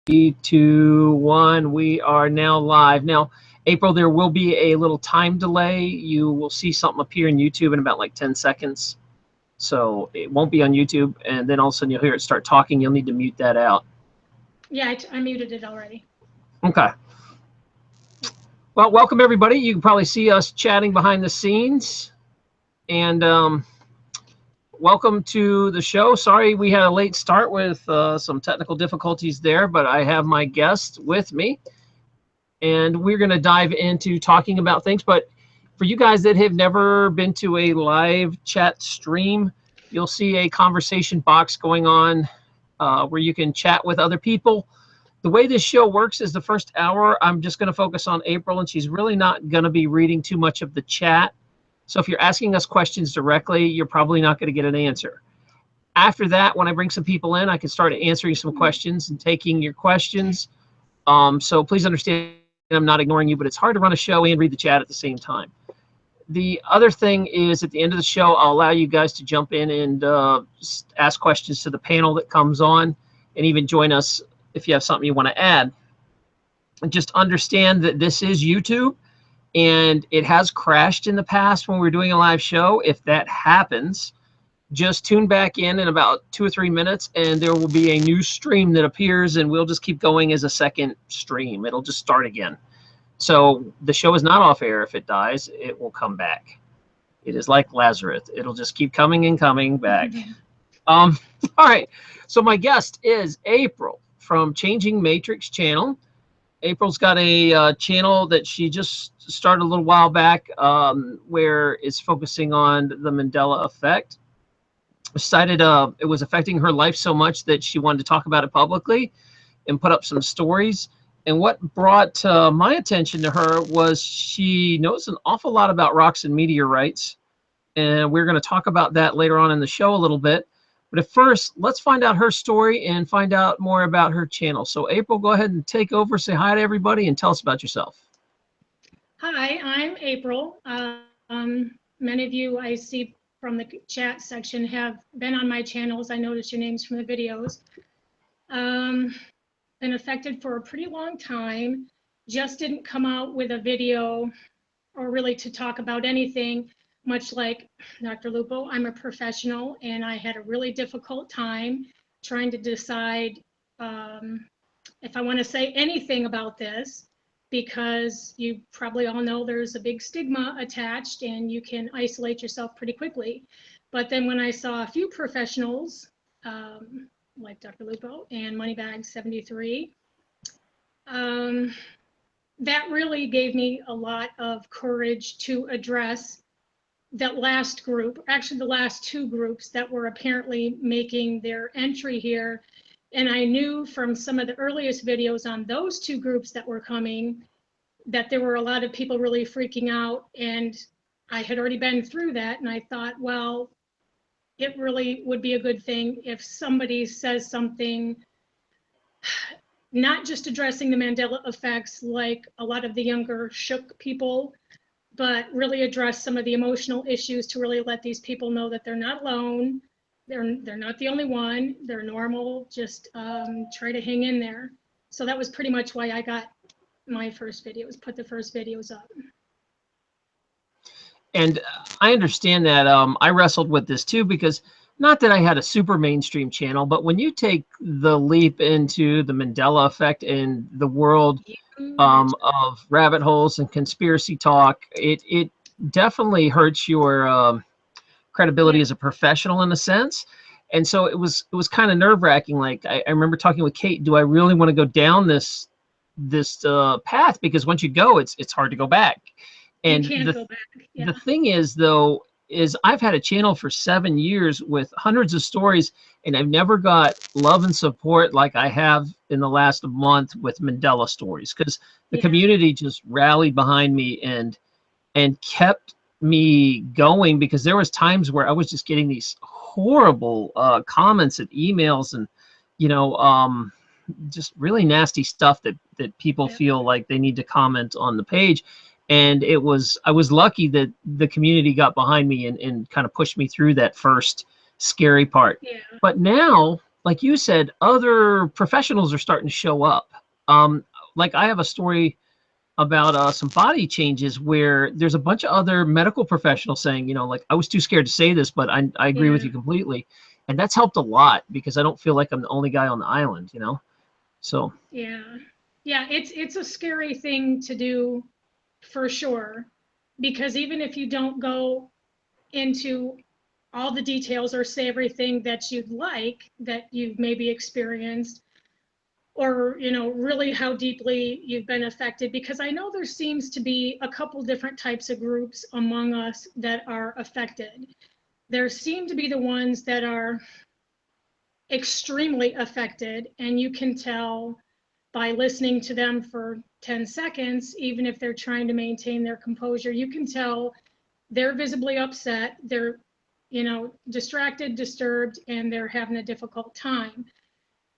3, 2, 1. We are now live. Now, April, there will be a little time delay. You will see something appear in YouTube in about like 10 seconds. So it won't be on YouTube, and then all of a sudden you'll hear it start talking. You'll need to mute that out. Yeah, I muted it already. Okay. Well, welcome everybody. You can probably see us chatting behind the scenes. And welcome to the show. Sorry we had a late start with some technical difficulties there, but I have my guest with me. And we're going to dive into talking about things. But for you guys that have never been to a live chat stream, you'll see a conversation box going on where you can chat with other people. The way this show works is the first hour, I'm just going to focus on April, and she's really not going to be reading too much of the chat. So if you're asking us questions directly, you're probably not going to get an answer. After that, when I bring some people in, I can start answering some questions and taking your questions. So please understand I'm not ignoring you, but it's hard to run a show and read the chat at the same time. The other thing is at the end of the show, I'll allow you guys to jump in and ask questions to the panel that comes on, and even join us if you have something you want to add. And just understand that this is YouTube, and it has crashed in the past when we're doing a live show. If that happens, just tune back in about 2 or 3 minutes, and there will be a new stream that appears, and we'll just keep going as a second stream. It'll just start again. So the show is not off air. If it dies, it will come back. It is like Lazarus. It'll just keep coming and coming back. All right. So my guest is April from Changing Matrix channel. April's got a channel that she just started a little while back where it's focusing on the Mandela Effect. Decided it was affecting her life so much that she wanted to talk about it publicly and put up some stories. And what brought my attention to her was she knows an awful lot about rocks and meteorites. And we're going to talk about that later on in the show a little bit. But at first, let's find out her story and find out more about her channel. So April, go ahead and take over, say hi to everybody, and tell us about yourself. Hi, I'm April. Many of you I see from the chat section have been on my channels. I noticed your names from the videos. Been affected for a pretty long time. Just didn't come out with a video or really to talk about anything. Much like Dr. Lupo, I'm a professional, and I had a really difficult time trying to decide if I want to say anything about this, because you probably all know there's a big stigma attached and you can isolate yourself pretty quickly. But then when I saw a few professionals, like Dr. Lupo and Moneybag73, that really gave me a lot of courage to address that last group, actually the last 2 groups that were apparently making their entry here. And I knew from some of the earliest videos on those 2 groups that were coming that there were a lot of people really freaking out, and I had already been through that, and I thought, well, it really would be a good thing if somebody says something, not just addressing the Mandela effects like a lot of the younger shook people, but really address some of the emotional issues to really let these people know that they're not alone. They're not the only one. They're normal. Just try to hang in there. So that was pretty much why I got my first videos, put the first videos up. And I understand that. I wrestled with this too, because not that I had a super mainstream channel, but when you take the leap into the Mandela effect and the world of rabbit holes and conspiracy talk, it definitely hurts your credibility as a professional in a sense. And so it was kind of nerve-wracking. Like I remember talking with Kate, do I really want to go down this path? Because once you go, it's hard to go back. And you can't go back. Yeah. The thing is, though, is I've had a channel for 7 years with hundreds of stories, and I've never got love and support like I have in the last month with Mandela stories, because the community just rallied behind me and kept me going, because there was times where I was just getting these horrible comments and emails and, you know, just really nasty stuff that people feel like they need to comment on the page. And I was lucky that the community got behind me and kind of pushed me through that first scary part. Yeah. But now like you said, other professionals are starting to show up. Like I have a story about some body changes where there's a bunch of other medical professionals saying, like, I was too scared to say this, but I agree with Yeah, you completely. And that's helped a lot because I don't feel like I'm the only guy on the island. So, yeah, yeah. It's a scary thing to do for sure, because even if you don't go into all the details or say everything that you'd like that you've maybe experienced, or really how deeply you've been affected, because I know there seems to be a couple different types of groups among us that are affected. There seem to be the ones that are extremely affected, and you can tell by listening to them for 10 seconds, even if they're trying to maintain their composure, you can tell they're visibly upset, they're distracted, disturbed, and they're having a difficult time.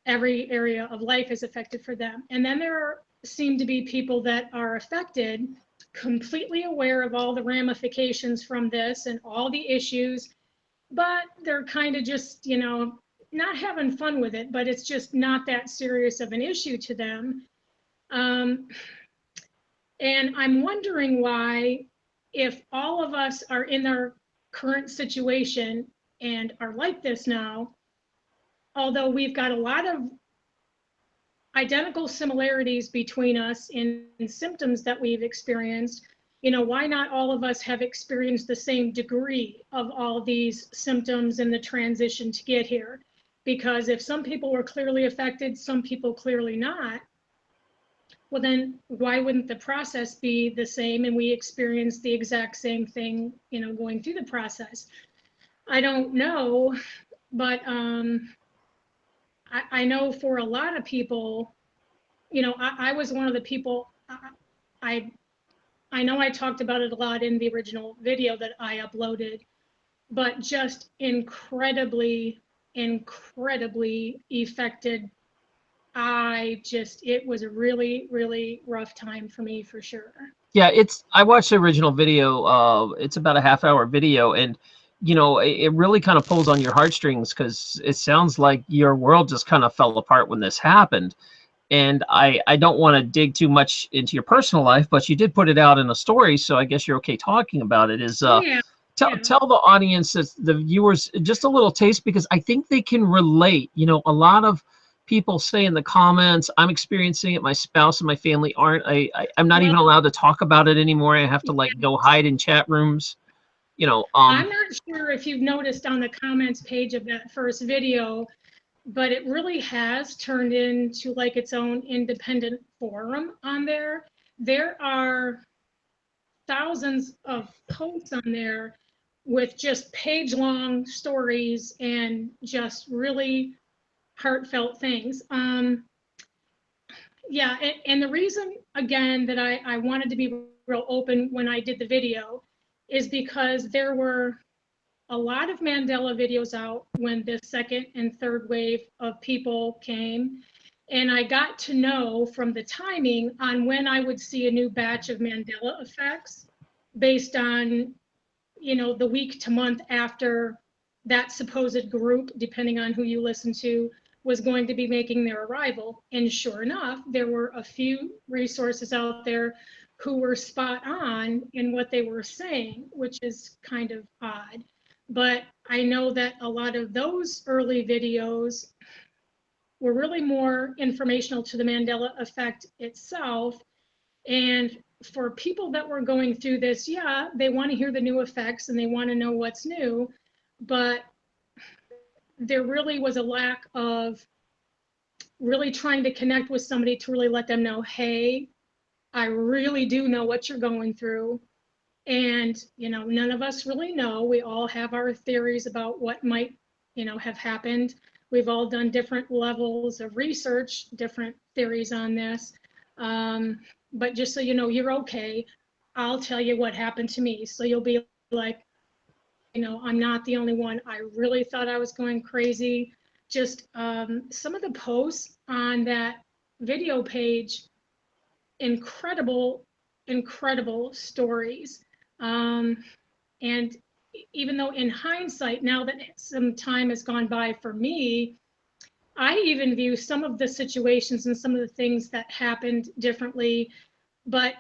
Every area of life is affected for them. And then seem to be people that are affected, completely aware of all the ramifications from this and all the issues, but they're kind of just, not having fun with it, but it's just not that serious of an issue to them. Um, and I'm wondering why, if all of us are in our current situation and are like this now, although we've got a lot of identical similarities between us in symptoms that we've experienced, why not all of us have experienced the same degree of all these symptoms in the transition to get here? Because if some people were clearly affected, some people clearly not, well, then why wouldn't the process be the same and we experience the exact same thing, going through the process? I don't know, but I know for a lot of people, I was one of the people. I I know I talked about it a lot in the original video that I uploaded, but just incredibly, incredibly affected. It was a really, really rough time for me for sure. yeah, I watched the original video. It's about a half-hour video, and it really kind of pulls on your heartstrings because it sounds like your world just kind of fell apart when this happened. And I don't want to dig too much into your personal life, but you did put it out in a story, so I guess you're okay talking about it. Oh yeah, yeah, Tell the audience, the viewers, just a little taste, because I think they can relate. A lot of people say in the comments, I'm experiencing it, my spouse and my family aren't. I'm not well, even allowed to talk about it anymore. I have to yeah. like go hide in chat rooms. you know I'm um not sure if you've noticed on the comments page of that first video, but it really has turned into like its own independent forum on there. There are thousands of posts on there with just page long stories and just really heartfelt things. Yeah, and the reason again that I wanted to be real open when I did the video is because there were a lot of Mandela videos out when the second and third wave of people came. And I got to know from the timing on when I would see a new batch of Mandela effects based on, the week to month after that supposed group, depending on who you listen to, was going to be making their arrival. And sure enough, there were a few resources out there who were spot on in what they were saying, which is kind of odd. But I know that a lot of those early videos were really more informational to the Mandela effect itself. And for people that were going through this, yeah, they want to hear the new effects and they want to know what's new. But there really was a lack of really trying to connect with somebody to really let them know, hey, I really do know what you're going through. And, none of us really know. We all have our theories about what might, have happened. We've all done different levels of research, different theories on this. Um, but just so you know, you're okay. I'll tell you what happened to me. So you'll be like, I'm not the only one. I really thought I was going crazy. Just some of the posts on that video page, incredible, incredible stories. Um, and even though in hindsight, now that some time has gone by for me, I even view some of the situations and some of the things that happened differently, but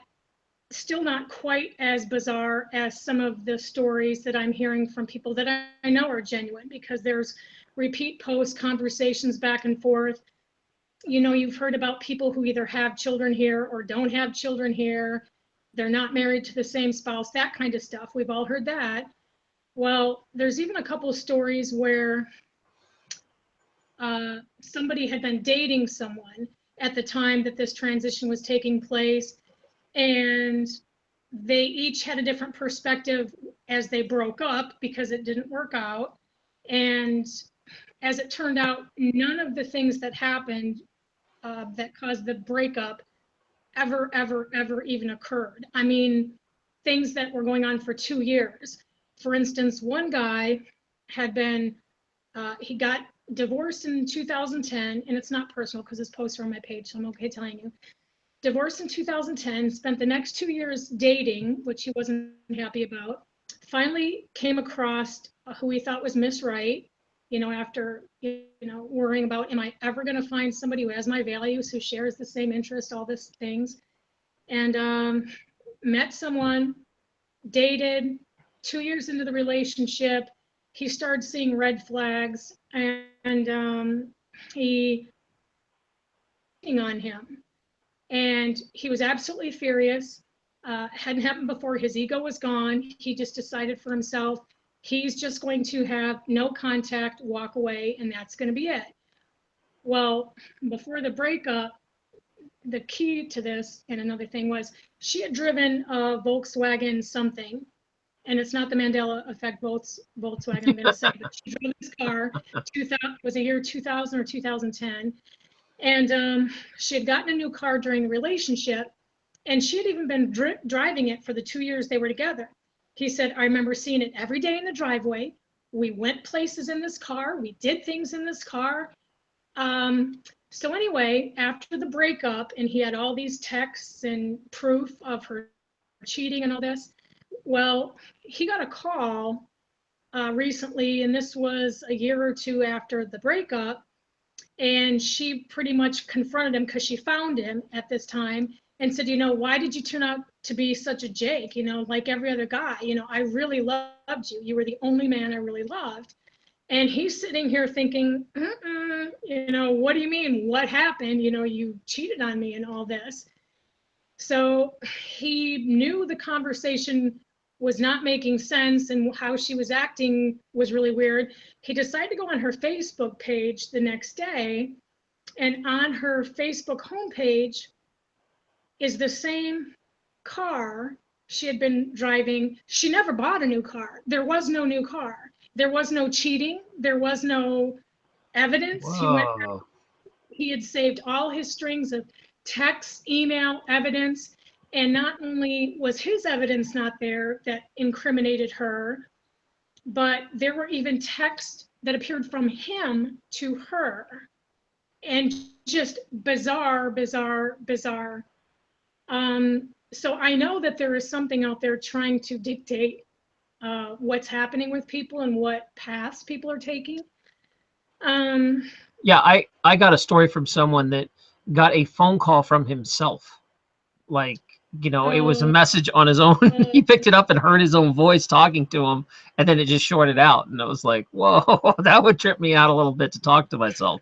still not quite as bizarre as some of the stories that I'm hearing from people that I know are genuine, because there's repeat post conversations back and forth. You know, you've heard about people who either have children here or don't have children here. They're not married to the same spouse, that kind of stuff. We've all heard that. Well, there's even a couple of stories where somebody had been dating someone at the time that this transition was taking place, and they each had a different perspective as they broke up because it didn't work out. And as it turned out, none of the things that happened that caused the breakup ever even occurred. I mean, things that were going on for 2 years. For instance, one guy had been, he got divorced in 2010, and it's not personal because his posts are on my page, so I'm okay telling you. Divorced in 2010, spent the next 2 years dating, which he wasn't happy about. Finally came across who he thought was Miss Right, you know, after, you know, worrying about, am I ever going to find somebody who has my values, who shares the same interest, all these things. And met someone, dated. 2 years into the relationship, he started seeing red flags, and he on him. And he was absolutely furious. Hadn't happened before. His ego was gone. He just decided for himself, he's just going to have no contact, walk away, and that's going to be it. Well, before the breakup, the key to this, and another thing was, she had driven a Volkswagen something, and it's not the Mandela Effect Volkswagen, I'm going to say, but she drove this car. 2000 was a year 2000 or 2010. And she had gotten a new car during the relationship, and she had even been driving it for the 2 years they were together. He said, I remember seeing it every day in the driveway. We went places in this car. We did things in this car. So anyway, after the breakup, and he had all these texts and proof of her cheating and all this, well, he got a call recently, and this was a year or two after the breakup. And she pretty much confronted him because she found him at this time and said, you know, why did you turn out to be such a Jake? You know, like every other guy, you know, I really loved you. You were the only man I really loved. And he's sitting here thinking, you know, what do you mean? What happened? You know, you cheated on me and all this. So he knew the conversation was not making sense and how she was acting was really weird. He decided to go on her Facebook page the next day, and on her Facebook homepage is the same car she had been driving. She never bought a new car. There was no new car. There was no cheating. There was no evidence. Whoa. He had saved all his strings of text, email, evidence. And not only was his evidence not there that incriminated her, but there were even texts that appeared from him to her. And just bizarre. So I know that there is something out there trying to dictate what's happening with people and what paths people are taking. Yeah, I got a story from someone that got a phone call from himself. Like, you know, it was a message on his own. He picked it up and heard his own voice talking to him, and then it just shorted out. And it was like, whoa, that would trip me out a little bit to talk to myself.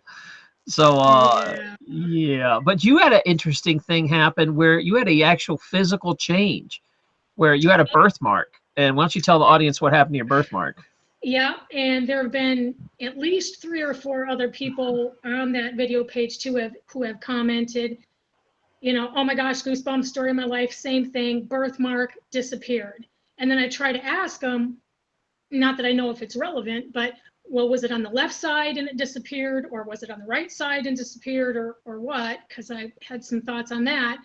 So, yeah. But you had an interesting thing happen where you had a actual physical change, where you had a birthmark. And why don't you tell the audience what happened to your birthmark? Yeah, and there have been at least 3 or 4 other people on that video page too who have commented, you know, oh my gosh, goosebumps, story of my life, same thing, birthmark disappeared. And then I try to ask them, not that I know if it's relevant, but well, was it on the left side and it disappeared, or was it on the right side and disappeared, or what? Because I had some thoughts on that.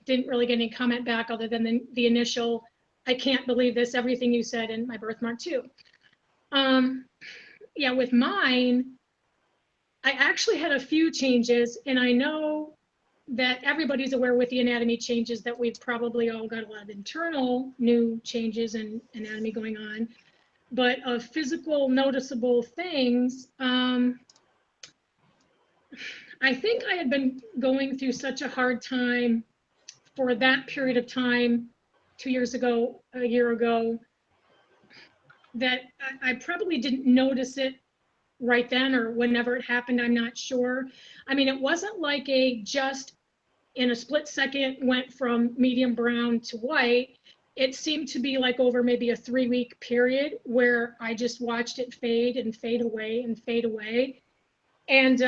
Didn't really get any comment back other than the initial, I can't believe this, everything you said, in my birthmark too. Yeah, with mine, I actually had a few changes, and I know that everybody's aware with the anatomy changes that we've probably all got a lot of internal new changes in anatomy going on. But of physical noticeable things, I think I had been going through such a hard time for that period of time, 2 years ago, a year ago, that I probably didn't notice it right then or whenever it happened. I'm not sure. I mean, it wasn't like a just in a split second went from medium brown to white. It seemed to be like over maybe a 3-week period where I just watched it fade and fade away and fade away. And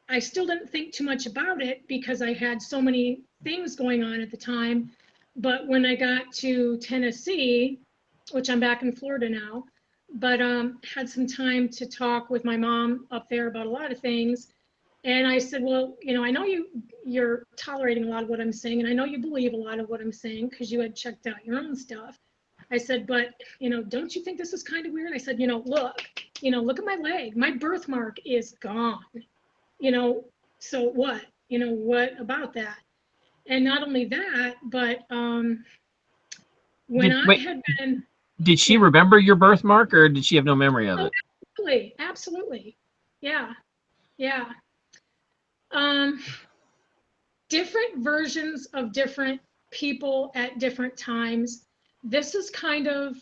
I still didn't think too much about it because I had so many things going on at the time. But when I got to Tennessee, which I'm back in Florida now, but had some time to talk with my mom up there about a lot of things. And I said, well, I know you're tolerating a lot of what I'm saying, and I know you believe a lot of what I'm saying because you had checked out your own stuff. I said, but don't you think this is kind of weird? I said, look at my leg. My birthmark is gone. So what? What about that? And not only that, but when I had been. Did she remember your birthmark, or did she have no memory of it? Absolutely. Yeah. Different versions of different people at different times. This is kind of,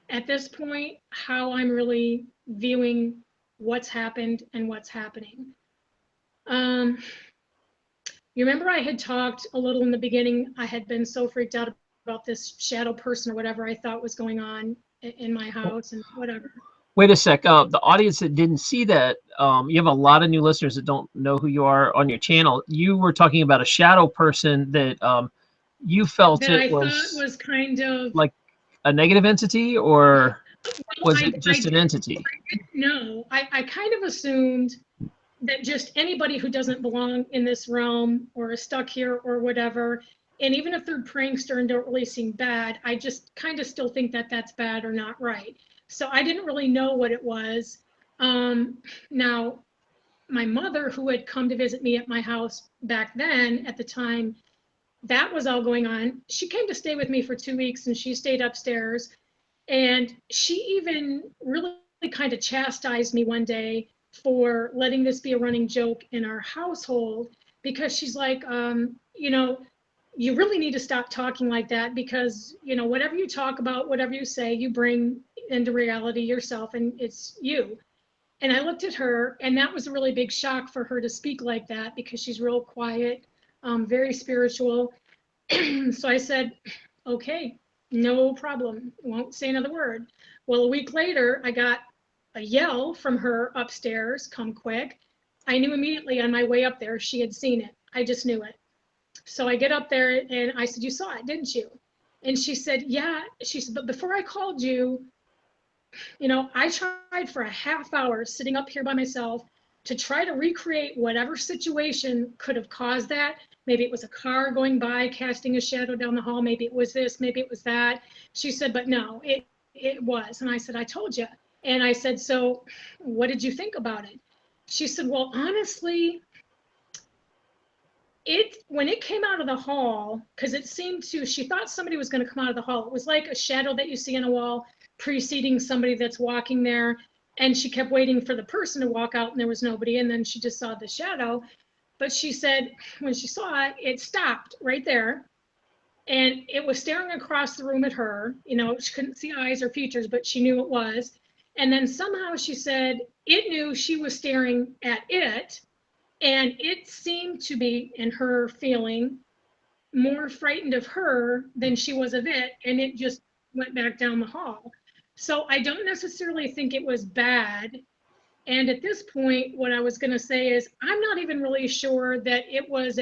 at this point, how I'm really viewing what's happened and what's happening. You remember I had talked a little in the beginning, I had been so freaked out about this shadow person or whatever I thought was going on in my house and whatever. Wait a sec. The audience that didn't see that, you have a lot of new listeners that don't know who you are on your channel. You were talking about a shadow person that you felt that it I thought was kind of like a negative entity, or was it just an entity? No, I kind of assumed that just anybody who doesn't belong in this realm or is stuck here or whatever, and even if they're prankster and don't really seem bad, I just kind of still think that that's bad or not right. So I didn't really know what it was. Now, my mother, who had come to visit me at my house back then, at the time that was all going on, she came to stay with me for 2 weeks and she stayed upstairs. And she even really kind of chastised me one day for letting this be a running joke in our household, because she's like, you really need to stop talking like that, because whatever you talk about, whatever you say, you bring into reality yourself, and it's you. And I looked at her, and that was a really big shock for her to speak like that, because she's real quiet, very spiritual. So I said, okay, no problem, won't say another word. Well, a week later, I got a yell from her upstairs, come quick. I knew immediately on my way up there she had seen it. I just knew it. So I get up there and I said, you saw it, didn't you? And she said, yeah. She said, but before I called you, I tried for a half hour sitting up here by myself to try to recreate whatever situation could have caused that. Maybe it was a car going by casting a shadow down the hall. Maybe it was this, maybe it was that. She said, but no, it was. And I said, I told you. And I said, so what did you think about it? She said, well, honestly, when it came out of the hall, because she thought somebody was going to come out of the hall. It was like a shadow that you see on a wall preceding somebody that's walking there. And she kept waiting for the person to walk out and there was nobody. And then she just saw the shadow. But she said, when she saw it, it stopped right there. And it was staring across the room at her. She couldn't see eyes or features, but she knew it was. And then somehow she said it knew she was staring at it. And it seemed to be, in her feeling, more frightened of her than she was of it. And it just went back down the hall. So I don't necessarily think it was bad. And at this point, what I was going to say is, I'm not even really sure that it was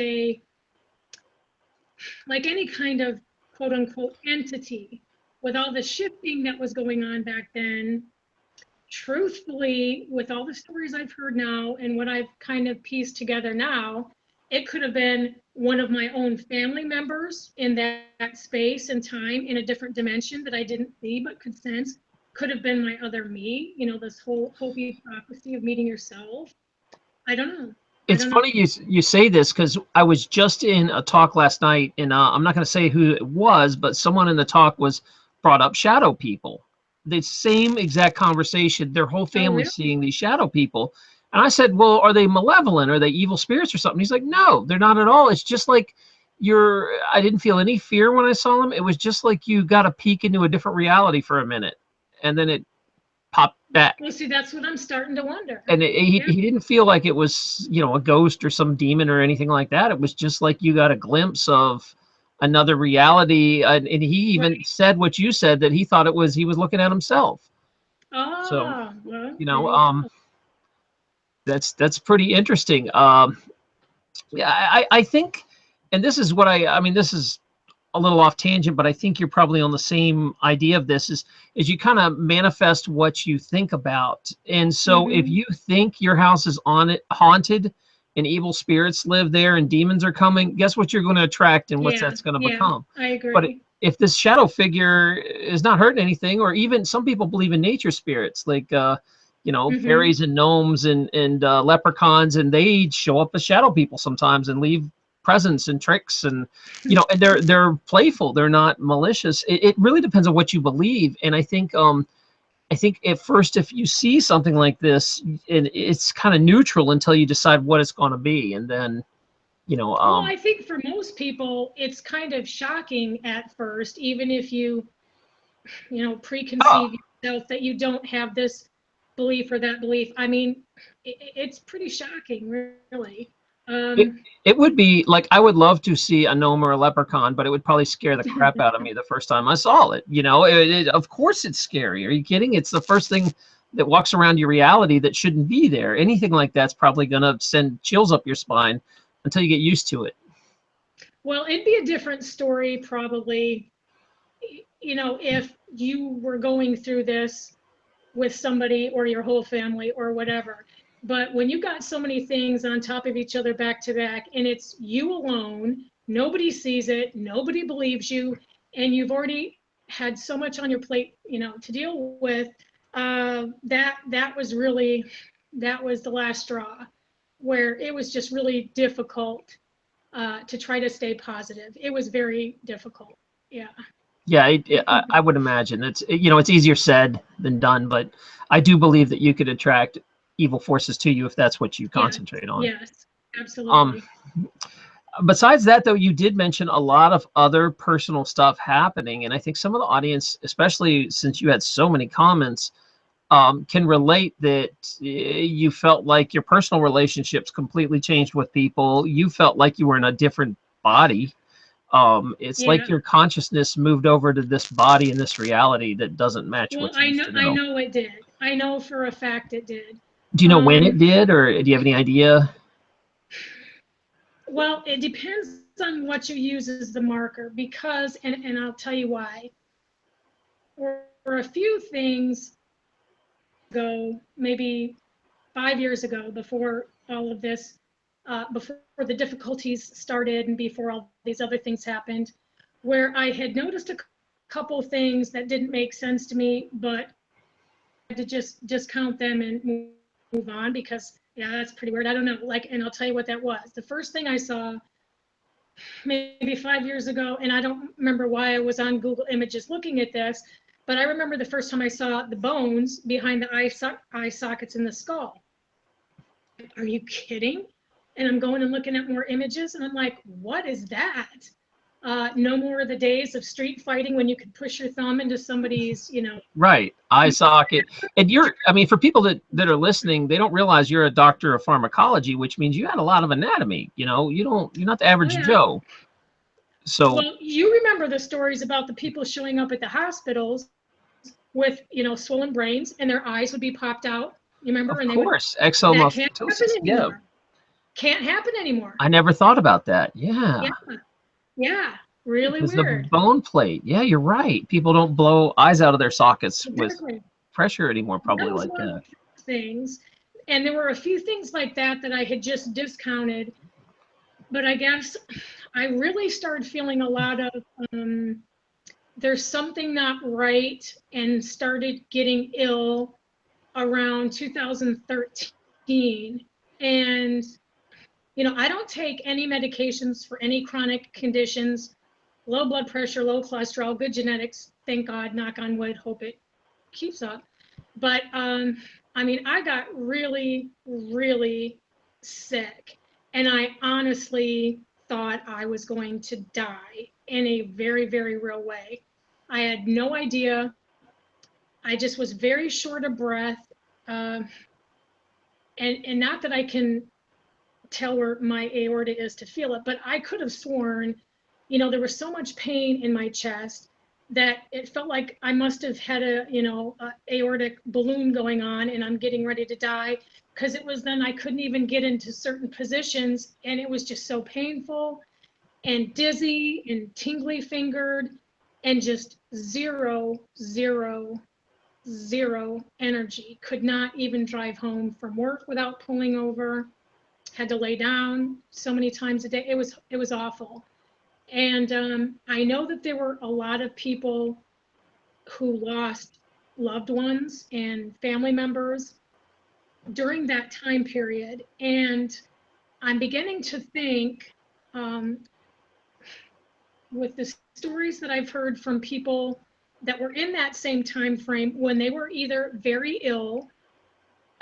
like any kind of quote unquote entity. With all the shifting that was going on back then, truthfully, with all the stories I've heard now and what I've kind of pieced together now, it could have been one of my own family members in that space and time in a different dimension that I didn't see but could sense. Could have been my other me, this whole Hopi prophecy of meeting yourself. I don't know. It's funny you say this, because I was just in a talk last night, and I'm not going to say who it was, but someone in the talk brought up shadow people. the same exact conversation. Their whole Oh, family really? seeing these shadow people. And I said, well, are they malevolent? Are they evil spirits or something? He's like, no, they're not at all. It's just like I didn't feel any fear when I saw them. It was just like you got a peek into a different reality for a minute, and then it popped back. Well, see, that's what I'm starting to wonder. And Yeah. he didn't feel like it was, a ghost or some demon or anything like that. It was just like you got a glimpse of another reality. And he even Right. said what you said, that he thought he was looking at himself. So, Ah, well, you there know, you um, go. that's pretty interesting. Yeah, I think, and this is what I mean, this is a little off tangent, but I think you're probably on the same idea of this is you kind of manifest what you think about. And so if Hmm. you think your house is on it haunted and evil spirits live there and demons are coming, guess what you're going to attract and what Yeah, that's going to yeah, become. I But agree. if this shadow figure is not hurting anything, or even some people believe in nature spirits, like Hmm. fairies and gnomes and leprechauns, and they show up as shadow people sometimes and leave presents and tricks, and and they're playful, they're not malicious. It really depends on what you believe. And I think at first, if you see something like this, it's kind of neutral until you decide what it's going to be, and then you know Well, um I think for most people, it's kind of shocking at first, even if oh, preconceive yourself that you don't have this belief or that belief. I mean, it's pretty shocking, really. it Um, it would be like, I would love to see a gnome or a leprechaun, but it would probably scare the crap out of me the first time I saw it. Of course it's scary. Are you kidding? It's the first thing that walks around your reality that shouldn't be there. Anything like that's probably going to send chills up your spine until you get used to it. well, it'd be a different story, probably, if you were going through this with somebody or your whole family or whatever. But when you got so many things on top of each other back to back, and it's you alone, nobody sees it, nobody believes you, and you've already had so much on your plate, to deal with, that was the last straw, where it was just really difficult to try to stay positive. It was very difficult. Yeah. Yeah, I would imagine it's easier said than done, but I do believe that you could attract evil forces to you if that's what you Yes. concentrate on. Yes. Um, Absolutely. Besides that, though, you did mention a lot of other personal stuff happening, and I think some of the audience, especially since you had so many comments, can relate that you felt like your personal relationships completely changed with people. You felt like you were in a different body. It's like Yeah. your consciousness moved over to this body and this reality that doesn't match Well, what you I used know to I know. know it did. I know for a fact it did. Do you know when it Um, did, or do you have any idea? well, it depends on what you use as the marker, because, and I'll tell you why. For a few things ago, maybe 5 years ago, before all of this, before the difficulties started and before all these other things happened, where I had noticed a couple things that didn't make sense to me, but I had to just discount them and move on, because yeah, that's pretty weird. I don't know. Like, and I'll tell you what that was. The first thing I saw maybe 5 years ago, and I don't remember why I was on Google Images looking at this, but I remember the first time I saw the bones behind the eye sockets in the skull. Are you kidding? And I'm going and looking at more images, and I'm like, what is that? No more of the days of street fighting when you could push your thumb into somebody's, Right, eye socket. And I mean, for people that are listening, they don't realize you're a doctor of pharmacology, which means you had a lot of anatomy. You're not the oh average yeah. Joe. So, Well, you remember the stories about the people showing up at the hospitals with, swollen brains, and their eyes would be popped out. You remember? of And they would, course, that can't happen exomatosis. Yeah, anymore. Can't happen anymore. I never thought about that. Yeah, Yeah. Yeah. Really because the weird. bone plate. Yeah, you're right. People don't blow eyes out of their sockets with Exactly. pressure anymore, That probably was like one of that. the first things. And there were a few things like that I had just discounted. But I guess I really started feeling a lot of there's something not right, and started getting ill around 2013. And, I don't take any medications for any chronic conditions, low blood pressure, low cholesterol, good genetics. Thank God, knock on wood, hope it keeps up. But I mean, I got really, really sick, and I honestly thought I was going to die in a very, very real way. I had no idea. I just was very short of breath, uh, and not that I can tell where my aorta is to feel it, but I could have sworn, there was so much pain in my chest that it felt like I must have had a aortic balloon going on and I'm getting ready to die, because it was then I couldn't even get into certain positions and it was just so painful and dizzy and tingly fingered and just zero, zero, zero energy. Could not even drive home from work without pulling over, had to lay down so many times a day. It was awful. And I know that there were a lot of people who lost loved ones and family members during that time period. And I'm beginning to think, um, with the stories that I've heard from people that were in that same time frame when they were either very ill,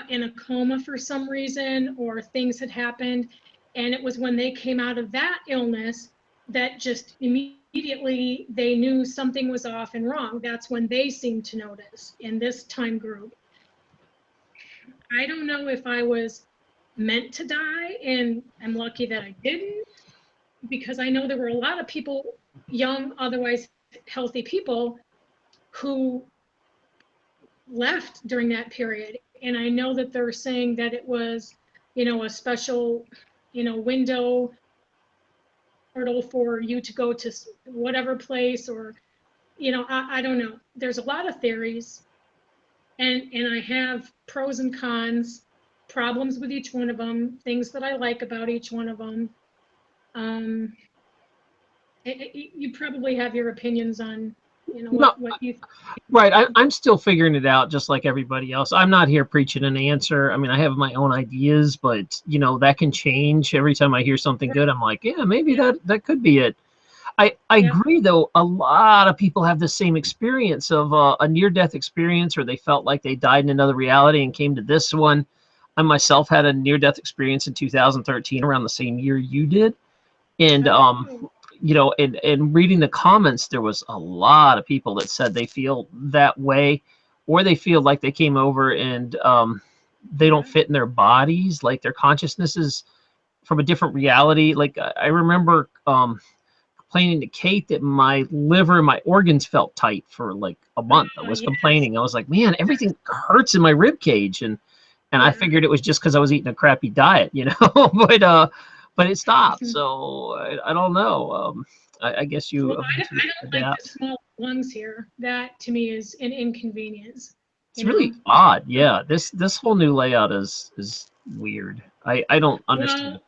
in a coma for some reason, or things had happened, and it was when they came out of that illness that just immediately they knew something was off and wrong. That's when they seemed to notice in this time group. I don't know if I was meant to die, and I'm lucky that I didn't, because I know there were a lot of people, young, otherwise healthy people, who left during that period. And I know that they're saying that it was, a special, window portal for you to go to whatever place, or, I don't know. There's a lot of theories, and I have pros and cons, problems with each one of them, things that I like about each one of them. Um, you probably have your opinions on, No, what you. right. I'm still figuring it out, just like everybody else. I'm not here preaching an answer. I mean, I have my own ideas, but that can change every time I hear something good. I'm like, yeah, maybe Yeah, that could be it. I yeah, agree, though. A lot of people have the same experience of a near-death experience, or they felt like they died in another reality and came to this one. I myself had a near-death experience in 2013, around the same year you did. And oh, and reading the comments, there was a lot of people that said they feel that way, or they feel like they came over and they don't yeah, fit in their bodies, like their consciousness is from a different reality. Like I remember complaining to Kate that my liver and my organs felt tight for like a month. I oh, was yes, complaining. I was like, man, yes, everything hurts in my rib cage, and I yeah. figured it was just because I was eating a crappy diet, but it stopped. So I don't know. I guess you Well, I don't like the adapt. small lungs here. That to me is an inconvenience, It's you know? really odd. Yeah, this whole new layout is weird. I don't understand. Well,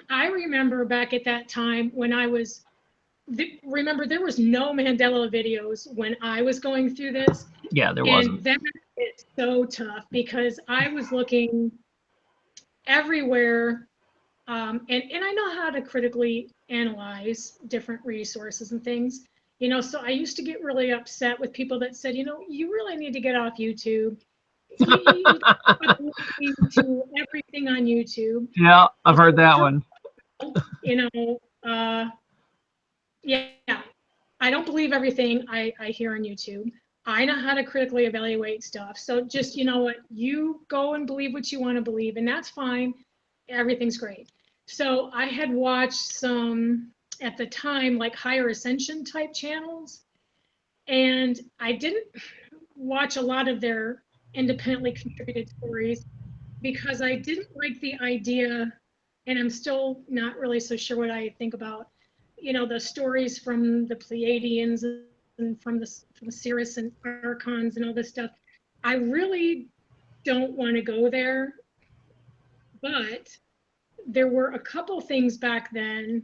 I remember back at that time when I was, remember, there was no Mandela videos when I was going through this. Yeah, there And wasn't. that is so tough because I was looking everywhere. And I know how to critically analyze different resources and things. So I used to get really upset with people that said, you really need to get off YouTube. You stop listening to everything on YouTube. Yeah, I've heard Well, that for, one. uh, yeah, I don't believe everything I hear on YouTube. I know how to critically evaluate stuff. So just, what, you go and believe what you want to believe, and that's fine. Everything's great. So I had watched some, at the time, like higher ascension type channels, and I didn't watch a lot of their independently contributed stories because I didn't like the idea, and I'm still not really so sure what I think about, the stories from the Pleiadians and from the Sirius and Archons and all this stuff. I really don't want to go there, but there were a couple things back then,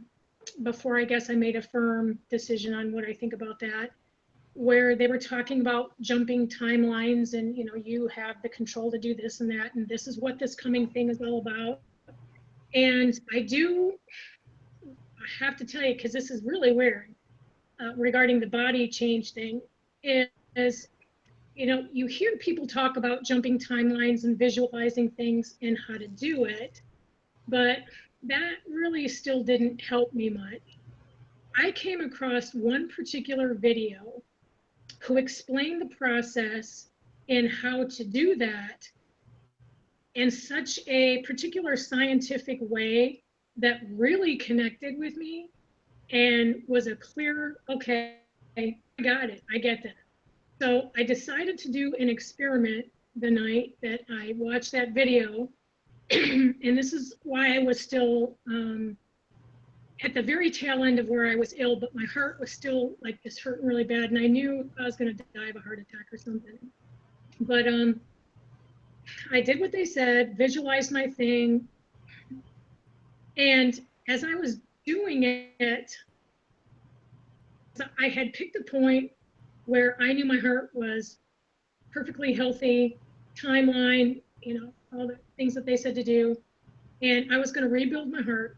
before I guess I made a firm decision on what I think about that, where they were talking about jumping timelines, and you have the control to do this and that, and this is what this coming thing is all about. And I have to tell you, because this is really weird, regarding the body change thing, is you know, you hear people talk about jumping timelines and visualizing things and how to do it, but that really still didn't help me much. I came across one particular video who explained the process and how to do that in such a particular scientific way that really connected with me and was a clear, okay, I got it, I get that. So I decided to do an experiment the night that I watched that video. And this is why I was still at the very tail end of where I was ill, but my heart was still like just hurting really bad. And I knew I was going to die of a heart attack or something. But I did what they said, visualized my thing. And as I was doing it, I had picked a point where I knew my heart was perfectly healthy, timeline, you know, all the things that they said to do. And I was going to rebuild my heart.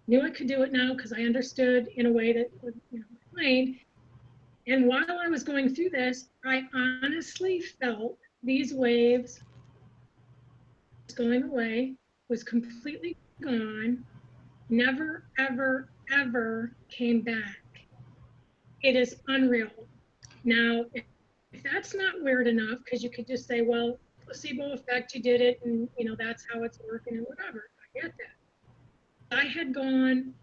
Knew I could do it now because I understood in a way that would, you know, explain. And while I was going through this, I honestly felt these waves going away, was completely gone, never, ever, ever came back. It is unreal. Now, if that's not weird enough, because you could just say, well, placebo effect, you did it, and you know that's how it's working and whatever. I get that. I had gone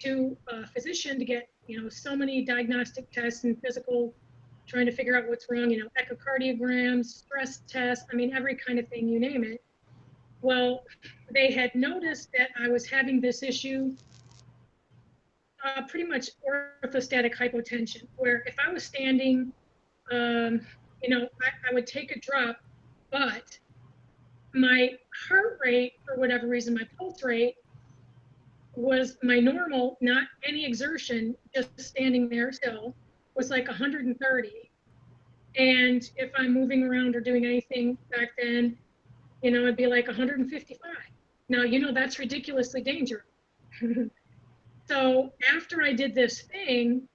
to a physician to get, you know, so many diagnostic tests and physical, trying to figure out what's wrong, you know, echocardiograms, stress tests, I mean, every kind of thing, you name it. Well, they had noticed that I was having this issue, pretty much orthostatic hypotension, where if I was standing, you know, I would take a drop, but my heart rate, for whatever reason, my pulse rate was my normal, not any exertion, just standing there still, was like 130. And if I'm moving around or doing anything back then, you know, it'd be like 155. Now, you know, that's ridiculously dangerous. So after I did this thing,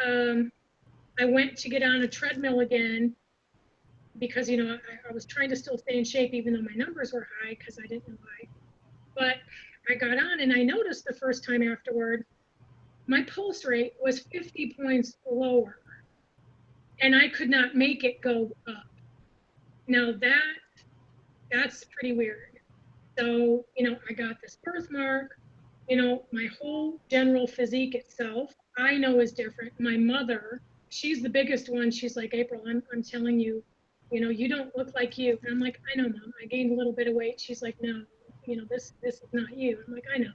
I went to get on a treadmill again because, you know, I was trying to still stay in shape even though my numbers were high because I didn't know why. But I got on and I noticed the first time afterward, my pulse rate was 50 points lower and I could not make it go up. Now that's pretty weird. So, you know, I got this birthmark, you know, my whole general physique itself, I know is different. My mother, she's the biggest one. She's like, April, I'm telling you, you know, you don't look like you. And I'm like, I know, Mom, I gained a little bit of weight. She's like, no, you know, this is not you. I'm like, I know.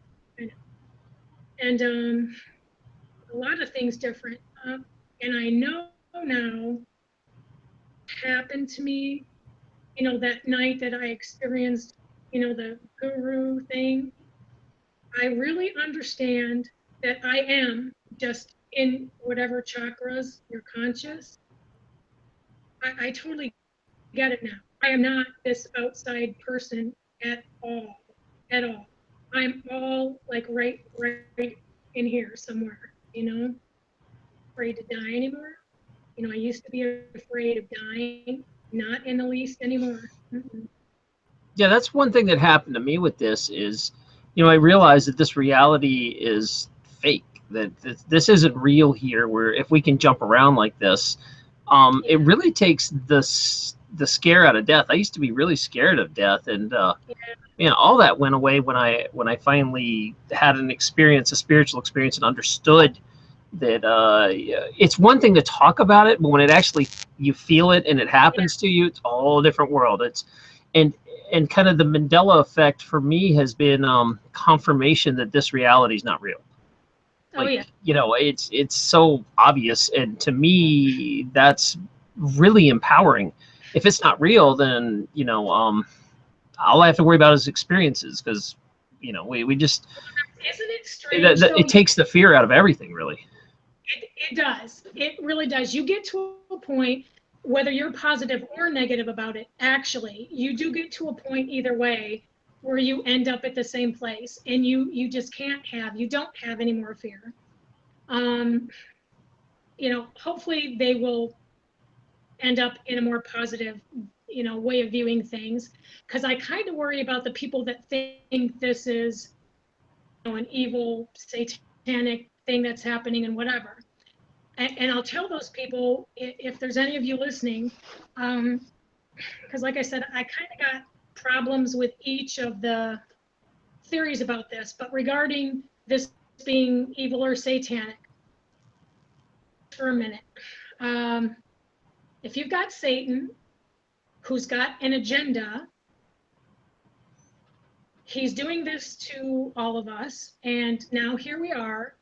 And a lot of things different. And I know now happened to me, you know, that night that I experienced, you know, the guru thing. I really understand that I am just in whatever chakras you're conscious. I totally get it now. I am not this outside person at all, at all. I'm all like right in here somewhere, you know, afraid to die anymore. You know, I used to be afraid of dying, not in the least anymore. Mm-mm. Yeah, that's one thing that happened to me with this is, you know, I realized that this reality is fake, that this isn't real here, where if we can jump around like this, it really takes the scare out of death. I used to be really scared of death, and man, all that went away when I finally had an experience, a spiritual experience, and understood that it's one thing to talk about it, but when it actually you feel it and it happens to you, it's a whole different world. It's and and kind of the Mandela effect for me has been confirmation that this reality is not real. Oh yeah. You know, it's so obvious, and to me, that's really empowering. If it's not real, then you know, all I have to worry about is experiences, because you know, we just Isn't it strange? it takes the fear out of everything, really. It does. It really does. You get to a point, whether you're positive or negative about it, actually, you do get to a point either way where you end up at the same place and you just you don't have any more fear. Um, you know, hopefully they will end up in a more positive, way of viewing things. Because I kind of worry about the people that think this is, an evil, satanic thing that's happening and whatever. And I'll tell those people, if there's any of you listening, because like I said, I kind of got problems with each of the theories about this, but regarding this being evil or satanic, for a minute, if you've got Satan, who's got an agenda, he's doing this to all of us, and now here we are.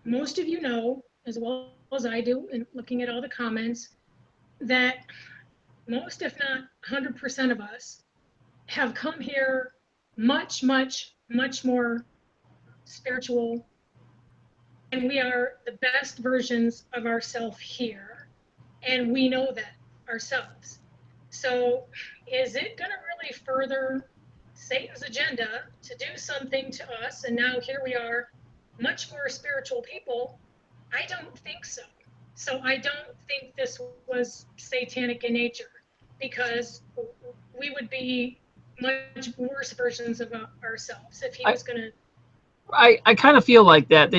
Most of you know, as well as I do, in looking at all the comments, that most, if not 100% of us, have come here much, much, much more spiritual, and we are the best versions of ourselves here, and we know that ourselves. So is it going to really further Satan's agenda to do something to us, and now here we are, much more spiritual people? I don't think so. So I don't think this was satanic in nature, because we would be much worse versions of ourselves if he was going to. I kind of feel like that.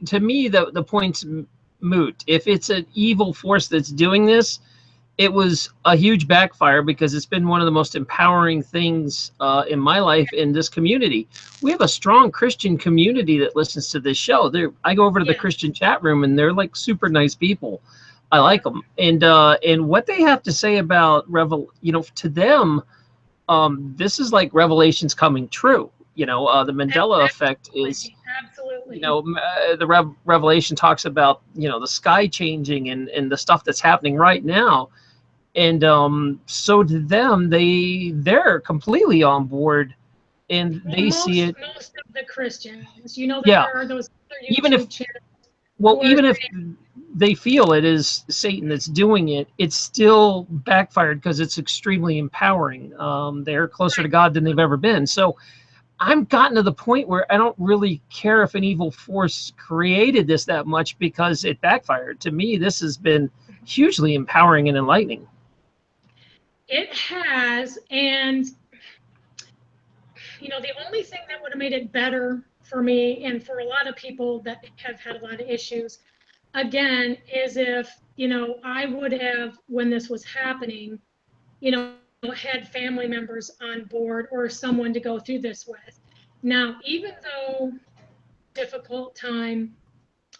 To me, the point's moot. If it's an evil force that's doing this, it was a huge backfire, because it's been one of the most empowering things in my life in this community. We have a strong Christian community that listens to this show. I go over to the Christian chat room, and they're like super nice people. I like them, and what they have to say about to them, this is like revelations coming true. The Mandela Effect is, absolutely. The Revelation talks about, the sky changing and the stuff that's happening right now. And so to them, they're completely on board, and they see it. Most of the Christians, there are those other YouTube channels. Even if they feel it is Satan that's doing it, it's still backfired, because it's extremely empowering. They're closer to God than they've ever been. So I've gotten to the point where I don't really care if an evil force created this that much, because it backfired. To me, this has been hugely empowering and enlightening. It has, and the only thing that would have made it better for me, and for a lot of people that have had a lot of issues, again, is if, I would have, when this was happening, had family members on board or someone to go through this with. Now, even though difficult time,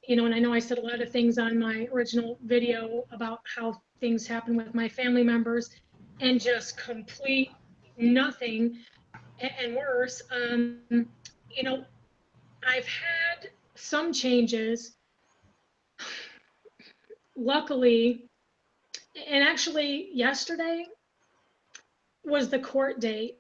and I know I said a lot of things on my original video about how things happen with my family members, and just complete nothing, and worse, I've had some changes, luckily, and actually yesterday was the court date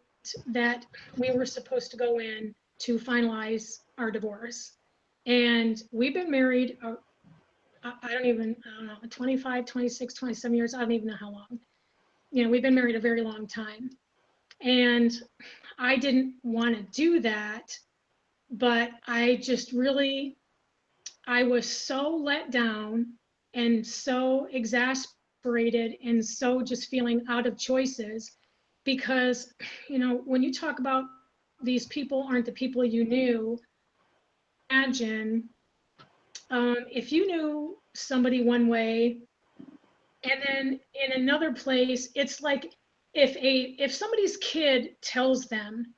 that we were supposed to go in to finalize our divorce. And we've been married, I don't know, 25, 26, 27 years. I don't even know how long. We've been married a very long time. And I didn't want to do that, but I just really, I was so let down and so exasperated and so just feeling out of choices, because, when you talk about these people aren't the people you knew, imagine if you knew somebody one way, and then in another place, it's like if somebody's kid tells them,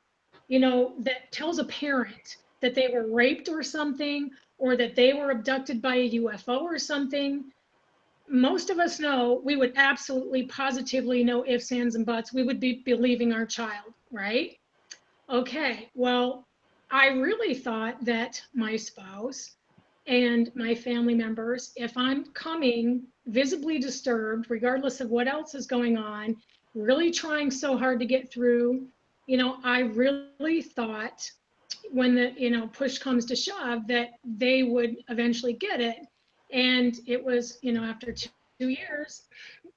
that tells a parent that they were raped or something, or that they were abducted by a UFO or something, most of us know, we would absolutely positively, no ifs, ands, and buts, we would be believing our child, right? Okay, well, I really thought that my spouse and my family members, if I'm coming visibly disturbed, regardless of what else is going on, really trying so hard to get through, I really thought when the, push comes to shove, that they would eventually get it. And it was, after 2 years,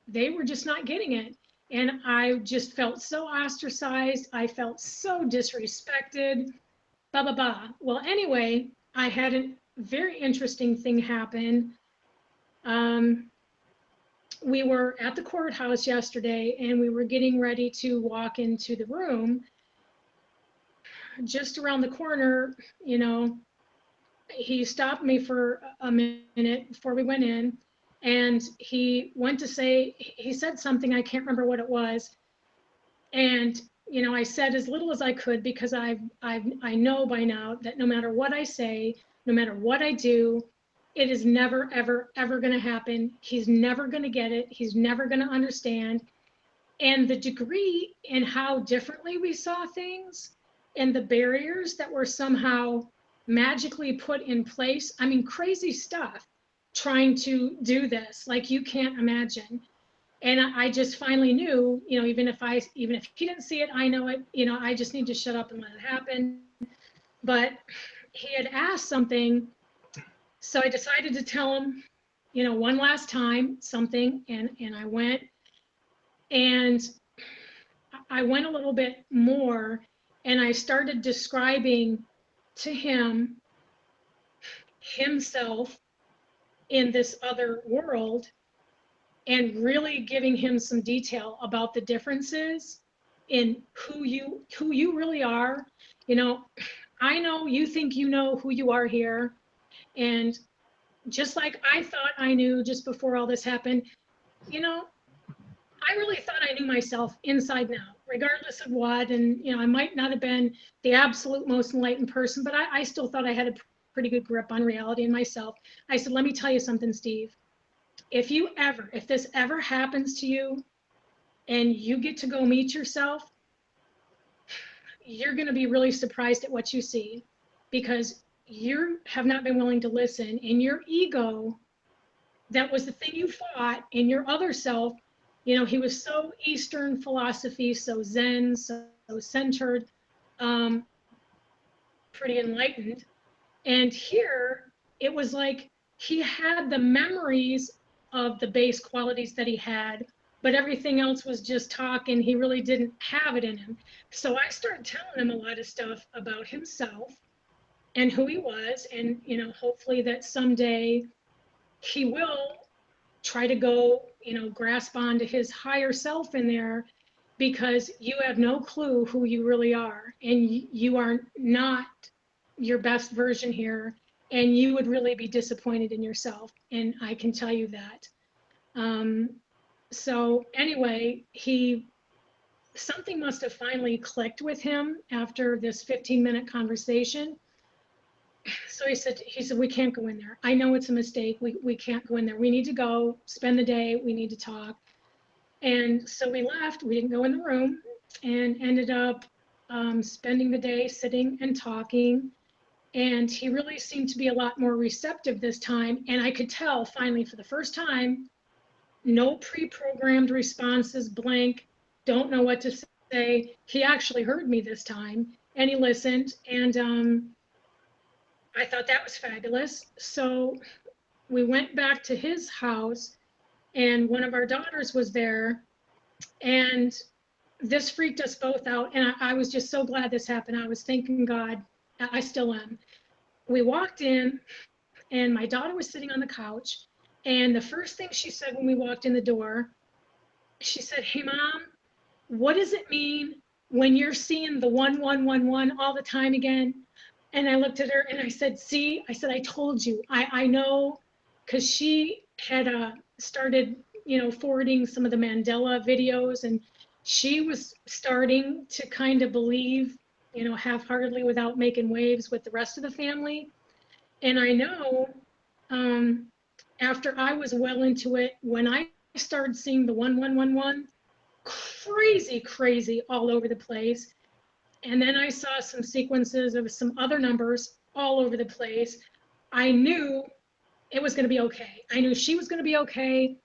they were just not getting it. And I just felt so ostracized. I felt so disrespected, blah, blah, blah. Well, anyway, I had a very interesting thing happen. we were at the courthouse yesterday and we were getting ready to walk into the room. Just around the corner, you know, he stopped me for a minute before we went in, and he went to say, he said something, I can't remember what it was. And, you know, I said as little as I could, because I know by now that no matter what I say, no matter what I do, it is never, ever, ever going to happen. He's never going to get it. He's never going to understand. And the degree in how differently we saw things and the barriers that were somehow magically put in place. I mean, crazy stuff trying to do this, like you can't imagine. And I just finally knew, you know, even if he didn't see it, I know it, you know, I just need to shut up and let it happen. But he had asked something, so I decided to tell him, you know, one last time something, and I went, and I went a little bit more, and I started describing to him himself in this other world, and really giving him some detail about the differences in who you really are. You know, I know you think you know who you are here, and just like I thought I knew just before all this happened, you know, I really thought I knew myself inside now, regardless of what. And, you know, I might not have been the absolute most enlightened person, but I still thought I had a pretty good grip on reality and myself. I said, let me tell you something, Steve. If this ever happens to you and you get to go meet yourself, you're going to be really surprised at what you see, because you have not been willing to listen. And your ego, that was the thing you fought in your other self. You know, he was so Eastern philosophy, so Zen, so centered, um, pretty enlightened. And here it was like he had the memories of the base qualities that he had, but everything else was just talk, and he really didn't have it in him. So I started telling him a lot of stuff about himself and who he was. And, you know, hopefully that someday he will try to go, you know, grasp onto his higher self in there, because you have no clue who you really are, and you are not your best version here, and you would really be disappointed in yourself, and I can tell you that. So anyway, something must have finally clicked with him after this 15-minute conversation. So he said, we can't go in there. I know it's a mistake. We can't go in there. We need to go spend the day. We need to talk. And so we left. We didn't go in the room, and ended up spending the day sitting and talking. And he really seemed to be a lot more receptive this time. And I could tell finally, for the first time, no pre-programmed responses, blank, don't know what to say. He actually heard me this time, and he listened. And I thought that was fabulous. So we went back to his house, and one of our daughters was there, and this freaked us both out. And I was just so glad this happened. I was thanking God. I still am. We walked in, and my daughter was sitting on the couch. And the first thing she said when we walked in the door, she said, "Hey, Mom, what does it mean when you're seeing the 1111 all the time again?" And I looked at her and I said, "See," I said, "I told you. I know," because she had started, you know, forwarding some of the Mandela videos, and she was starting to kind of believe, you know, half-heartedly, without making waves with the rest of the family. And I know, after I was well into it, when I started seeing the 1111, crazy, crazy all over the place. And then I saw some sequences of some other numbers all over the place. I knew it was going to be okay. I knew she was going to be okay.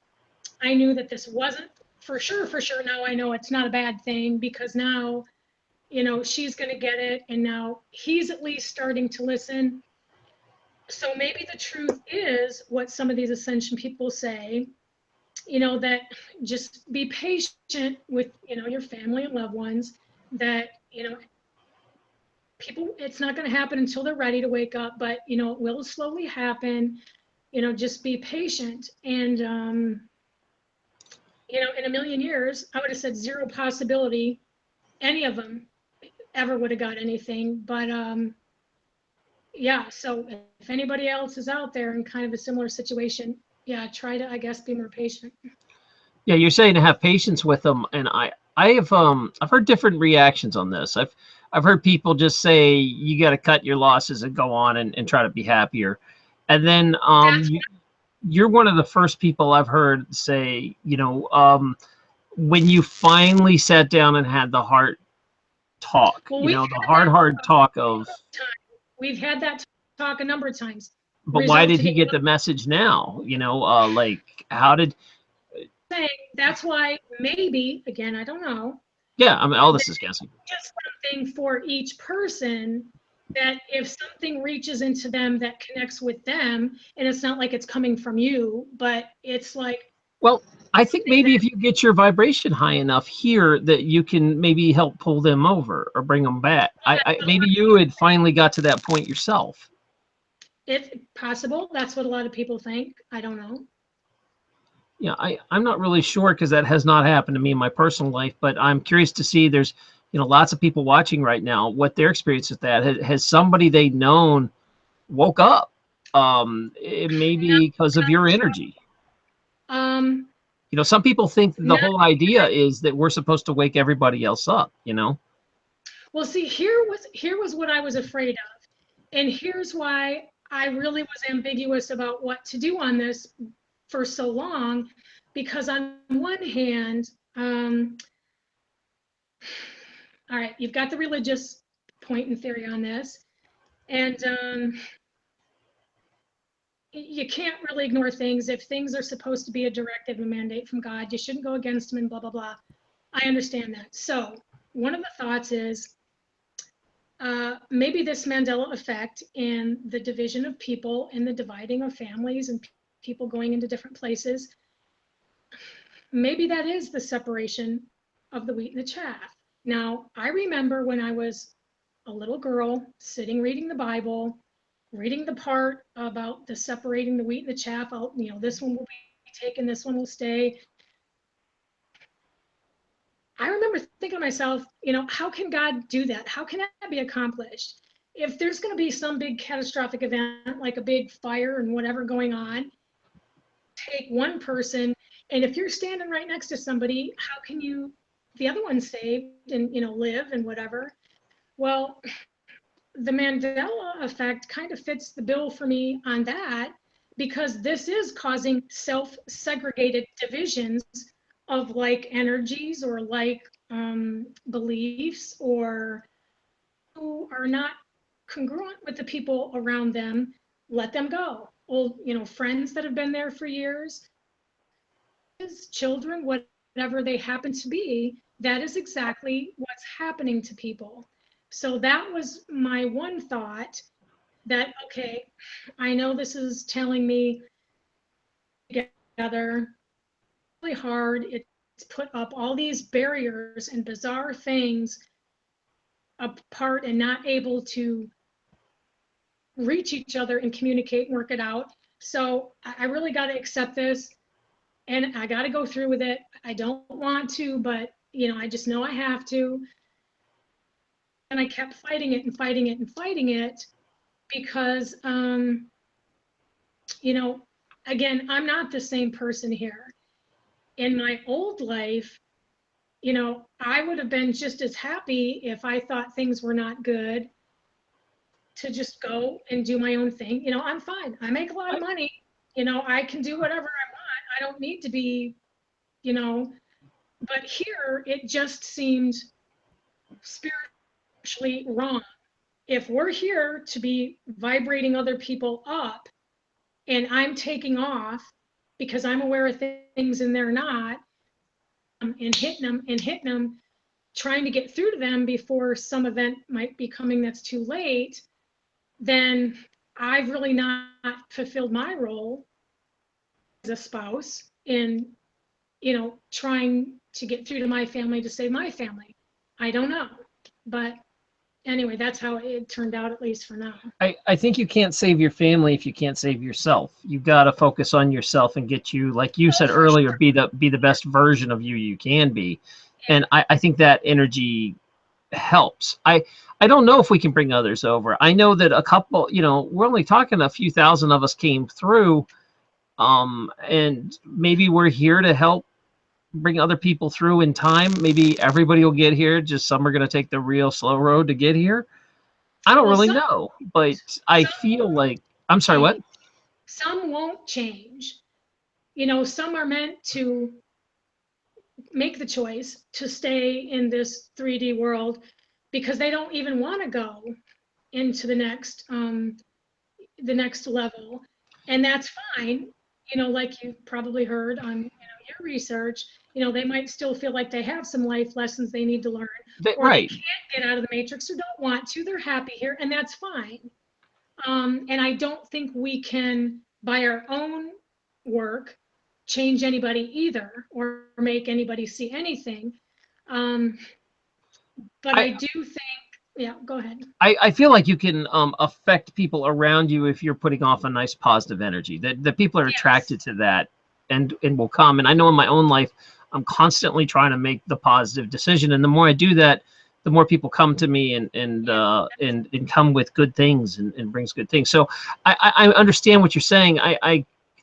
I knew that this wasn't for sure. Now I know it's not a bad thing, because now, you know, she's going to get it. And now he's at least starting to listen. So maybe the truth is what some of these ascension people say, you know, that just be patient with, you know, your family and loved ones, that, you know, people, it's not going to happen until they're ready to wake up, but, you know, it will slowly happen. You know, just be patient. And you know, in a million years, I would have said zero possibility any of them ever would have got anything. But yeah, so if anybody else is out there in kind of a similar situation, yeah, try to, I guess, be more patient. Yeah, you're saying to have patience with them, and I've heard different reactions on this. I've heard people just say you got to cut your losses and go on and try to be happier, and then That's you're one of the first people I've heard say, when you finally sat down and had the heart talk, well, you we've know, the had hard that hard talk of, time. We've had that talk a number of times. but why did Resulted he in get the message now? Like how did? saying that's why maybe again, I don't know. Yeah, I mean, all this is guessing. Just something for each person that if something reaches into them that connects with them, and it's not like it's coming from you, but it's like Well, I think maybe if you get your vibration high enough here that you can maybe help pull them over or bring them back. Maybe you had finally got to that point yourself. it's possible. That's what a lot of people think. I don't know. Yeah, I'm not really sure because that has not happened to me in my personal life, but I'm curious to see there's, lots of people watching right now, what their experience with that. Has somebody they known woke up? It may be because of your energy. Um, Some people think the not, whole idea is that we're supposed to wake everybody else up. well, see, here was what I was afraid of, and here's why I really was ambiguous about what to do on this for so long, because on one hand, all right, you've got the religious point and theory on this, and you can't really ignore things. If things are supposed to be a directive, a mandate from God, you shouldn't go against them and blah, blah, blah. I understand that. So one of the thoughts is maybe this Mandela effect and the division of people and the dividing of families and people going into different places, maybe that is the separation of the wheat and the chaff. Now, I remember when I was a little girl sitting reading the Bible, reading the part about the separating the wheat and the chaff. This one will be taken, this one will stay. I remember thinking to myself, how can God do that? How can that be accomplished? If there's going to be some big catastrophic event, like a big fire and whatever going on, take one person, and if you're standing right next to somebody, how can the other one saved and live and whatever? Well, the Mandela effect kind of fits the bill for me on that, because this is causing self-segregated divisions of like energies or like beliefs, or who are not congruent with the people around them. Let them go. Old, friends that have been there for years, children, whatever they happen to be, that is exactly what's happening to people. So that was my one thought, that, okay, I know this is telling me together really hard. It's put up all these barriers and bizarre things apart and not able to reach each other and communicate and work it out. So I really got to accept this, and I got to go through with it. I don't want to, but I just know I have to. And I kept fighting it and fighting it and fighting it because, again, I'm not the same person here. In my old life, I would have been just as happy if I thought things were not good to just go and do my own thing. I'm fine. I make a lot of money. I can do whatever I want. I don't need to be, but here it just seemed spiritually wrong. If we're here to be vibrating other people up and I'm taking off because I'm aware of things and they're not, and hitting them, trying to get through to them before some event might be coming that's too late, then I've really not fulfilled my role as a spouse in, trying to get through to my family to save my family. I don't know. But anyway, that's how it turned out, at least for now. I think you can't save your family if you can't save yourself. You got to focus on yourself and get you, like you said earlier, be the best version of you can be. And I think that energy helps. I don't know if we can bring others over. I know that a couple, we're only talking a few thousand of us came through, and maybe we're here to help bring other people through in time. Maybe everybody will get here, just some are going to take the real slow road to get here. I don't really know, but I feel like, I'm sorry, what? Some won't change. Some are meant to make the choice to stay in this 3D world because they don't even want to go into the next level, and that's fine. Like you've probably heard on your research, they might still feel like they have some life lessons they need to learn, or they can't get out of the matrix or don't want to. They're happy here, and that's fine. And I don't think we can, by our own work, change anybody either or make anybody see anything. But I do think, yeah, go ahead. I feel like you can affect people around you if you're putting off a nice positive energy. That people are attracted to that and will come. And I know in my own life, I'm constantly trying to make the positive decision. And the more I do that, the more people come to me and come with good things and brings good things. So I understand what you're saying.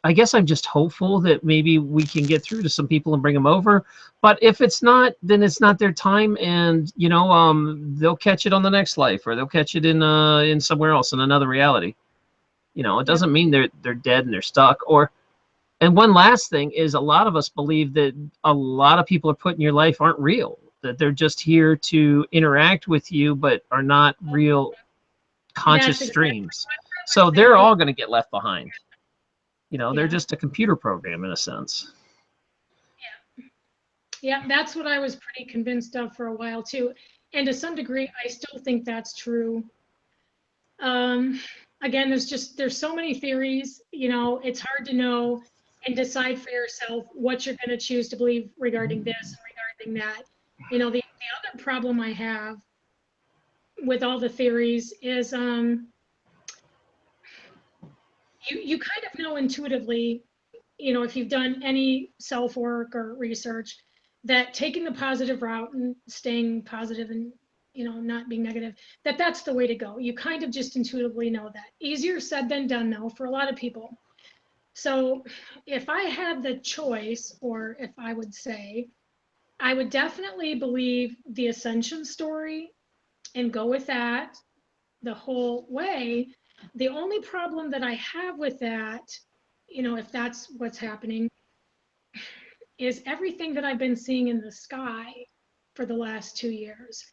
I guess I'm just hopeful that maybe we can get through to some people and bring them over. But if it's not, then it's not their time, and they'll catch it on the next life, or they'll catch it in somewhere else, in another reality. It doesn't mean they're dead and they're stuck. And one last thing is, a lot of us believe that a lot of people are put in your life aren't real, that they're just here to interact with you, but are not real conscious streams. So they're all going to get left behind. They're just a computer program in a sense. Yeah, that's what I was pretty convinced of for a while too. And to some degree, I still think that's true. Again, there's so many theories, it's hard to know and decide for yourself what you're going to choose to believe regarding this and regarding that. The other problem I have with all the theories is you kind of know intuitively, if you've done any self work or research, that taking the positive route and staying positive and not being negative, that's the way to go. You kind of just intuitively know that. Easier said than done, though, for a lot of people. So if I had the choice, or if I would say, I would definitely believe the ascension story and go with that the whole way. The only problem that I have with that, if that's what's happening, is everything that I've been seeing in the sky for the last 2 years.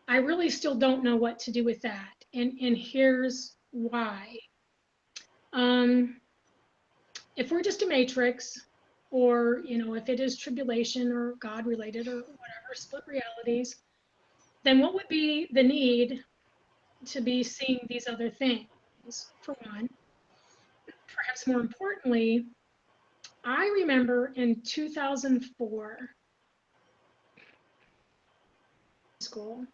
I really still don't know what to do with that. And here's why. If we're just a matrix, or, if it is tribulation or God related or whatever, split realities, then what would be the need to be seeing these other things, for one? Perhaps more importantly, I remember in 2004, school,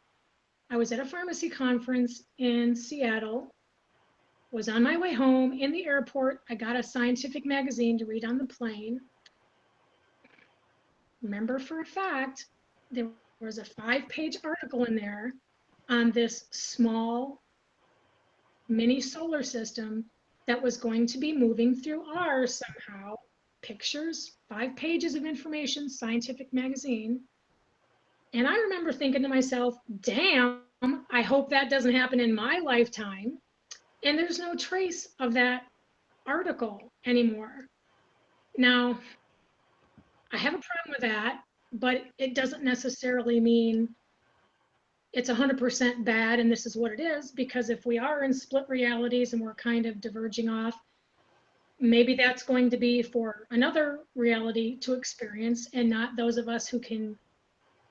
I was at a pharmacy conference in Seattle, was on my way home. In the airport, I got a scientific magazine to read on the plane. Remember for a fact, there was a 5-page article in there on this small mini solar system that was going to be moving through ours somehow. Pictures, 5 pages of information, scientific magazine. And I remember thinking to myself, damn, I hope that doesn't happen in my lifetime. And there's no trace of that article anymore. Now, I have a problem with that, but it doesn't necessarily mean it's 100% bad and this is what it is, because if we are in split realities and we're kind of diverging off, maybe that's going to be for another reality to experience, and not those of us who can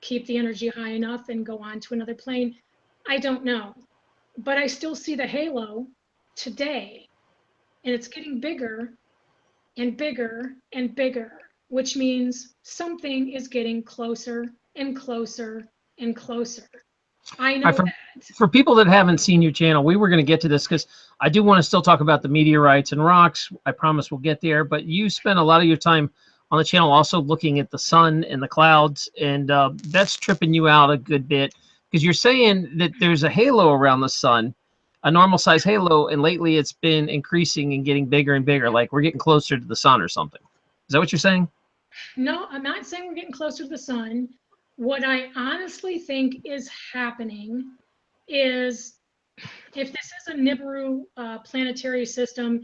keep the energy high enough and go on to another plane. I don't know, but I still see the halo today, and it's getting bigger and bigger and bigger, which means something is getting closer and closer and closer. I know For, that. for people that haven't seen your channel, we were going to get to this because I do want to still talk about the meteorites and rocks. I promise we'll get there. But you spend a lot of your time on the channel also looking at the sun and the clouds, and that's tripping you out a good bit because you're saying that there's a halo around the sun, a normal size halo, and lately it's been increasing and getting bigger and bigger, like we're getting closer to the sun or something. Is that what you're saying? No, I'm not saying we're getting closer to the sun. What I honestly think is happening is if this is a Nibiru planetary system,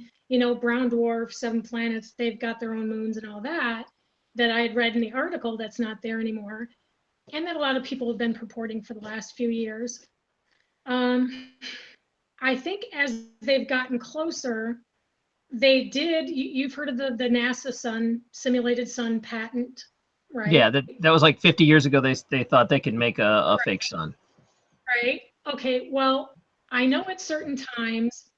brown dwarf, 7 planets, they've got their own moons and all that, that I had read in the article that's not there anymore, and that a lot of people have been purporting for the last few years. I think as they've gotten closer, they did, you've heard of the NASA sun, simulated sun patent, Yeah, right? that was like 50 years ago. They thought they could make a fake sun. Right. Okay. Well, I know at certain times,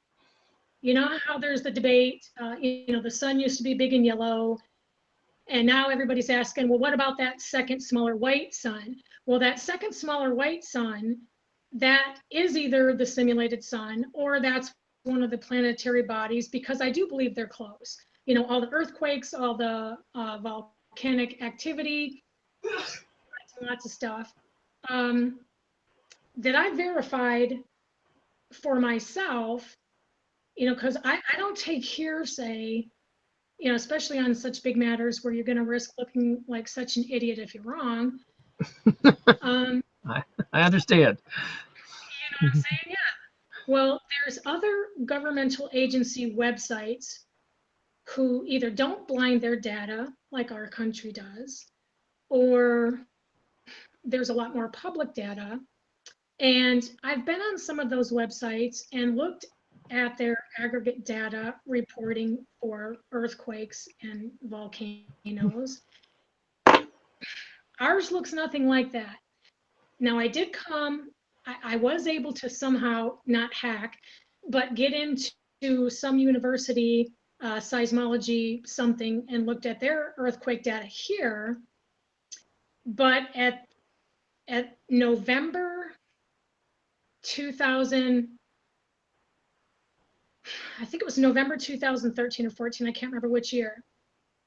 you know how there's the debate, the sun used to be big and yellow, and now everybody's asking, well, what about that second smaller white sun? Well, that second smaller white sun, that is either the simulated sun or that's one of the planetary bodies, because I do believe they're close. All the earthquakes, all the volcanic activity, lots of stuff that I verified for myself, because I don't take hearsay, especially on such big matters where you're going to risk looking like such an idiot if you're wrong. Um, I understand. you know what I'm saying? Yeah. Well, there's other governmental agency websites who either don't blind their data like our country does, or there's a lot more public data. And I've been on some of those websites and looked at their aggregate data reporting for earthquakes and volcanoes. Ours looks nothing like that. Now, I was able to somehow not hack, but get into some university seismology something and looked at their earthquake data here. But at November 2000, I think it was November 2013 or 14, I can't remember which year,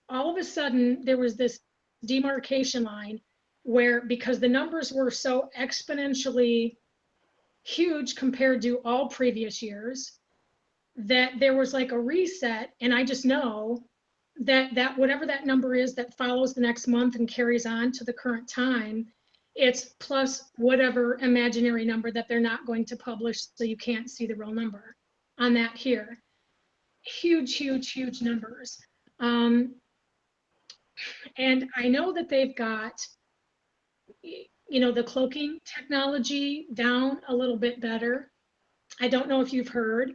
all of a sudden there was this demarcation line where, because the numbers were so exponentially huge compared to all previous years, that there was like a reset. And I just know that whatever that number is that follows the next month and carries on to the current time, it's plus whatever imaginary number that they're not going to publish, so you can't see the real number on that here. Huge, huge, huge numbers. And I know that they've got, the cloaking technology down a little bit better. I don't know if you've heard,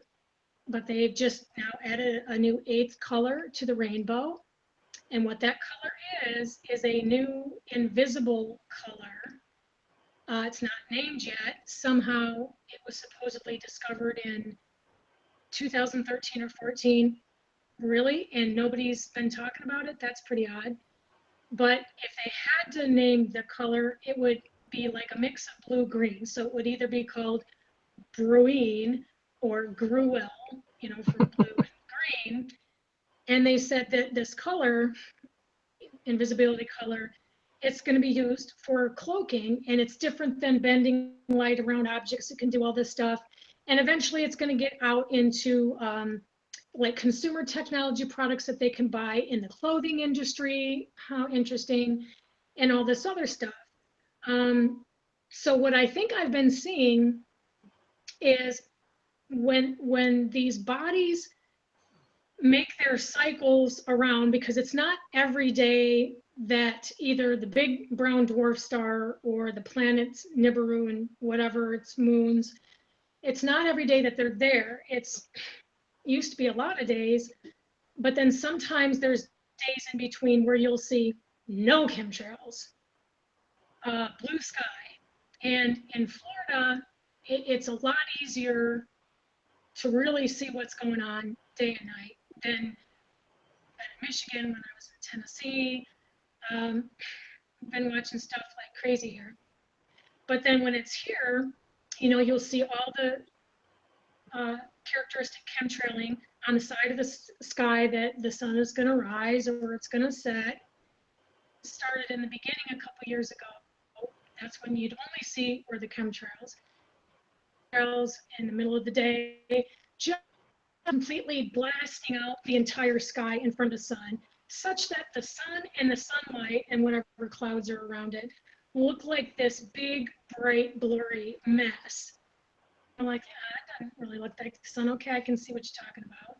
but they've just now added a new 8th color to the rainbow. And what that color is a new invisible color. It's not named yet. Somehow it was supposedly discovered in 2013 or 14. Really? And nobody's been talking about it? That's pretty odd. But if they had to name the color, it would be like a mix of blue-green. So it would either be called Bruine or Gruel, for blue and green. And they said that this color, invisibility color, it's going to be used for cloaking, and it's different than bending light around objects. It can do all this stuff. And eventually it's going to get out into like consumer technology products that they can buy in the clothing industry. How interesting. And all this other stuff. So what I think I've been seeing is when these bodies make their cycles around, because it's not every day that either the big brown dwarf star or the planets Nibiru and whatever its moons, it's not every day that they're there. It's used to be a lot of days, but then sometimes there's days in between where you'll see no chemtrails, blue sky. And in Florida, it's a lot easier to really see what's going on day and night than in Michigan when I was in Tennessee. Been watching stuff like crazy here. But then when it's here, you know, you'll see all the characteristic chemtrailing on the side of the sky that the sun is going to rise or it's going to set. It started in the beginning a couple years ago. That's when you'd only see were the chemtrails. In the middle of the day, just completely blasting out the entire sky in front of the sun, such that the sun and the sunlight and whatever clouds are around it look like this big, bright, blurry mess. I'm like, yeah, that doesn't really look like the sun. Okay, I can see what you're talking about.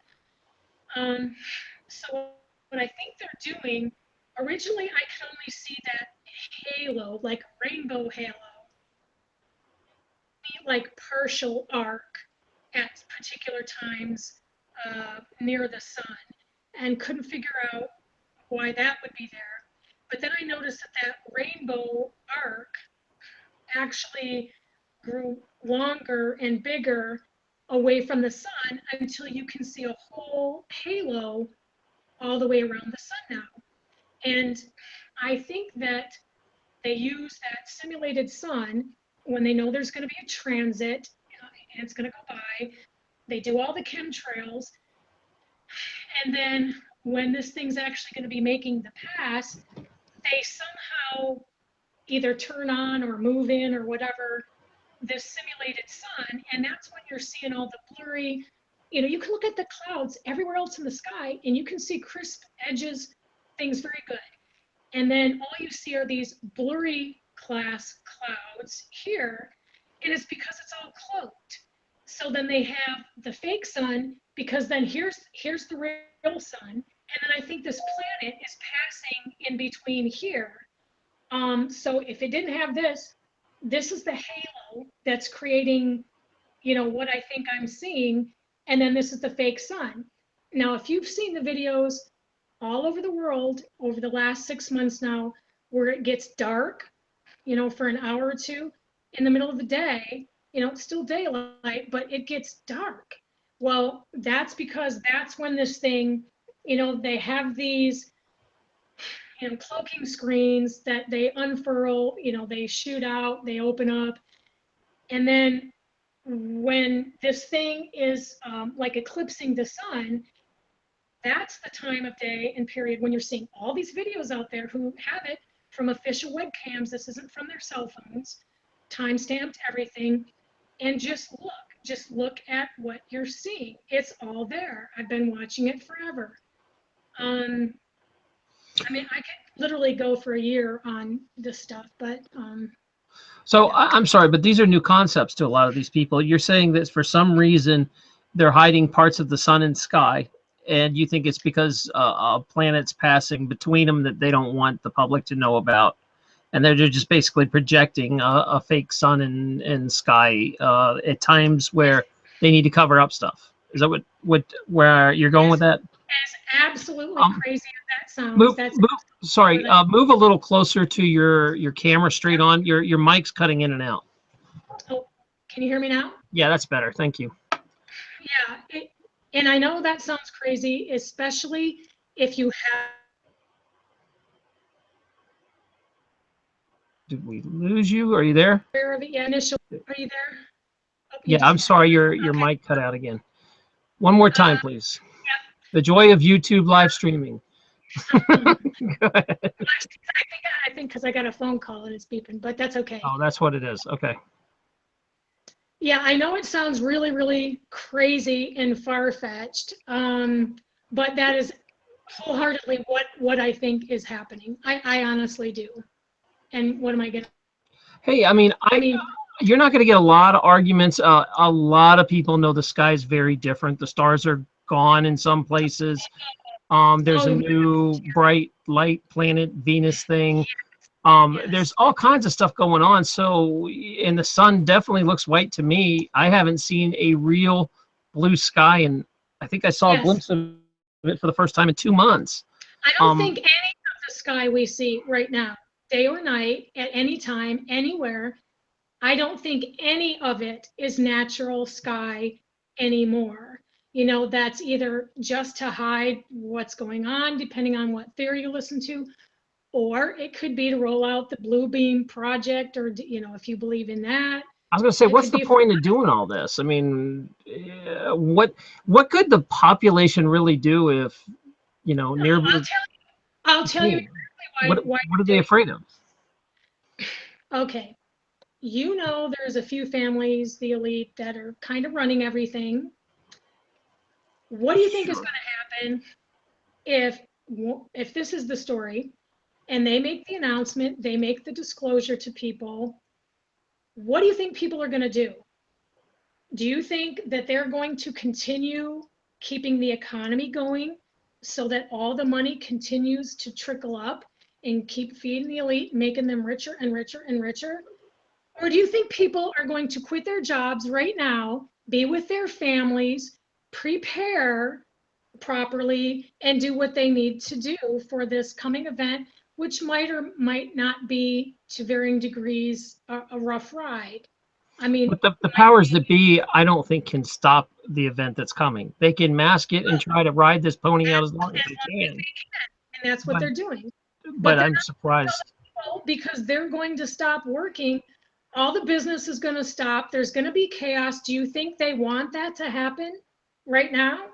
So what I think they're doing, originally I could only see that halo, like a rainbow halo, like partial arc at particular times near the sun, and couldn't figure out why that would be there. But then I noticed that that rainbow arc actually grew longer and bigger away from the sun until you can see a whole halo all the way around the sun now. And I think that they use that simulated sun when they know there's going to be a transit and it's going to go by. They do all the chemtrails. And then when this thing's actually going to be making the pass, they somehow either turn on or move in or whatever this simulated sun. And that's when you're seeing all the blurry, you know, you can look at the clouds everywhere else in the sky and you can see crisp edges, things very good. And then all you see are these blurry class clouds here. And it's because it's all cloaked. So then they have the fake sun, because then here's the real sun. And then I think this planet is passing in between here. So if it didn't have this, this is the halo that's creating, you know, what I think I'm seeing. And then this is the fake sun. Now, if you've seen the videos all over the world over the last 6 months now, where it gets dark, you know, for an hour or two in the middle of the day, you know, it's still daylight, but it gets dark. Well, that's because that's when this thing, you know, they have these, you know, cloaking screens that they unfurl, you know, they shoot out, they open up. And then when this thing is like eclipsing the sun, that's the time of day and period when you're seeing all these videos out there who have it from official webcams. This isn't from their cell phones, time-stamped everything. And just look at what you're seeing. It's all there. I've been watching it forever. I mean, I could literally go for a year on this stuff, but So I'm sorry, but these are new concepts to a lot of these people. You're saying that for some reason they're hiding parts of the sun and sky, and you think it's because a planet's passing between them that they don't want the public to know about, and they're just basically projecting a fake sun and sky at times where they need to cover up stuff. Is that where you're going with that? as absolutely crazy as that sounds, move a little closer to your camera straight on. Your mic's cutting in and out. Oh, can you hear me now? Yeah, that's better. Thank you. Yeah, and I know that sounds crazy, especially if you have. Did we lose you? Are you there? Yeah, initial. Are you there? Oh, Yeah, I'm sorry. Your mic cut out again. One more time, please. Yeah. The joy of YouTube live streaming. Go ahead. I think because I got a phone call and it's beeping, but that's okay. Oh, that's what it is. Okay. Yeah, I know it sounds really, really crazy and far-fetched, but that is wholeheartedly what I think is happening. I honestly do. And what am I going to? Hey, I mean, you're not going to get a lot of arguments. A lot of people know the sky is very different. The stars are gone in some places. There's a new bright light planet, Venus thing. There's all kinds of stuff going on. So, and the sun definitely looks white to me. I haven't seen a real blue sky, and I think I saw a glimpse of it for the first time in 2 months. I don't think any of the sky we see right now, day or night, at any time, anywhere, I don't think any of it is natural sky anymore. You know, that's either just to hide what's going on, depending on what theory you listen to, or it could be to roll out the Blue Beam project, or, you know, if you believe in that. I was going to say, It what's could the be point of doing all this? I mean, what could the population really do if, you know, near I'll tell you what exactly why what are they're they doing afraid of? it. Okay. You know, there's a few families, the elite, that are kind of running everything. What do you think is Sure. going to happen if this is the story and they make the announcement, they make the disclosure to people? What do you think people are going to do? Do you think that they're going to continue keeping the economy going so that all the money continues to trickle up and keep feeding the elite, making them richer and richer and richer? Or do you think people are going to quit their jobs right now, be with their families, prepare properly, and do what they need to do for this coming event, which might or might not be, to varying degrees, a rough ride? I mean, But the might powers be, that be, I don't think can stop the event that's coming. They can mask it and try to ride this pony out as long as as they long as can. they can, and that's what But they're doing. But but they're I'm not surprised. telling people, because they're going to stop working. All the business is going to stop. There's going to be chaos. Do you think they want that to happen right now? I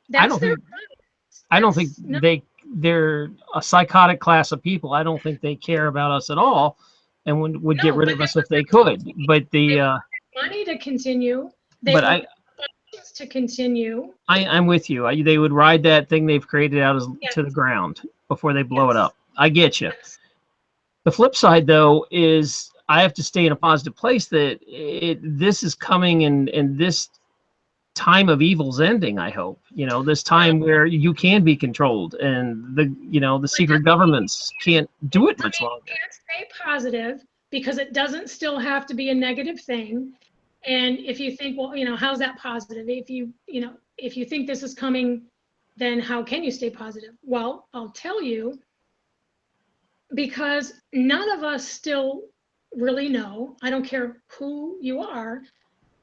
That's don't their think plans. I don't think That's no, they're a psychotic class of people. I don't think they care about us at all, and would get no, rid but of us if they could. But they the want money to continue. They but want functions to continue. I'm with you. They would ride that thing they've created out Yes, to the ground before they blow it yes, up. I get you. yes. The flip side, though, is I have to stay in a positive place that this is coming, and this time of evil's ending. I hope, this Well, time where you can be controlled, and the but secret governments can't do it much longer. can't stay positive, because it doesn't still have to be a negative thing. And if you think, well, how's that positive? If you think this is coming, then how can you stay positive? Well, I'll tell you, because none of us still really know. I don't care who you are,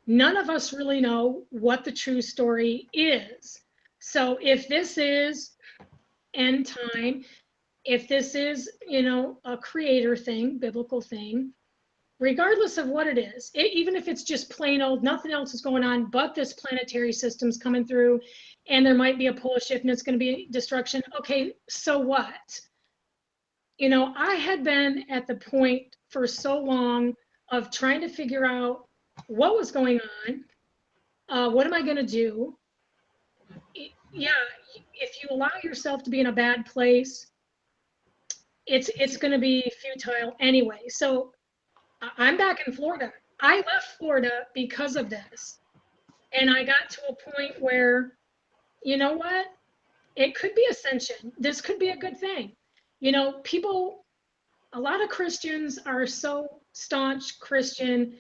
none of us really know what the true story is. So if this is end time, if this is, a creator thing, biblical thing, regardless of what it is, even if it's just plain old, nothing else is going on but this planetary system's coming through, and there might be a pole shift and it's going to be destruction. Okay, so what? I had been at the point for so long of trying to figure out what was going on. What am I going to do? Yeah, if you allow yourself to be in a bad place, it's going to be futile anyway. So I'm back in Florida. I left Florida because of this. And I got to a point where, you know what? It could be ascension. This could be a good thing. People, a lot of Christians are so staunch Christian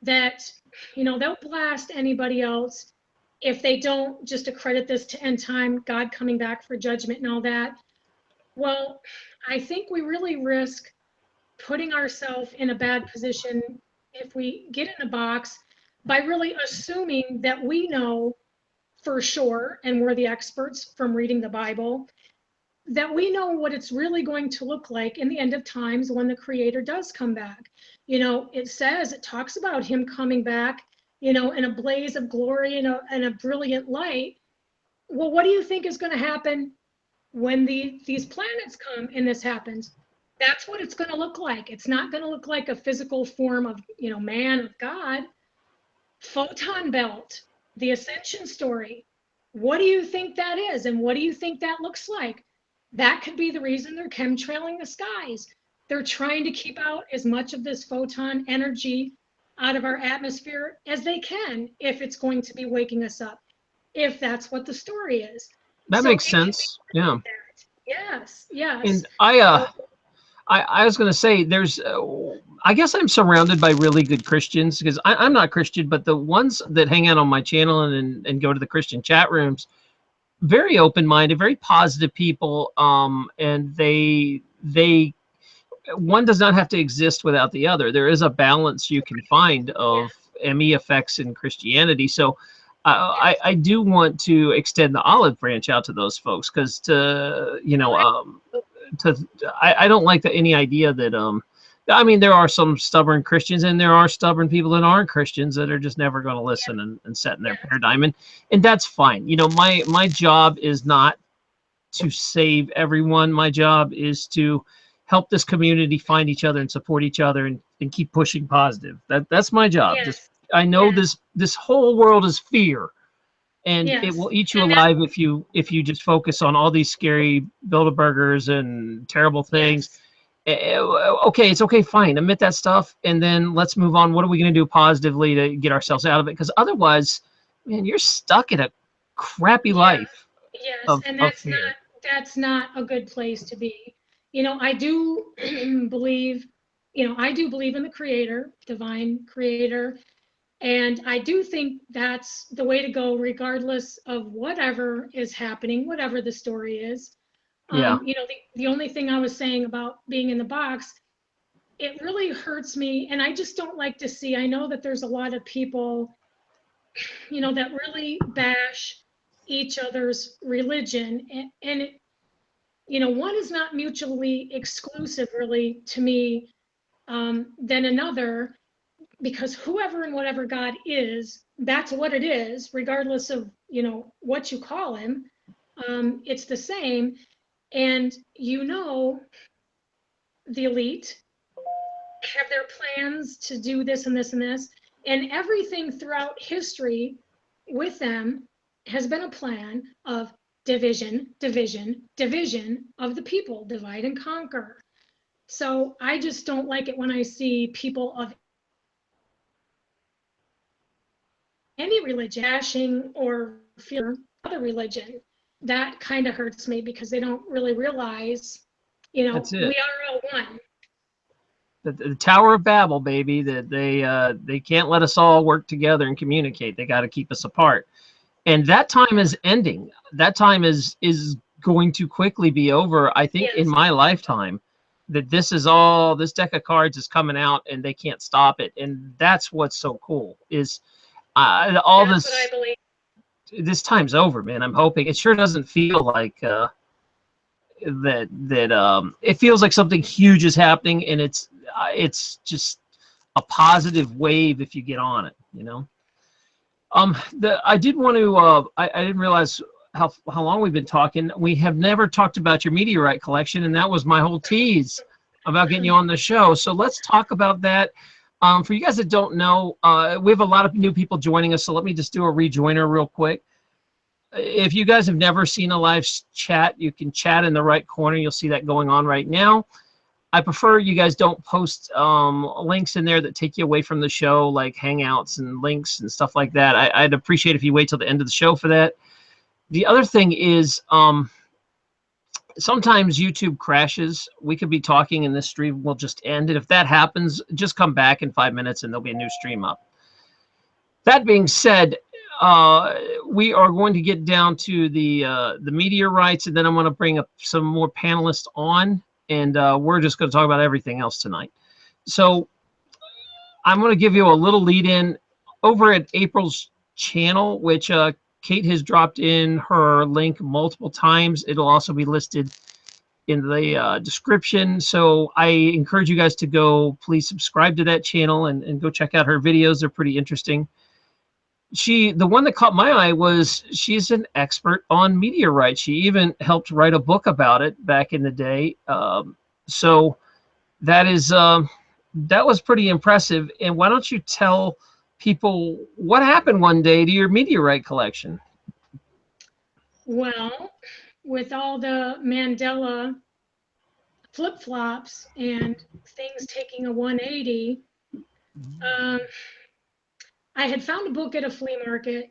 that, they'll blast anybody else if they don't just accredit this to end time, God coming back for judgment and all that. Well, I think we really risk putting ourselves in a bad position if we get in a box by really assuming that we know for sure, and we're the experts from reading the Bible, that we know what it's really going to look like in the end of times when the Creator does come back. It talks about him coming back, in a blaze of glory and a brilliant light. Well, what do you think is going to happen when these planets come and this happens? That's what it's going to look like. It's not going to look like a physical form of, man, of God. Photon belt, the ascension story. What do you think that is? And what do you think that looks like? That could be the reason they're chemtrailing the skies. They're trying to keep out as much of this photon energy out of our atmosphere as they can, if it's going to be waking us up, if that's what the story is. That So makes it could be sense. Yeah. that. Yes, yes. And I So I was going to say, there's, I guess I'm surrounded by really good Christians, because I'm not Christian, but the ones that hang out on my channel and go to the Christian chat rooms, very open-minded, very positive people. And they one does not have to exist without the other. There is a balance you can find yeah, of ME effects in Christianity. So yes. I do want to extend the olive branch out to those folks, because Oh, I don't like any idea that I mean, there are some stubborn Christians and there are stubborn people that aren't Christians that are just never going to listen and set in their paradigm, and that's fine. You know, my job is not to save everyone. My job is to help this community find each other and support each other and keep pushing positive. That's my job. Just Yes. I know Yes. this whole world is fear, and it Yes. will eat you And alive if you just focus on all these scary Bilderbergers and terrible things. yes. Okay, it's okay, fine, admit that stuff, and then let's move on. What are we going to do positively to get ourselves out of it? Because otherwise, man, you're stuck in a crappy Yeah. life Yes. And of fear. that's not a good place to be. You know, I do believe, I do believe in the creator, divine creator. And I do think that's the way to go, regardless of whatever is happening, whatever the story is. Yeah, The only thing I was saying about being in the box, it really hurts me. And I just don't like to see, I know that there's a lot of people, that really bash each other's religion. And it, one is not mutually exclusive, really, to me, than another, because whoever and whatever God is, that's what it is, regardless of, what you call him. It's the same. And, the elite have their plans to do this and this and this. And everything throughout history with them has been a plan of division, division, division of the people, divide and conquer. So I just don't like it when I see people of any religion bashing or fear other religion. That kind of hurts me because they don't really realize, that's we it. are all one. The Tower of Babel, baby. That they can't let us all work together and communicate. They got to keep us apart. And that time is ending. That time is going to quickly be over. I think in Yes, my lifetime, that this deck of cards is coming out and they can't stop it. And that's what's so cool is all that's what I believe. this time's over, man. I'm hoping it sure doesn't feel like that it feels like something huge is happening, and it's just a positive wave if you get on it, you know. I did want to. I didn't realize how long we've been talking. We have never talked about your meteorite collection, and that was my whole tease about getting you on the show. So let's talk about that. For you guys that don't know, we have a lot of new people joining us. So let me just do a rejoiner real quick. If you guys have never seen a live chat, you can chat in the right corner. You'll see that going on right now. I prefer you guys don't post links in there that take you away from the show, like Hangouts and links and stuff like that. I'd appreciate if you wait till the end of the show for that. The other thing is sometimes YouTube crashes. We could be talking and this stream will just end. And if that happens, just come back in 5 minutes and there'll be a new stream up. That being said, we are going to get down to the meteorites, and then I'm going to bring up some more panelists on, and we're just going to talk about everything else tonight. So I'm going to give you a little lead in over at April's channel, which Kate has dropped in her link multiple times. It'll also be listed in the description. So I encourage you guys to go, please subscribe to that channel and go check out her videos. They're pretty interesting. The one that caught my eye was she's an expert on meteorites. She even helped write a book about it back in the day. So that is that was pretty impressive. And why don't you tell people what happened one day to your meteorite collection? Well, with all the Mandela flip-flops and things taking a 180, um, I had found a book at a flea market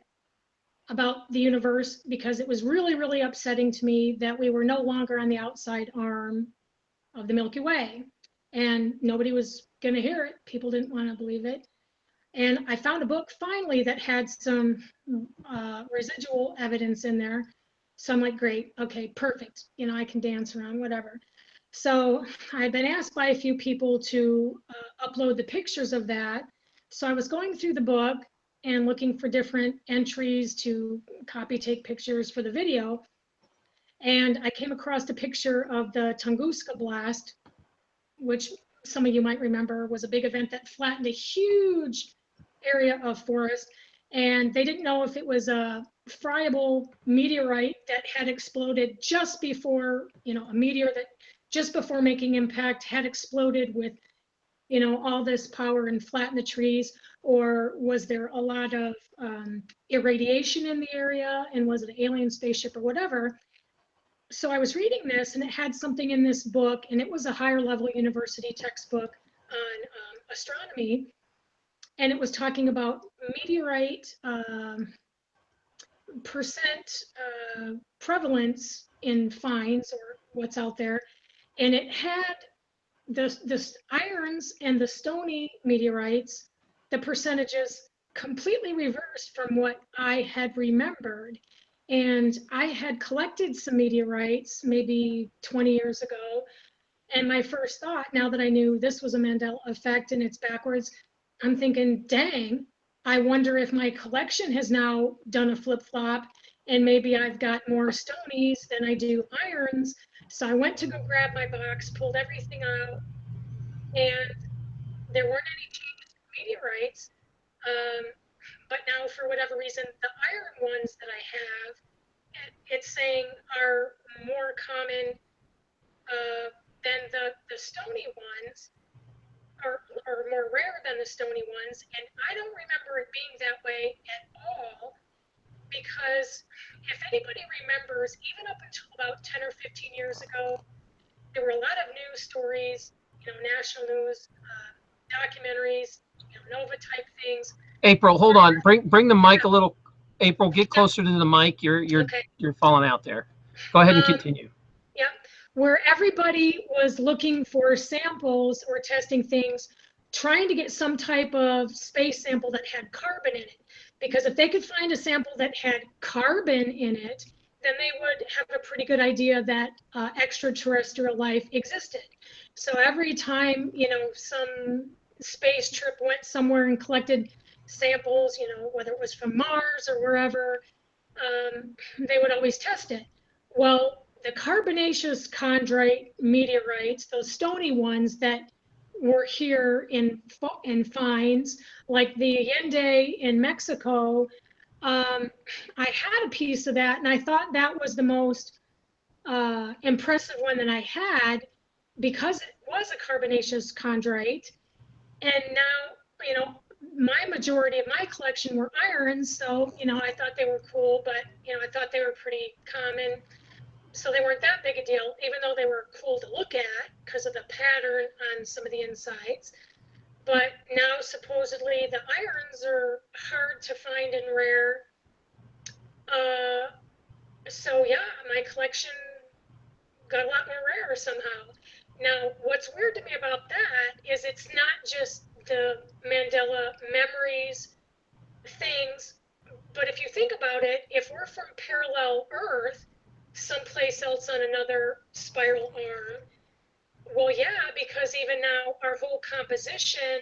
about the universe because it was really, really upsetting to me that we were no longer on the outside arm of the Milky Way. And nobody was going to hear it. People didn't want to believe it. And I found a book finally that had some residual evidence in there. So I'm like, great, okay, perfect. I can dance around, whatever. So I've been asked by a few people to upload the pictures of that. So I was going through the book and looking for different entries to copy, take pictures for the video. And I came across a picture of the Tunguska blast, which some of you might remember was a big event that flattened a huge area of forest. And they didn't know if it was a friable meteorite that had exploded just before, a meteor that just before making impact had exploded with, all this power and flattened the trees, or was there a lot of irradiation in the area, and was it an alien spaceship or whatever. So I was reading this, and it had something in this book, and it was a higher level university textbook on astronomy, and it was talking about meteorite percent prevalence in finds, or what's out there, and it had the irons and the stony meteorites, the percentages completely reversed from what I had remembered. And I had collected some meteorites maybe 20 years ago. And my first thought, now that I knew this was a Mandela effect and it's backwards, I'm thinking, dang, I wonder if my collection has now done a flip flop, and maybe I've got more stonies than I do irons. So I went to go grab my box, pulled everything out, and there weren't any changes to meteorites. But now, for whatever reason, the iron ones that I have, it's saying are more common than the stony ones, or more rare than the stony ones. And I don't remember it being that way at all, because if anybody remembers, even up until about 10 or 15 years ago, there were a lot of news stories, national news, documentaries, Nova type things. April, hold on. Bring the mic a little. April, get closer to the mic. You're falling out there. Go ahead and continue. Yeah, where everybody was looking for samples or testing things, trying to get some type of space sample that had carbon in it. Because if they could find a sample that had carbon in it, then they would have a pretty good idea that extraterrestrial life existed. So every time, some space trip went somewhere and collected samples, whether it was from Mars or wherever, they would always test it. Well, the carbonaceous chondrite meteorites, those stony ones that were here in finds, like the Allende in Mexico, I had a piece of that, and I thought that was the most impressive one that I had, because it was a carbonaceous chondrite. And now, my majority of my collection were irons, so, I thought they were cool, but, I thought they were pretty common. So they weren't that big a deal, even though they were cool to look at because of the pattern on some of the insides. But now supposedly the irons are hard to find and rare. So yeah, my collection got a lot more rare somehow. Now, what's weird to me about that is it's not just the Mandela memories things, but if you think about it, if we're from parallel Earth, someplace else on another spiral arm, well, yeah, because even now our whole composition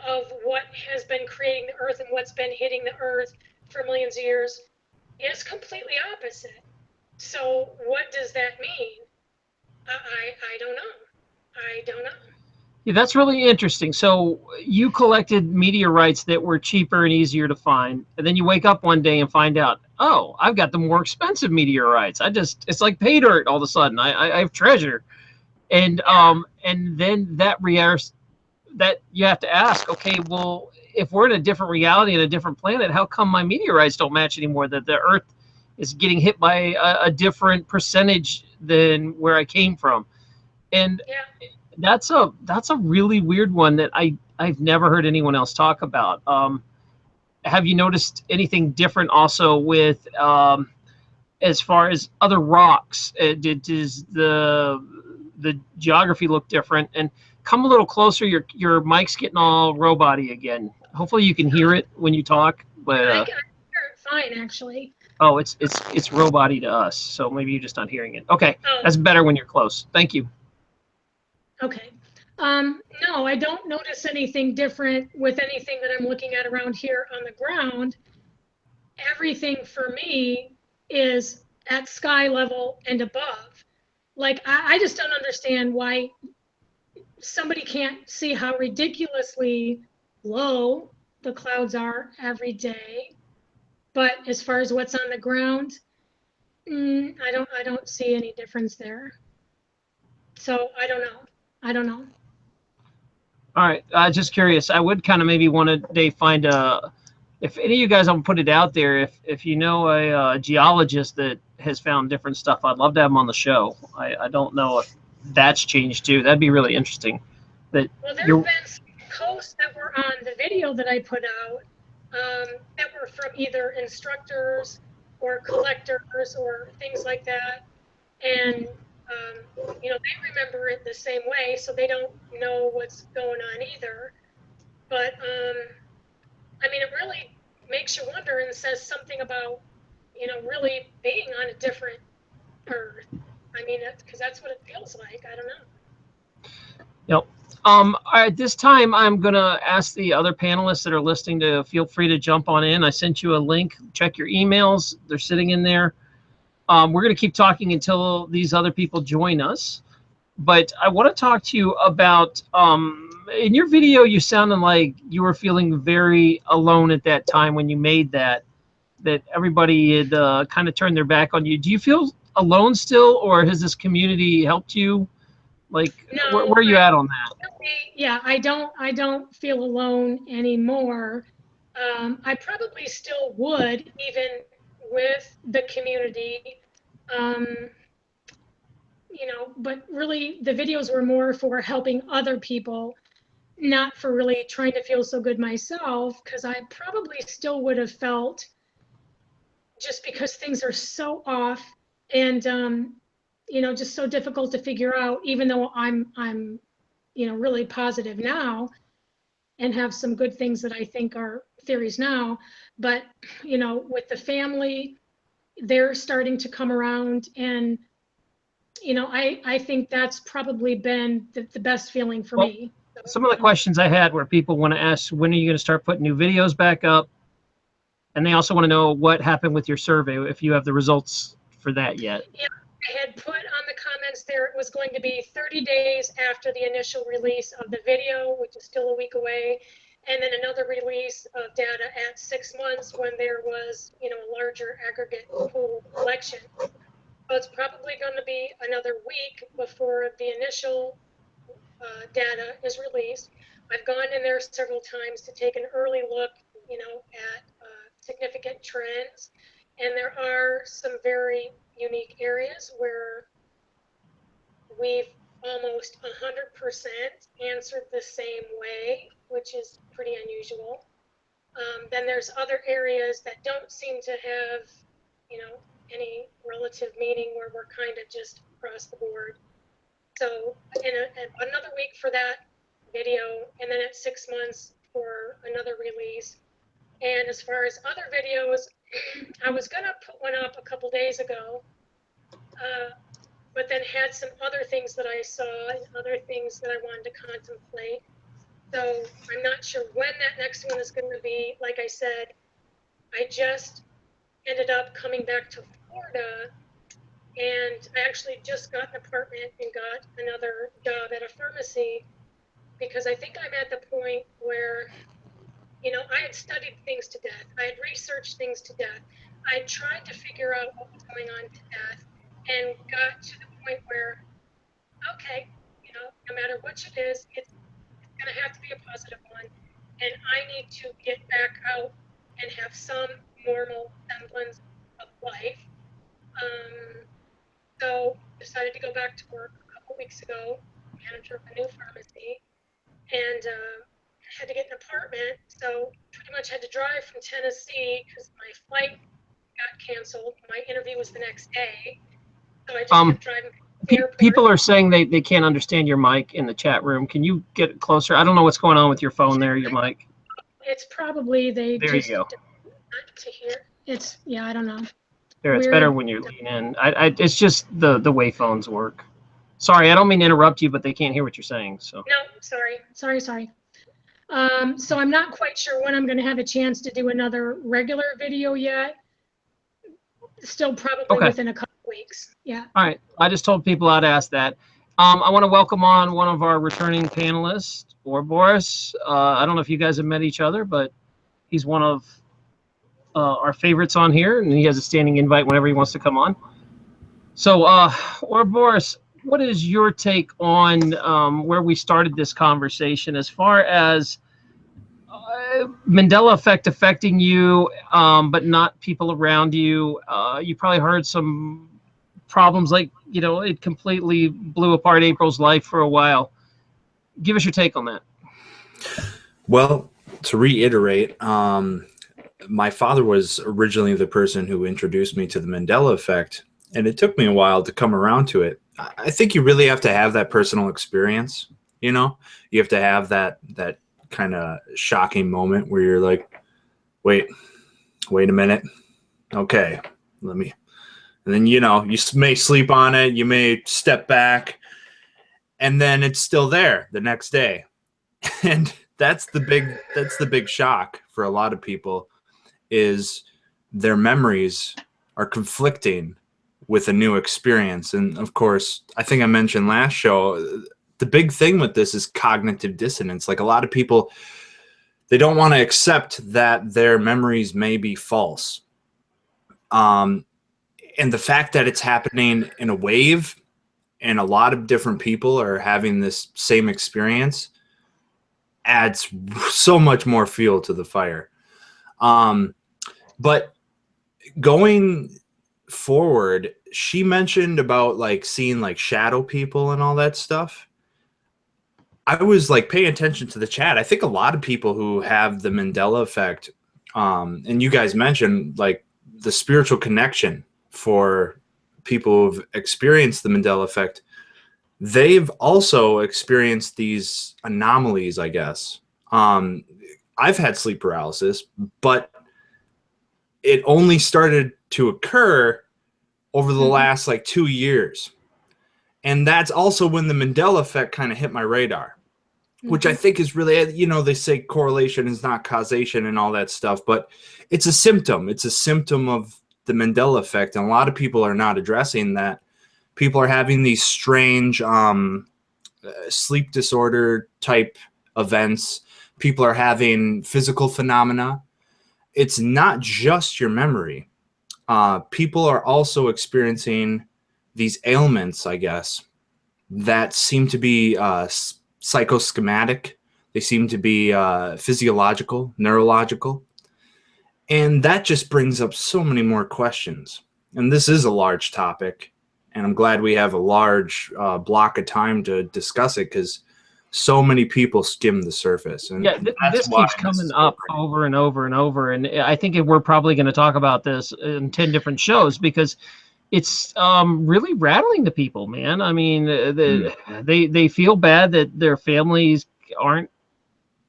of what has been creating the Earth and what's been hitting the Earth for millions of years is completely opposite. So what does that mean? I don't know. I don't know. Yeah, that's really interesting. So you collected meteorites that were cheaper and easier to find, and then you wake up one day and find out, oh, I've got the more expensive meteorites. It's like pay dirt all of a sudden. I have treasure, and then that you have to ask, okay, well, if we're in a different reality and a different planet, how come my meteorites don't match anymore? That the Earth is getting hit by a different percentage than where I came from, and that's a really weird one that I've never heard anyone else talk about. Have you noticed anything different also with as far as other rocks? Does the geography look different? And come a little closer. Your mic's getting all robot-y again. Hopefully you can hear it when you talk. But I can hear it fine, actually. Oh, it's robot-y to us, so maybe you're just not hearing it. Okay, that's better when you're close. Thank you. Okay. No, I don't notice anything different with anything that I'm looking at around here on the ground. Everything for me is at sky level and above. Like, I just don't understand why somebody can't see how ridiculously low the clouds are every day. But as far as what's on the ground, I don't see any difference there. So I don't know. I don't know. All right, just curious. I would kind of maybe want to day find a, if any of you guys will put it out there, if you know a geologist that has found different stuff, I'd love to have them on the show. I don't know if that's changed too. That'd be really interesting. That Well, there you're have been some posts that were on the video that I put out that were from either instructors or collectors or things like that. And, you know, they remember it the same way, so they don't know what's going on either. But, I mean, it really makes you wonder and says something about, you know, really being on a different earth. I mean, because that's what it feels like. I don't know. Yep. At this time, I'm going to ask the other panelists that are listening to feel free to jump on in. I sent you a link. Check your emails. They're sitting in there. We're going to keep talking until these other people join us. But I want to talk to you about, in your video, you sounded like you were feeling very alone at that time when you made that everybody had kind of turned their back on you. Do you feel alone still, or has this community helped you? Like, No, where are you at on that? yeah, I don't feel alone anymore. I probably still would, even with the community. Um, you know, but really the videos were more for helping other people, not for really trying to feel so good myself, because I probably still would have felt, just because things are so off and you know, just so difficult to figure out, even though I'm you know, really positive now and have some good things that I think are theories now. But, you know, with the family, they're starting to come around. And, you know, I think that's probably been the best feeling for Well, me. some of the questions I had were people want to ask, when are you going to start putting new videos back up? And they also want to know what happened with your survey, if you have the results for that yet. Yeah, I had put on the comments there it was going to be 30 days after the initial release of the video, which is still a week away, and then another release of data at 6 months when there was, you know, a larger aggregate pool collection. So it's probably going to be another week before the initial data is released. I've gone in there several times to take an early look, you know, at significant trends. And there are some very unique areas where we've almost 100% answered the same way, which is pretty unusual. Then there's other areas that don't seem to have, you know, any relative meaning, where we're kind of just across the board. So in another week for that video, and then at 6 months for another release. And as far as other videos, I was gonna put one up a couple days ago, but then had some other things that I saw and other things that I wanted to contemplate. So I'm not sure when that next one is going to be. Like I said, I just ended up coming back to Florida, and I actually just got an apartment and got another job at a pharmacy, because I think I'm at the point where, you know, I had studied things to death. I had researched things to death. I tried to figure out what was going on to death, and got to the point where, okay, you know, no matter which it is, it's going to have to be a positive one. And I need to get back out and have some normal semblance of life. So decided to go back to work a couple weeks ago, manager of a new pharmacy, and had to get an apartment. So pretty much had to drive from Tennessee because my flight got canceled. My interview was the next day. So I just kept driving. People are saying they can't understand your mic in the chat room. Can you get closer? I don't know what's going on with your phone there, your mic. It's probably there just you go. Not to hear. It's, yeah, I don't know. There, it's better when you lean in. It's just the way phones work. Sorry, I don't mean to interrupt you, but they can't hear what you're saying. So no, sorry. So I'm not quite sure when I'm going to have a chance to do another regular video yet. still probably Okay. within a couple weeks. Yeah. All right. I just told people I'd ask that. I want to welcome on one of our returning panelists, Boris. I don't know if you guys have met each other, but he's one of our favorites on here, and he has a standing invite whenever he wants to come on. So, Boris, what is your take on where we started this conversation as far as Mandela effect affecting you, but not people around you? You probably heard some problems like, it completely blew apart April's life for a while. Give us your take on that. Well, to reiterate, my father was originally the person who introduced me to the Mandela effect, and it took me a while to come around to it. I think you really have to have that personal experience. You have to have that kind of shocking moment where you're like, wait a minute. Okay, and then, you may sleep on it, you may step back, and then it's still there the next day. And that's the big shock for a lot of people, is their memories are conflicting with a new experience. And of course, I think I mentioned last show, the big thing with this is cognitive dissonance. Like, a lot of people, they don't want to accept that their memories may be false. And the fact that it's happening in a wave and a lot of different people are having this same experience adds so much more fuel to the fire. But going forward, she mentioned about like seeing like shadow people and all that stuff. I was like paying attention to the chat. I think a lot of people who have the Mandela effect, and you guys mentioned like the spiritual connection for people who've experienced the Mandela effect, they've also experienced these anomalies, I guess. I've had sleep paralysis, but it only started to occur over the last like 2 years. And that's also when the Mandela effect kind of hit my radar, which I think is really, they say correlation is not causation and all that stuff, but it's a symptom. It's a symptom of the Mandela effect. And a lot of people are not addressing that. People are having these strange sleep disorder type events. People are having physical phenomena. It's not just your memory. People are also experiencing these ailments, I guess, that seem to be psychoschematic. They seem to be physiological, neurological. And that just brings up so many more questions. And this is a large topic. And I'm glad we have a large block of time to discuss it, because so many people skim the surface. And yeah, this keeps coming up over and over and over. And I think we're probably going to talk about this in 10 different shows, because it's really rattling to people, man. I mean, they feel bad that their families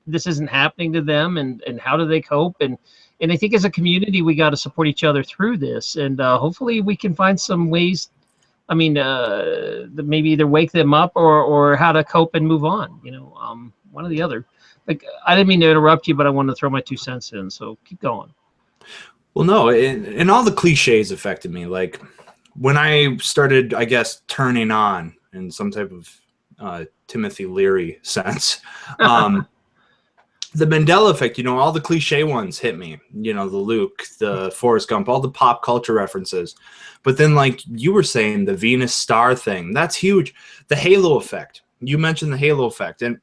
this isn't happening to them, and how do they cope? And I think as a community, we got to support each other through this. And hopefully we can find some ways, maybe either wake them up or how to cope and move on, one or the other. Like, I didn't mean to interrupt you, but I wanted to throw my 2 cents in, so keep going. Well, no, and all the cliches affected me. Like, when I started, I guess, turning on in some type of Timothy Leary sense, the Mandela effect, all the cliche ones hit me, the Luke, the Forrest Gump, all the pop culture references. But then, like you were saying, the Venus star thing, that's huge. The halo effect. You mentioned the halo effect. And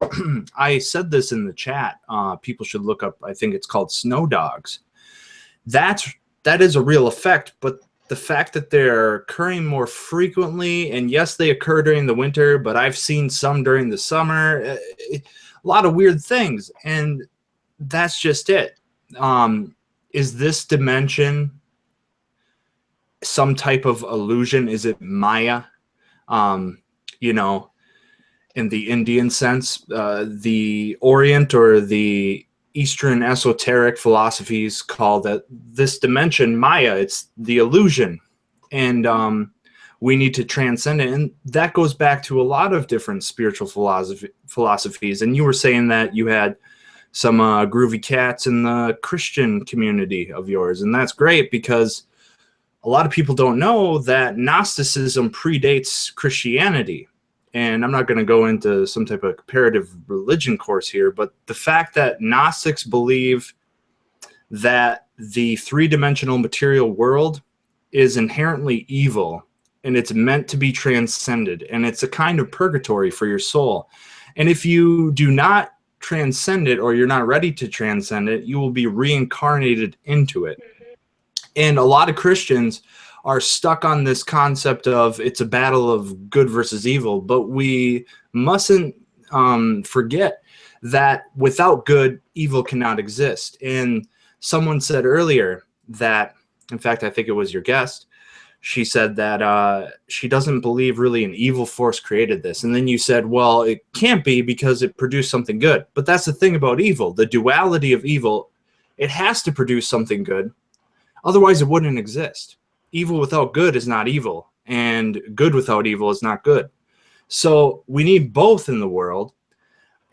I said this in the chat. People should look up, I think it's called snow dogs. That is a real effect, but the fact that they're occurring more frequently, and yes, they occur during the winter, but I've seen some during the summer, a lot of weird things. And that's just it. Is this dimension some type of illusion? Is it Maya? In the Indian sense, the Orient or the Eastern esoteric philosophies call this dimension Maya. It's the illusion, and we need to transcend it. And that goes back to a lot of different spiritual philosophies. And you were saying that you had some groovy cats in the Christian community of yours, and that's great, because a lot of people don't know that Gnosticism predates Christianity. And I'm not going to go into some type of comparative religion course here, but the fact that Gnostics believe that the three-dimensional material world is inherently evil and it's meant to be transcended, and it's a kind of purgatory for your soul. And if you do not transcend it, or you're not ready to transcend it, you will be reincarnated into it. And a lot of Christians are stuck on this concept of it's a battle of good versus evil, but we mustn't forget that without good, evil cannot exist. And someone said earlier that, in fact, I think it was your guest, she said that she doesn't believe really an evil force created this. And then you said, well, it can't be because it produced something good. But that's the thing about evil, the duality of evil. It has to produce something good. Otherwise, it wouldn't exist. Evil without good is not evil, and good without evil is not good. So we need both in the world.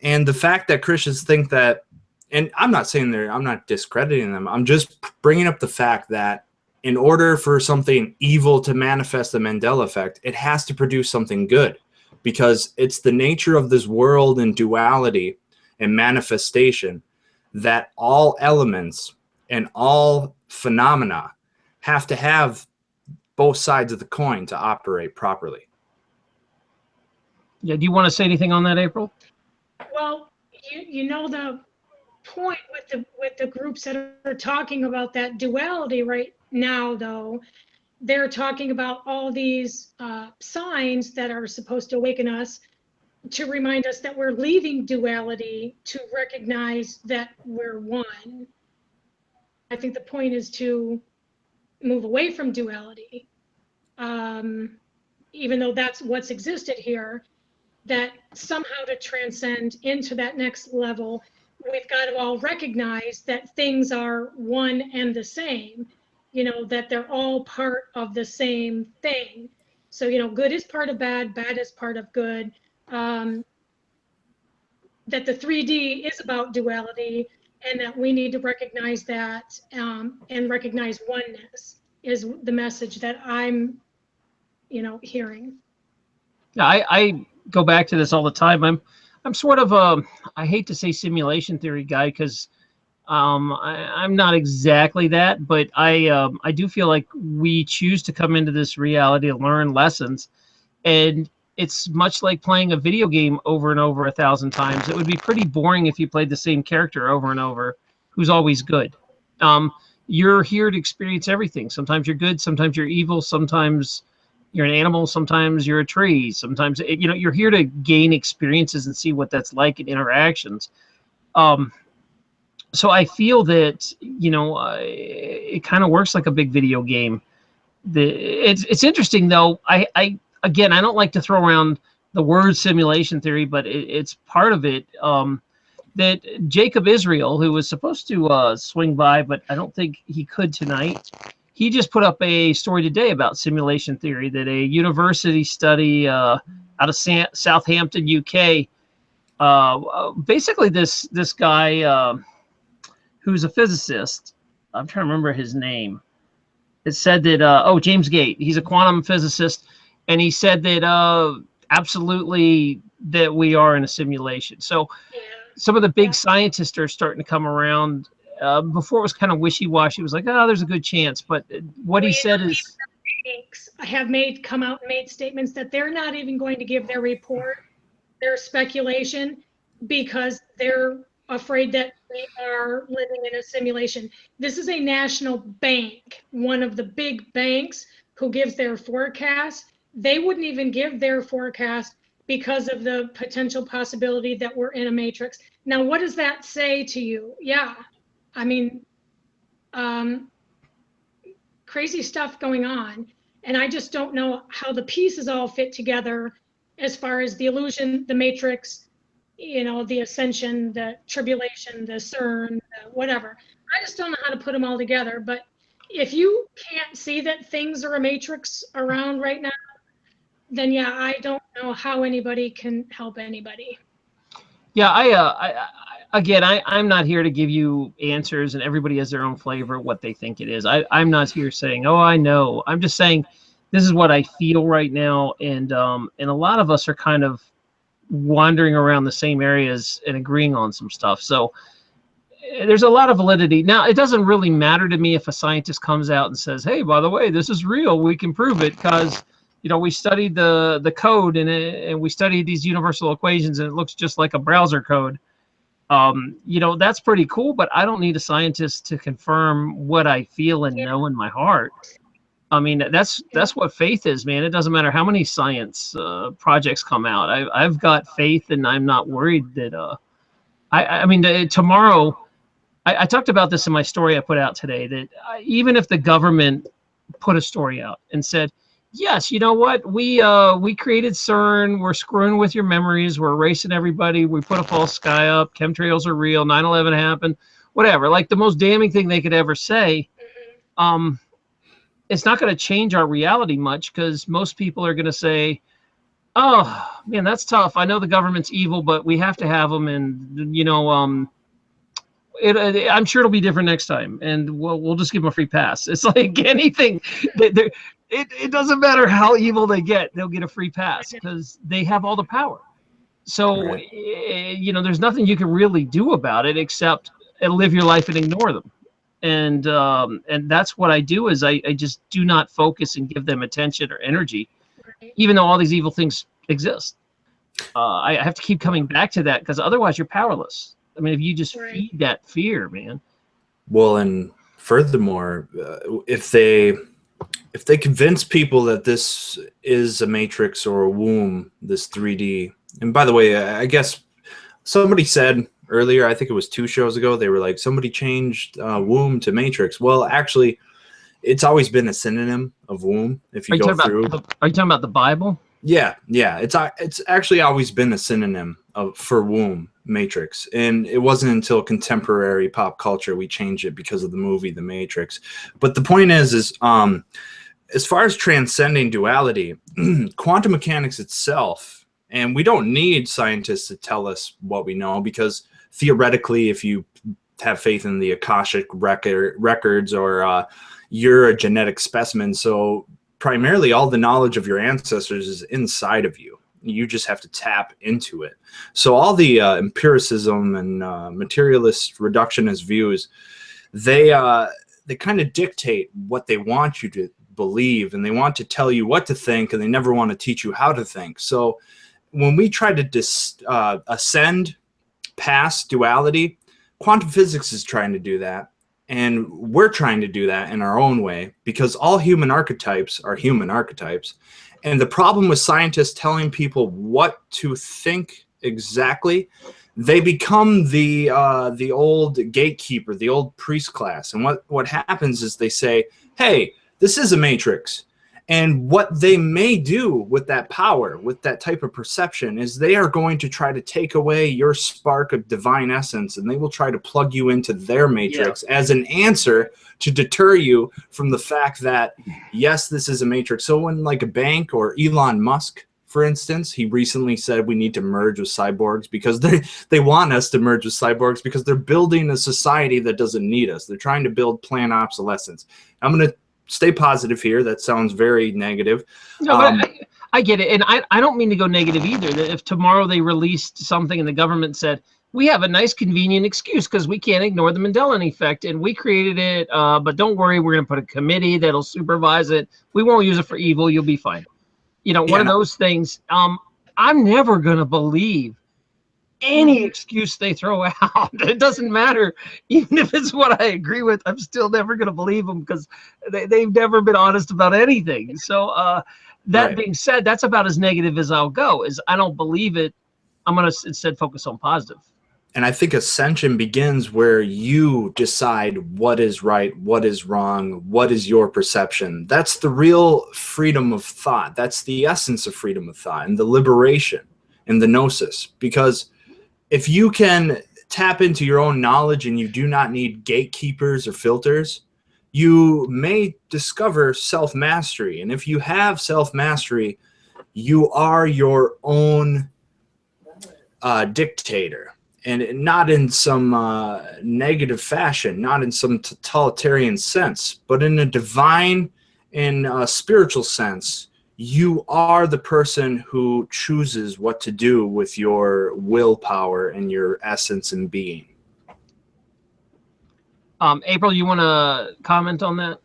And the fact that Christians think that, and I'm not saying I'm not discrediting them. I'm just bringing up the fact that in order for something evil to manifest the Mandela effect, it has to produce something good, because it's the nature of this world and duality and manifestation that all elements and all phenomena have to have both sides of the coin to operate properly. Yeah. Do you want to say anything on that, April? Well, you know, the point with the groups that are talking about that duality right now, though, they're talking about all these signs that are supposed to awaken us, to remind us that we're leaving duality to recognize that we're one. I think the point is to move away from duality, even though that's what's existed here, that somehow to transcend into that next level, we've got to all recognize that things are one and the same, you know, that they're all part of the same thing. So, you know, good is part of bad, bad is part of good. That the 3D is about duality, and that we need to recognize that, and recognize oneness is the message that I'm, you know, hearing. Yeah, I go back to this all the time. I'm sort of I hate to say simulation theory guy, because I'm not exactly that, but I do feel like we choose to come into this reality to learn lessons, and it's much like playing a video game over and over 1,000 times. It would be pretty boring if you played the same character over and over, who's always good. You're here to experience everything. Sometimes you're good, sometimes you're evil, sometimes you're an animal, sometimes you're a tree, sometimes, you know, you're here to gain experiences and see what that's like in interactions. So I feel that, you know, it kind of works like a big video game. It's interesting though. Again, I don't like to throw around the word simulation theory, but it's part of it. That Jacob Israel, who was supposed to swing by, but I don't think he could tonight, he just put up a story today about simulation theory, that a university study out of Southampton, UK, basically this guy who's a physicist, I'm trying to remember his name. It said that, James Gate, he's a quantum physicist, and he said that absolutely that we are in a simulation. So Yeah. some of the big scientists are starting to come around. Before it was kind of wishy-washy. It was like, oh, there's a good chance. But what he said is, have come out and made statements that they're not even going to give their report, their speculation, because they're afraid that we are living in a simulation. This is a national bank, one of the big banks, who gives their forecast. They wouldn't even give their forecast because of the potential possibility that we're in a matrix. Now, what does that say to you? Yeah, I mean, crazy stuff going on. And I just don't know how the pieces all fit together, as far as the illusion, the matrix, you know, the ascension, the tribulation, the CERN, whatever. I just don't know how to put them all together. But if you can't see that things are a matrix around right now, then yeah, I don't know how anybody can help anybody. yeah, again, I'm not here to give you answers, and everybody has their own flavor of what they think it is. I'm not here saying, oh, I know. I'm just saying this is what I feel right now, and a lot of us are kind of wandering around the same areas and agreeing on some stuff. So there's a lot of validity. Now, it doesn't really matter to me if a scientist comes out and says, hey, by the way, this is real, we can prove it, because we studied the code, and we studied these universal equations, and it looks just like a browser code. That's pretty cool, but I don't need a scientist to confirm what I feel and know in my heart. I mean, that's what faith is, man. It doesn't matter how many science projects come out. I've got faith, and I'm not worried that I mean, tomorrow, I talked about this in my story I put out today, that even if the government put a story out and said, yes, you know what, we created CERN, we're screwing with your memories, we're erasing everybody, we put a false sky up, chemtrails are real, 9/11 happened, whatever, like the most damning thing they could ever say, it's not going to change our reality much, because most people are going to say, oh, man, that's tough. I know the government's evil, but we have to have them, and, I'm sure it'll be different next time, and we'll just give them a free pass. It's like anything. It doesn't matter how evil they get; they'll get a free pass because they have all the power. So, Right. There's nothing you can really do about it except live your life and ignore them. And that's what I do, is I just do not focus and give them attention or energy, even though all these evil things exist. I have to keep coming back to that, because otherwise you're powerless. I mean, if you just feed that fear, man. Well, and furthermore, if they convince people that this is a matrix or a womb, this 3D, and by the way, I guess somebody said earlier, I think it was 2 shows ago, they were like, somebody changed womb to matrix. Well, actually, it's always been a synonym of womb. If you go through, are you talking about the Bible? Yeah, it's actually always been a synonym for womb, matrix, and it wasn't until contemporary pop culture we changed it because of the movie The Matrix. But the point is as far as transcending duality, quantum mechanics itself, and we don't need scientists to tell us what we know, because theoretically, if you have faith in the Akashic records, or you're a genetic specimen, so primarily all the knowledge of your ancestors is inside of you. You just have to tap into it. So all the empiricism and materialist reductionist views, they kind of dictate what they want you to believe, and they want to tell you what to think, and they never want to teach you how to think. So when we try to ascend past duality, quantum physics is trying to do that. And we're trying to do that in our own way, because all human archetypes are human archetypes. And the problem with scientists telling people what to think exactly, they become the old gatekeeper, the old priest class. And what happens is they say, hey, this is a matrix. And what they may do with that power, with that type of perception, is they are going to try to take away your spark of divine essence, and they will try to plug you into their matrix as an answer to deter you from the fact that, yes, this is a matrix. So when like a bank, or Elon Musk, for instance, he recently said we need to merge with cyborgs, because they want us to merge with cyborgs, because they're building a society that doesn't need us. They're trying to build planned obsolescence. I'm going to stay positive here. That sounds very negative. No, but I get it. And I don't mean to go negative either. That if tomorrow they released something and the government said, we have a nice convenient excuse because we can't ignore the Mandela Effect, and we created it, but don't worry, we're going to put a committee that'll supervise it. We won't use it for evil. You'll be fine. One of those things. I'm never going to believe any excuse they throw out. It doesn't matter. Even if it's what I agree with, I'm still never going to believe them, because they've never been honest about anything. So that being said, that's about as negative as I'll go. Is I don't believe it. I'm going to instead focus on positive. And I think ascension begins where you decide what is right, what is wrong, what is your perception. That's the real freedom of thought. That's the essence of freedom of thought, and the liberation and the gnosis. Because if you can tap into your own knowledge and you do not need gatekeepers or filters, you may discover self-mastery. And if you have self-mastery, you are your own dictator. and not in some negative fashion, not in some totalitarian sense, but in a divine and spiritual sense. You are the person who chooses what to do with your willpower and your essence and being. April, you want to comment on that?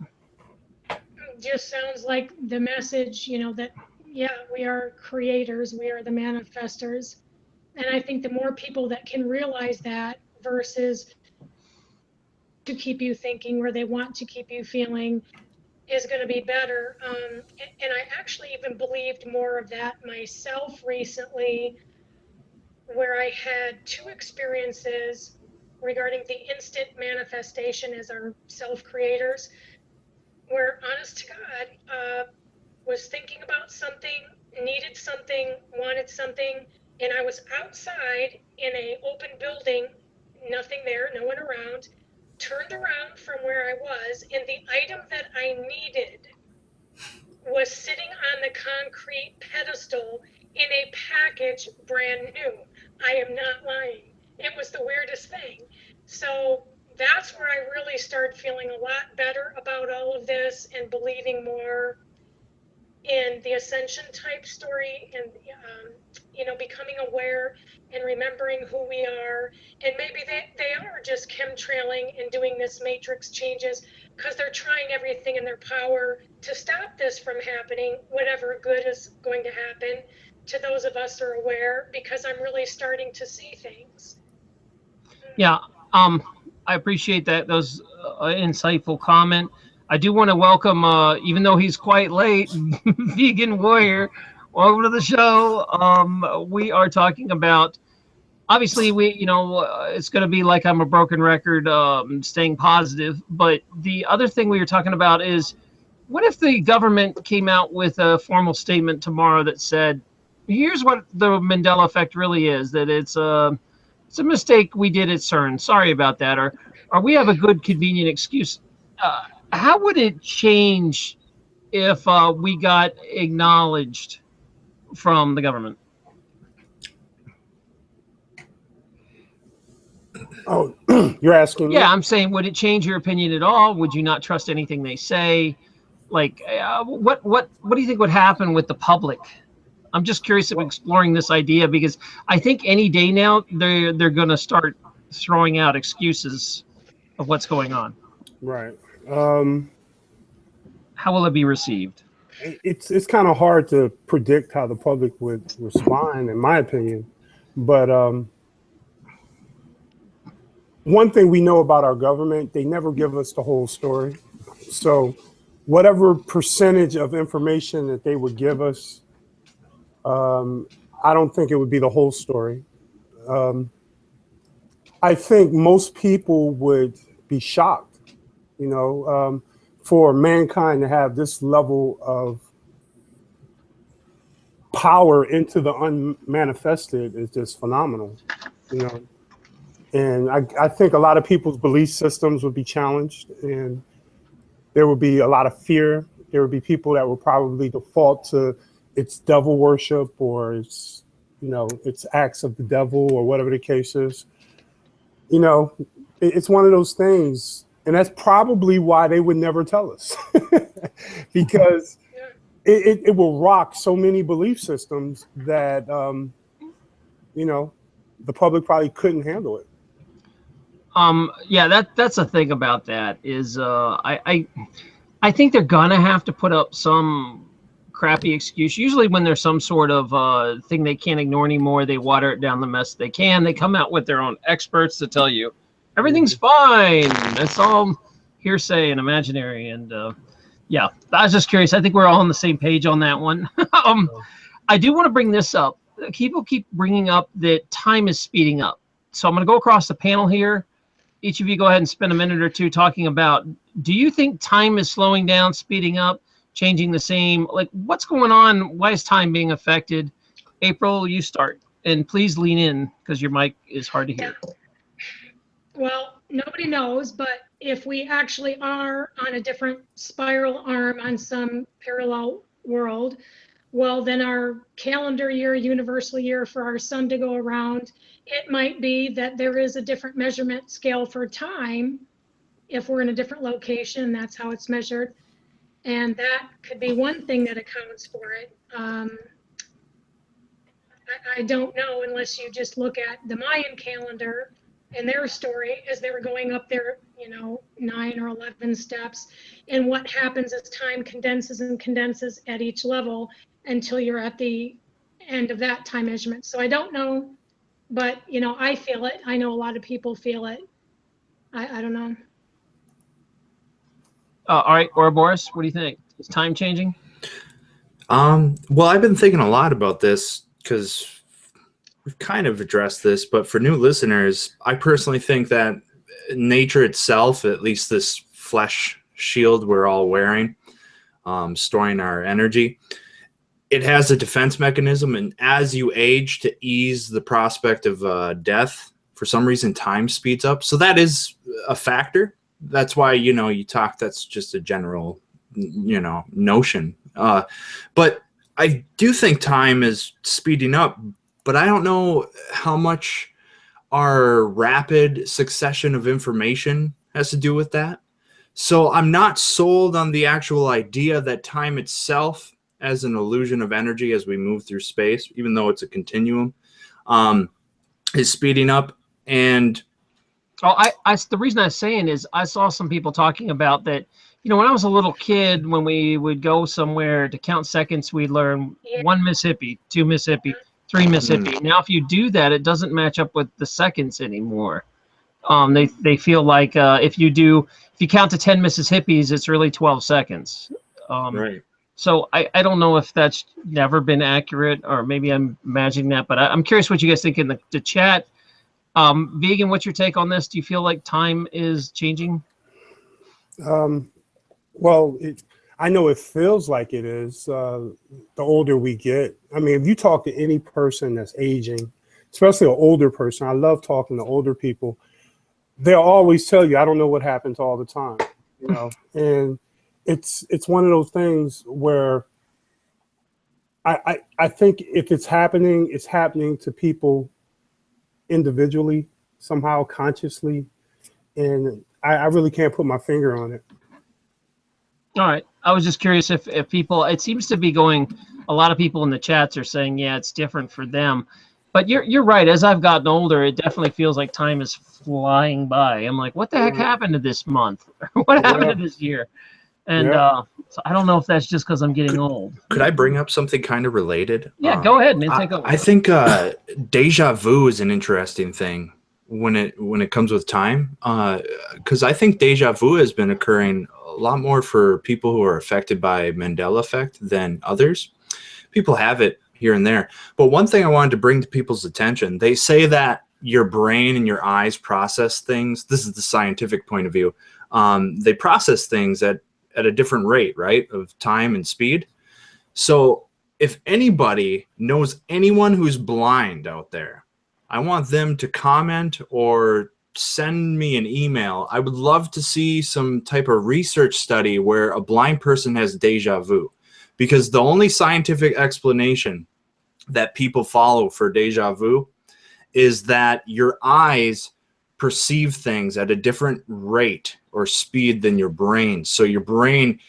Just sounds like the message, that, yeah, we are creators, we are the manifestors. And I think the more people that can realize that versus to keep you thinking where they want to keep you feeling is going to be better. And I actually even believed more of that myself recently, where I had two experiences regarding the instant manifestation as our self-creators, where honest to God, was thinking about something, needed something, wanted something, and I was outside in an open building, nothing there, no one around, turned around from where I was, and the item that I needed was sitting on the concrete pedestal in a package brand new. I am not lying. It was the weirdest thing. So that's where I really started feeling a lot better about all of this and believing more in the ascension type story, and becoming aware and remembering who we are. And maybe they are just chemtrailing and doing this matrix changes because they're trying everything in their power to stop this from happening, whatever good is going to happen to those of us who are aware, because I'm really starting to see things. Yeah, I appreciate that. Those insightful comment. I do want to welcome, even though he's quite late, Vegan Warrior. Welcome to the show. We are talking about, obviously, it's going to be like I'm a broken record, staying positive. But the other thing we were talking about is, what if the government came out with a formal statement tomorrow that said, here's what the Mandela Effect really is, that it's a mistake we did at CERN. Sorry about that. Or we have a good, convenient excuse. How would it change if we got acknowledged from the government? Oh, you're asking me? Yeah, I'm saying, would it change your opinion at all? Would you not trust anything they say? Like, what do you think would happen with the public? I'm just curious of exploring this idea, because I think any day now they're going to start throwing out excuses of what's going on. Right. How will it be received? It's kind of hard to predict how the public would respond, in my opinion. But one thing we know about our government, they never give us the whole story. So whatever percentage of information that they would give us, I don't think it would be the whole story. I think most people would be shocked, for mankind to have this level of power into the unmanifested is just phenomenal, And I think a lot of people's belief systems would be challenged, and there would be a lot of fear. There would be people that would probably default to it's devil worship, or it's acts of the devil, or whatever the case is. It's one of those things, and that's probably why they would never tell us, because it will rock so many belief systems that the public probably couldn't handle it. Yeah, that's the thing about that is I think they're gonna have to put up some crappy excuse. Usually when there's some sort of thing they can't ignore anymore, they water it down the best they can. They come out with their own experts to tell you everything's fine. It's all hearsay and imaginary. And yeah, I was just curious. I think we're all on the same page on that one. I do want to bring this up. People keep bringing up that time is speeding up. So I'm going to go across the panel here. Each of you go ahead and spend a minute or two talking about, do you think time is slowing down, speeding up, changing the same? Like, what's going on? Why is time being affected? April, you start. And please lean in, because your mic is hard to hear. Well, nobody knows, but if we actually are on a different spiral arm on some parallel world, well, then our calendar year, universal year for our sun to go around, it might be that there is a different measurement scale for time. If we're in a different location, that's how it's measured. And that could be one thing that accounts for it. I don't know unless you just look at the Mayan calendar and their story as they were going up their, 9 or 11 steps, and what happens as time condenses and condenses at each level until you're at the end of that time measurement. So I don't know, but I feel it. I know a lot of people feel it. I don't know. All right, Ouroboros, what do you think? Is time changing? Well, I've been thinking a lot about this because we've kind of addressed this, but for new listeners, I personally think that nature itself, at least this flesh shield we're all wearing, storing our energy, it has a defense mechanism, and as you age, to ease the prospect of death, for some reason time speeds up. So that is a factor. That's why, you talk, that's just a general, notion. But I do think time is speeding up, but I don't know how much our rapid succession of information has to do with that. So I'm not sold on the actual idea that time itself, as an illusion of energy as we move through space, even though it's a continuum, is speeding up. And the reason I was saying is I saw some people talking about that. When I was a little kid, when we would go somewhere to count seconds, we'd learn 1 Mississippi, 2 Mississippi, 3 Mississippi. Now, if you do that, it doesn't match up with the seconds anymore. They feel like if you count to 10 Mississippis, it's really 12 seconds. Right. So I don't know if that's never been accurate, or maybe I'm imagining that, but I'm curious what you guys think in the chat. Vegan, what's your take on this? Do you feel like time is changing? Well, I know it feels like it is the older we get. I mean, if you talk to any person that's aging, especially an older person, I love talking to older people, they'll always tell you, I don't know what happens all the time, and it's one of those things where I think if it's happening to people individually, somehow consciously, and I really can't put my finger on it. All right. I was just curious if people, it seems to be going, a lot of people in the chats are saying, yeah, it's different for them. But you're right. As I've gotten older, it definitely feels like time is flying by. I'm like, what the heck happened to this month? What happened to this year? And so I don't know if that's just because I'm getting old. Could I bring up something kind of related? Yeah, go ahead, man. Take over. I think deja vu is an interesting thing when it comes with time, because I think deja vu has been occurring a lot more for people who are affected by Mandela Effect than others. People have it here and there. But one thing I wanted to bring to people's attention, they say that your brain and your eyes process things. This is the scientific point of view. They process things at a different rate, right, of time and speed. So if anybody knows anyone who's blind out there, I want them to comment or send me an email. I would love to see some type of research study where a blind person has deja vu, because the only scientific explanation that people follow for deja vu is that your eyes perceive things at a different rate or speed than your brain. So your brain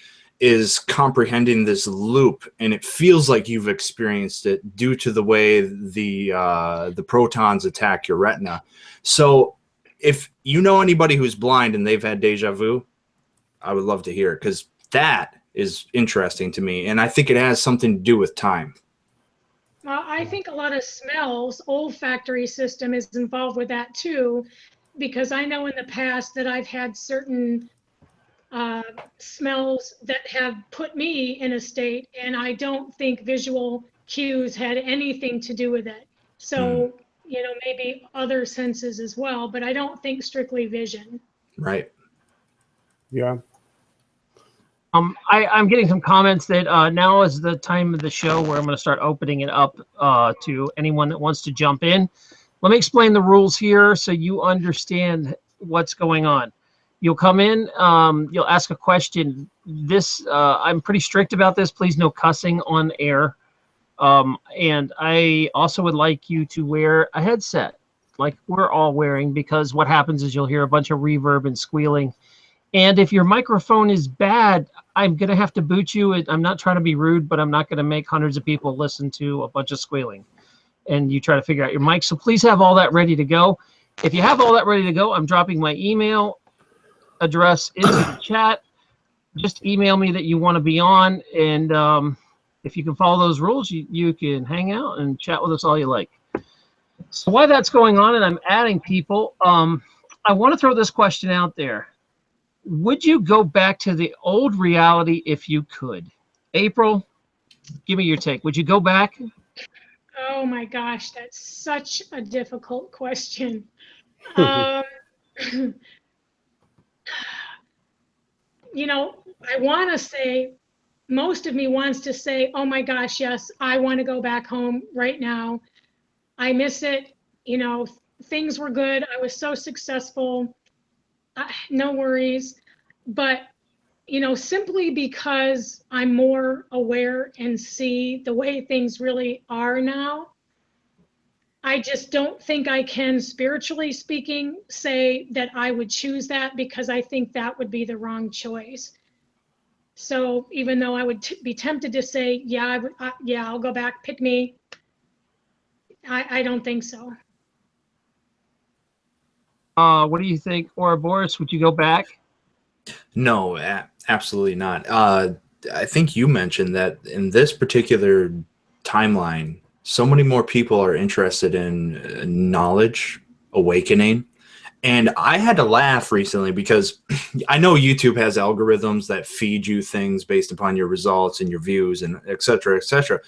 is comprehending this loop, and it feels like you've experienced it due to the way the protons attack your retina. So if you know anybody who's blind and they've had deja vu, I would love to hear it, because that is interesting to me, and I think it has something to do with time. I think a lot of smells, olfactory system is involved with that too, because I know in the past that I've had certain smells that have put me in a state, and I don't think visual cues had anything to do with it. So, maybe other senses as well, but I don't think strictly vision. Right. Yeah. I'm getting some comments that now is the time of the show where I'm going to start opening it up to anyone that wants to jump in. Let me explain the rules here so you understand what's going on. You'll come in, you'll ask a question. I'm pretty strict about this. Please, no cussing on air. And I also would like you to wear a headset like we're all wearing, because what happens is you'll hear a bunch of reverb and squealing. And if your microphone is bad, I'm going to have to boot you. I'm not trying to be rude, but I'm not going to make hundreds of people listen to a bunch of squealing. And you try to figure out your mic. So please have all that ready to go. If you have all that ready to go, I'm dropping my email address into the chat. Just email me that you want to be on. And if you can follow those rules, you can hang out and chat with us all you like. So while that's going on and I'm adding people, I want to throw this question out there. Would you go back to the old reality if you could? April, give me your take. Would you go back? Oh my gosh, that's such a difficult question. You know, I want to say, most of me wants to say, oh my gosh, yes, I want to go back home right now. I miss it. You know, things were good. I was so successful. No worries. But, you know, simply because I'm more aware and see the way things really are now, I just don't think I can, spiritually speaking, say that I would choose that, because I think that would be the wrong choice. So even though I would be tempted to say, yeah, yeah, I'll go back, pick me, I don't think so. What do you think? Or Boris, would you go back? No, absolutely not. I think you mentioned that in this particular timeline, so many more people are interested in knowledge, awakening. And I had to laugh recently because I know YouTube has algorithms that feed you things based upon your results and your views and et cetera, et cetera.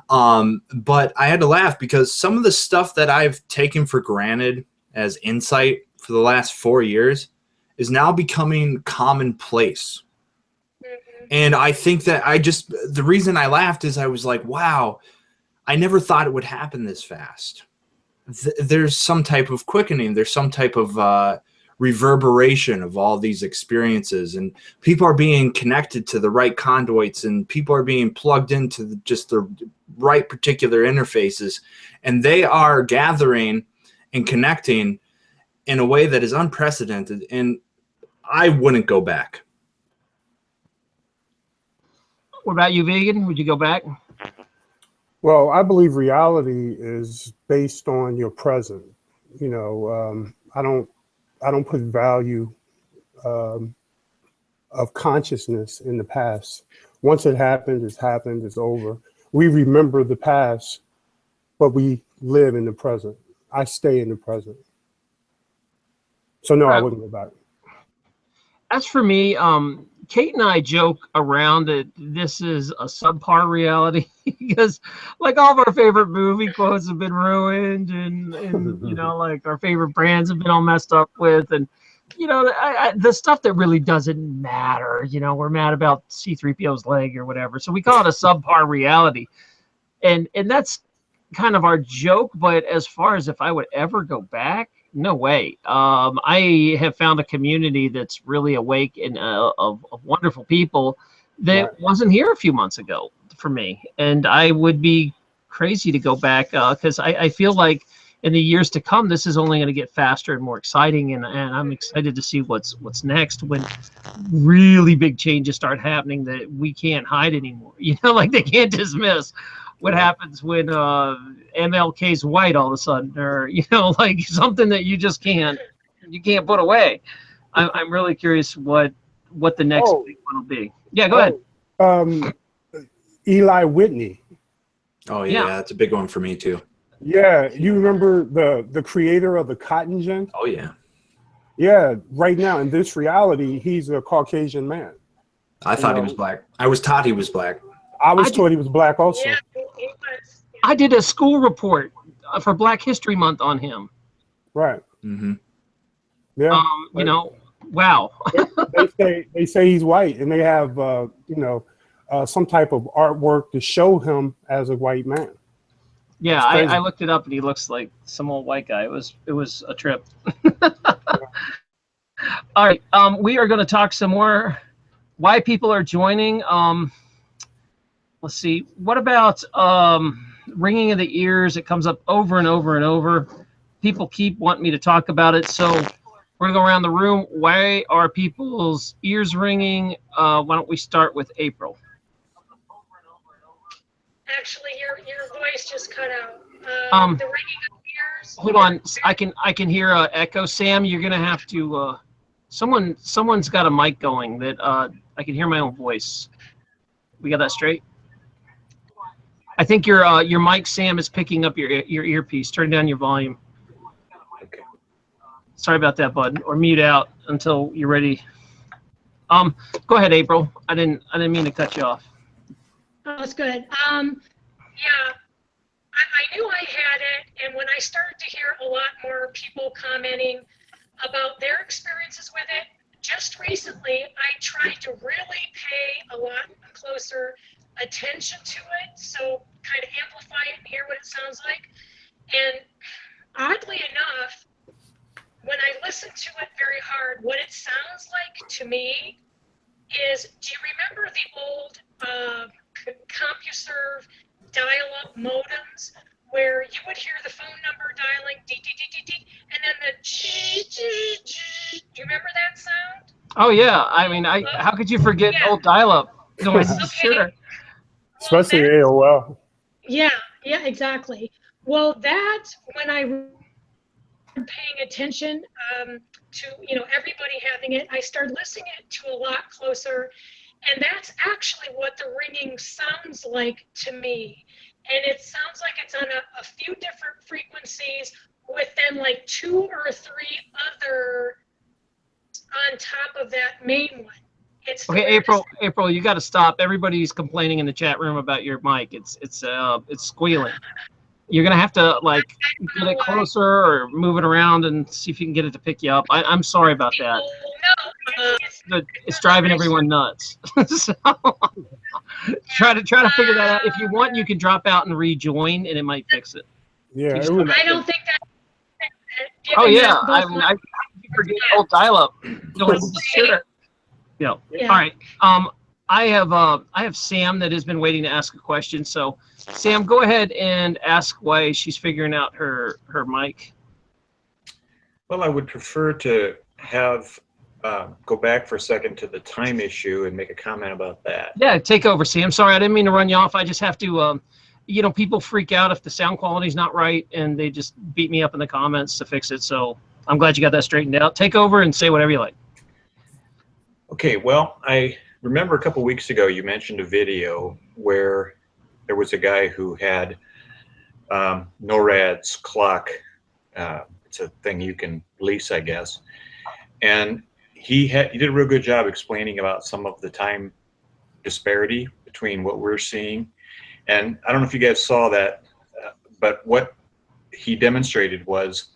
But I had to laugh because some of the stuff that I've taken for granted as insight for the last 4 years is now becoming commonplace. And I think that the reason I laughed is I was like, wow, I never thought it would happen this fast. There's some type of quickening. There's some type of reverberation of all these experiences, and people are being connected to the right conduits, and people are being plugged into just the right particular interfaces, and they are gathering and connecting in a way that is unprecedented. And I wouldn't go back. What about you, Vegan? Would you go back? Well, I believe reality is based on your present. You know, I don't put value of consciousness in the past. Once it happened, it's happened, it's over. We remember the past, but we live in the present. I stay in the present. So no, I wouldn't go back. As for me, Kate and I joke around that this is a subpar reality because, like, all of our favorite movie quotes have been ruined, and you know, like, our favorite brands have been all messed up with, and you know, the stuff that really doesn't matter. You know, we're mad about C-3PO's leg or whatever, so we call it a subpar reality, and that's kind of our joke. But as far as if I would ever go back, no way. I have found a community that's really awake and of wonderful people that wasn't here a few months ago for me. And I would be crazy to go back because I feel like in the years to come, this is only going to get faster and more exciting. And I'm excited to see what's next when really big changes start happening that we can't hide anymore. You know, like they can't dismiss. What happens when MLK's white all of a sudden, or you know, like something that you just can't put away. I'm really curious what the next big one will be. Yeah, go ahead. Eli Whitney. Oh yeah, that's a big one for me too. Yeah, you remember the creator of the cotton gin? Oh yeah. Yeah, right now in this reality, he's a Caucasian man. I thought he was black. I was taught he was black. I was told he was black also. Yeah, he was. I did a school report for Black History Month on him. Right. Mm-hmm. Yeah. You know, wow. they say he's white, and they have you know, some type of artwork to show him as a white man. Yeah, I looked it up, and he looks like some old white guy. It was a trip. All right, we are going to talk some more why people are joining. let's see. What about ringing of the ears? It comes up over and over and over. People keep wanting me to talk about it, so we're gonna go around the room. Why are people's ears ringing? Why don't we start with April? Actually, your voice just cut out. The ringing of ears. Hold on, I can hear echo. Sam, you're gonna have to. Someone's got a mic going that I can hear my own voice. We got that straight? I think your mic, Sam, is picking up your earpiece. Turn down your volume. Okay. Sorry about that, bud. Or mute out until you're ready. Go ahead, April. I didn't mean to cut you off. Oh, that's good. Yeah, I knew I had it, and when I started to hear a lot more people commenting about their experiences with it, just recently I tried to really pay a lot closer attention to it, so kind of amplify it and hear what it sounds like. And oddly enough, when I listen to it very hard, what it sounds like to me is, do you remember the old CompuServe dial-up modems where you would hear the phone number dialing dee dee dee dee dee, and then the do you remember that sound? Oh yeah, I mean, how could you forget old dial-up noise? Okay. Sure. Especially Well, AOL. yeah, exactly. Well, that's when I paying attention to everybody having it, I started listening to a lot closer, and that's actually what the ringing sounds like to me. And it sounds like it's on a few different frequencies with then like 2 or 3 other on top of that main one. It's Okay, April, you got to stop. Everybody's complaining in the chat room about your mic. It's squealing. You're gonna have to like get it closer or move it around and see if you can get it to pick you up. I'm sorry about that. No, It's driving everyone nuts. So try to figure that out. If you want, you can drop out and rejoin, and it might fix it. Yeah, You just it was, I don't think that. Oh yeah, I mean, I forget old dial-up. Sure. Yeah. Yeah. All right. I have Sam that has been waiting to ask a question. So, Sam, go ahead and ask why she's figuring out her mic. Well, I would prefer to have go back for a second to the time issue and make a comment about that. Yeah, take over, Sam. Sorry, I didn't mean to run you off. I just have to, people freak out if the sound quality's not right, and they just beat me up in the comments to fix it. So I'm glad you got that straightened out. Take over and say whatever you like. Okay, well, I remember a couple weeks ago you mentioned a video where there was a guy who had NORAD's clock. It's a thing you can lease, I guess. And he did a real good job explaining about some of the time disparity between what we're seeing. And I don't know if you guys saw that, but what he demonstrated was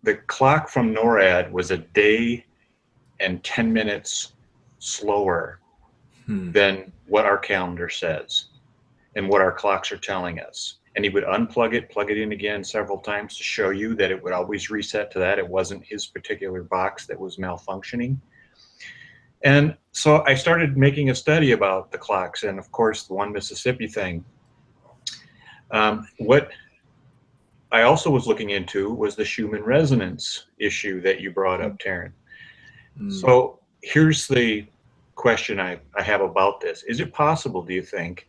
the clock from NORAD was a day and 10 minutes slower than what our calendar says and what our clocks are telling us. And he would unplug it, plug it in again several times to show you that it would always reset to that. It wasn't his particular box that was malfunctioning. And so I started making a study about the clocks and, of course, the One Mississippi thing. What I also was looking into was the Schumann resonance issue that you brought up, Taryn. So here's the question I have about this. Is it possible, do you think,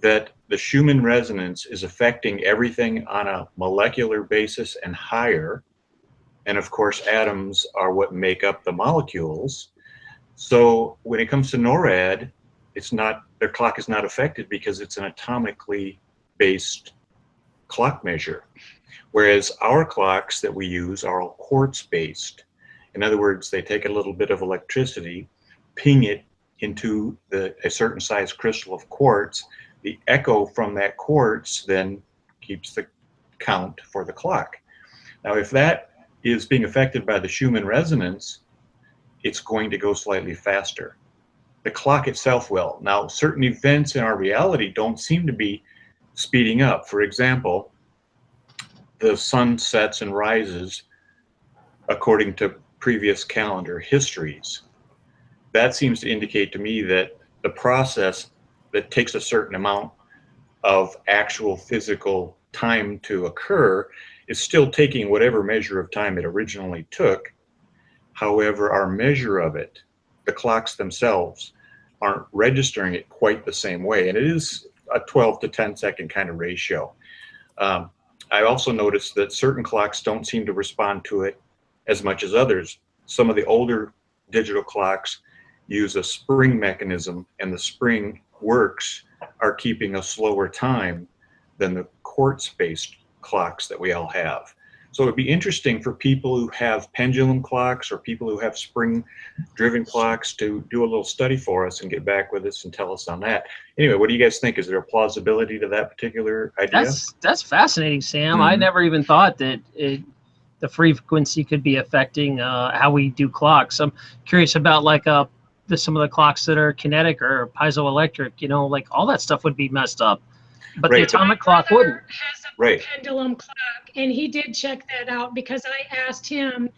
that the Schumann resonance is affecting everything on a molecular basis and higher? And of course, atoms are what make up the molecules. So when it comes to NORAD, their clock is not affected because it's an atomically based clock measure. Whereas our clocks that we use are all quartz based. In other words, they take a little bit of electricity, ping it into a certain size crystal of quartz. The echo from that quartz then keeps the count for the clock. Now, if that is being affected by the Schumann resonance, it's going to go slightly faster. The clock itself will. Now, certain events in our reality don't seem to be speeding up. For example, the sun sets and rises according to previous calendar histories. That seems to indicate to me that the process that takes a certain amount of actual physical time to occur is still taking whatever measure of time it originally took. However, our measure of it, the clocks themselves, aren't registering it quite the same way. And it is a 12 to 10 second kind of ratio. I also noticed that certain clocks don't seem to respond to it as much as others. Some of the older digital clocks use a spring mechanism, and the spring works are keeping a slower time than the quartz-based clocks that we all have. So it'd be interesting for people who have pendulum clocks or people who have spring-driven clocks to do a little study for us and get back with us and tell us on that. Anyway, what do you guys think? Is there a plausibility to that particular idea? That's fascinating, Sam. I never even thought that the frequency could be affecting how we do clocks. I'm curious about like some of the clocks that are kinetic or piezoelectric. You know, like all that stuff would be messed up, but the Right. atomic clock wouldn't. Has a Right. pendulum clock, and he did check that out because I asked him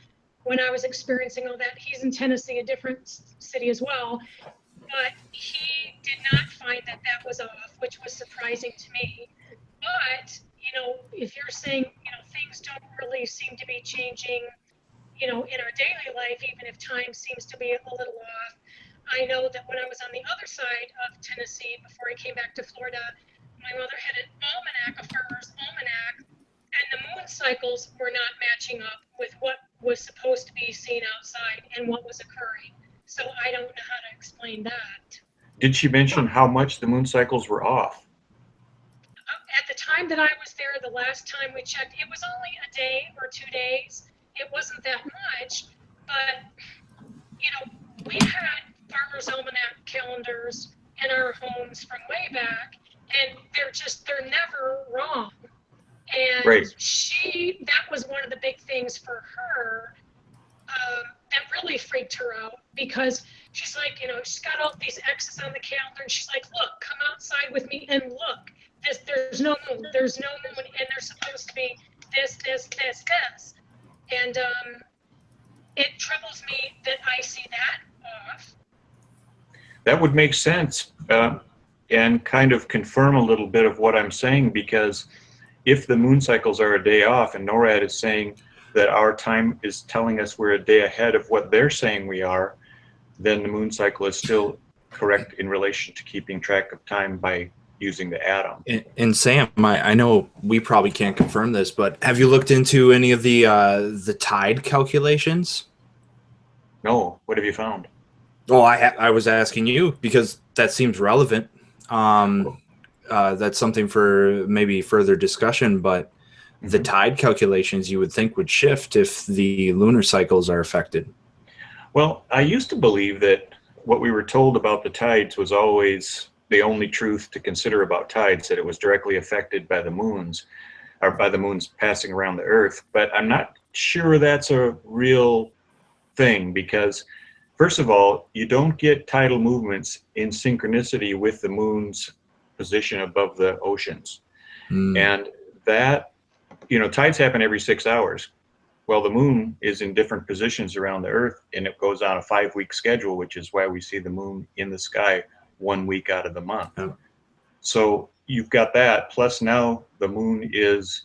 when I was experiencing all that. He's in Tennessee, a different city as well, but he did not find that that was off, which was surprising to me. But you know, if you're saying, you know, things don't really seem to be changing, you know, in our daily life, even if time seems to be a little off. I know that when I was on the other side of Tennessee before I came back to Florida, my mother had an almanac, a farmer's almanac, and the moon cycles were not matching up with what was supposed to be seen outside and what was occurring. So I don't know how to explain that. Did she mention how much the moon cycles were off? At the time that I was there, the last time we checked, it was only a day or 2 days. It wasn't that much, but you know, we had farmers' almanac calendars in our homes from way back, and they're never wrong. And Right. that was one of the big things for her that really freaked her out, because she's like, you know, she's got all these X's on the calendar, and she's like, look, come outside with me and look. There's no moon, and there's supposed to be this. And it troubles me that I see that off. That would make sense and kind of confirm a little bit of what I'm saying, because if the moon cycles are a day off and NORAD is saying that our time is telling us we're a day ahead of what they're saying we are, then the moon cycle is still correct in relation to keeping track of time by using the atom. And Sam, I know we probably can't confirm this, but have you looked into any of the tide calculations? No, what have you found? Well, I was asking you because that seems relevant. That's something for maybe further discussion, but the tide calculations you would think would shift if the lunar cycles are affected. Well, I used to believe that what we were told about the tides was always the only truth to consider about tides, that it was directly affected by the moons, or by the moons passing around the Earth. But I'm not sure that's a real thing, because first of all, you don't get tidal movements in synchronicity with the moon's position above the oceans. And that, you know, tides happen every 6 hours. Well, the moon is in different positions around the Earth, and it goes on a 5-week schedule, which is why we see the moon in the sky 1 week out of the month. Oh. So you've got that, plus now the moon is,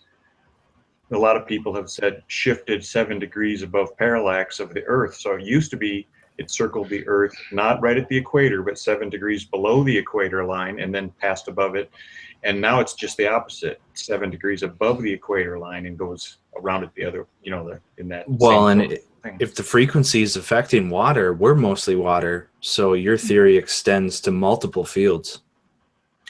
a lot of people have said, shifted 7 degrees above parallax of the Earth. So it used to be it circled the Earth not right at the equator, but 7 degrees below the equator line and then passed above it. And now it's just the opposite, 7 degrees above the equator line and goes around it the other, you know, in that. Well, and if the frequency is affecting water, we're mostly water. So your theory extends to multiple fields.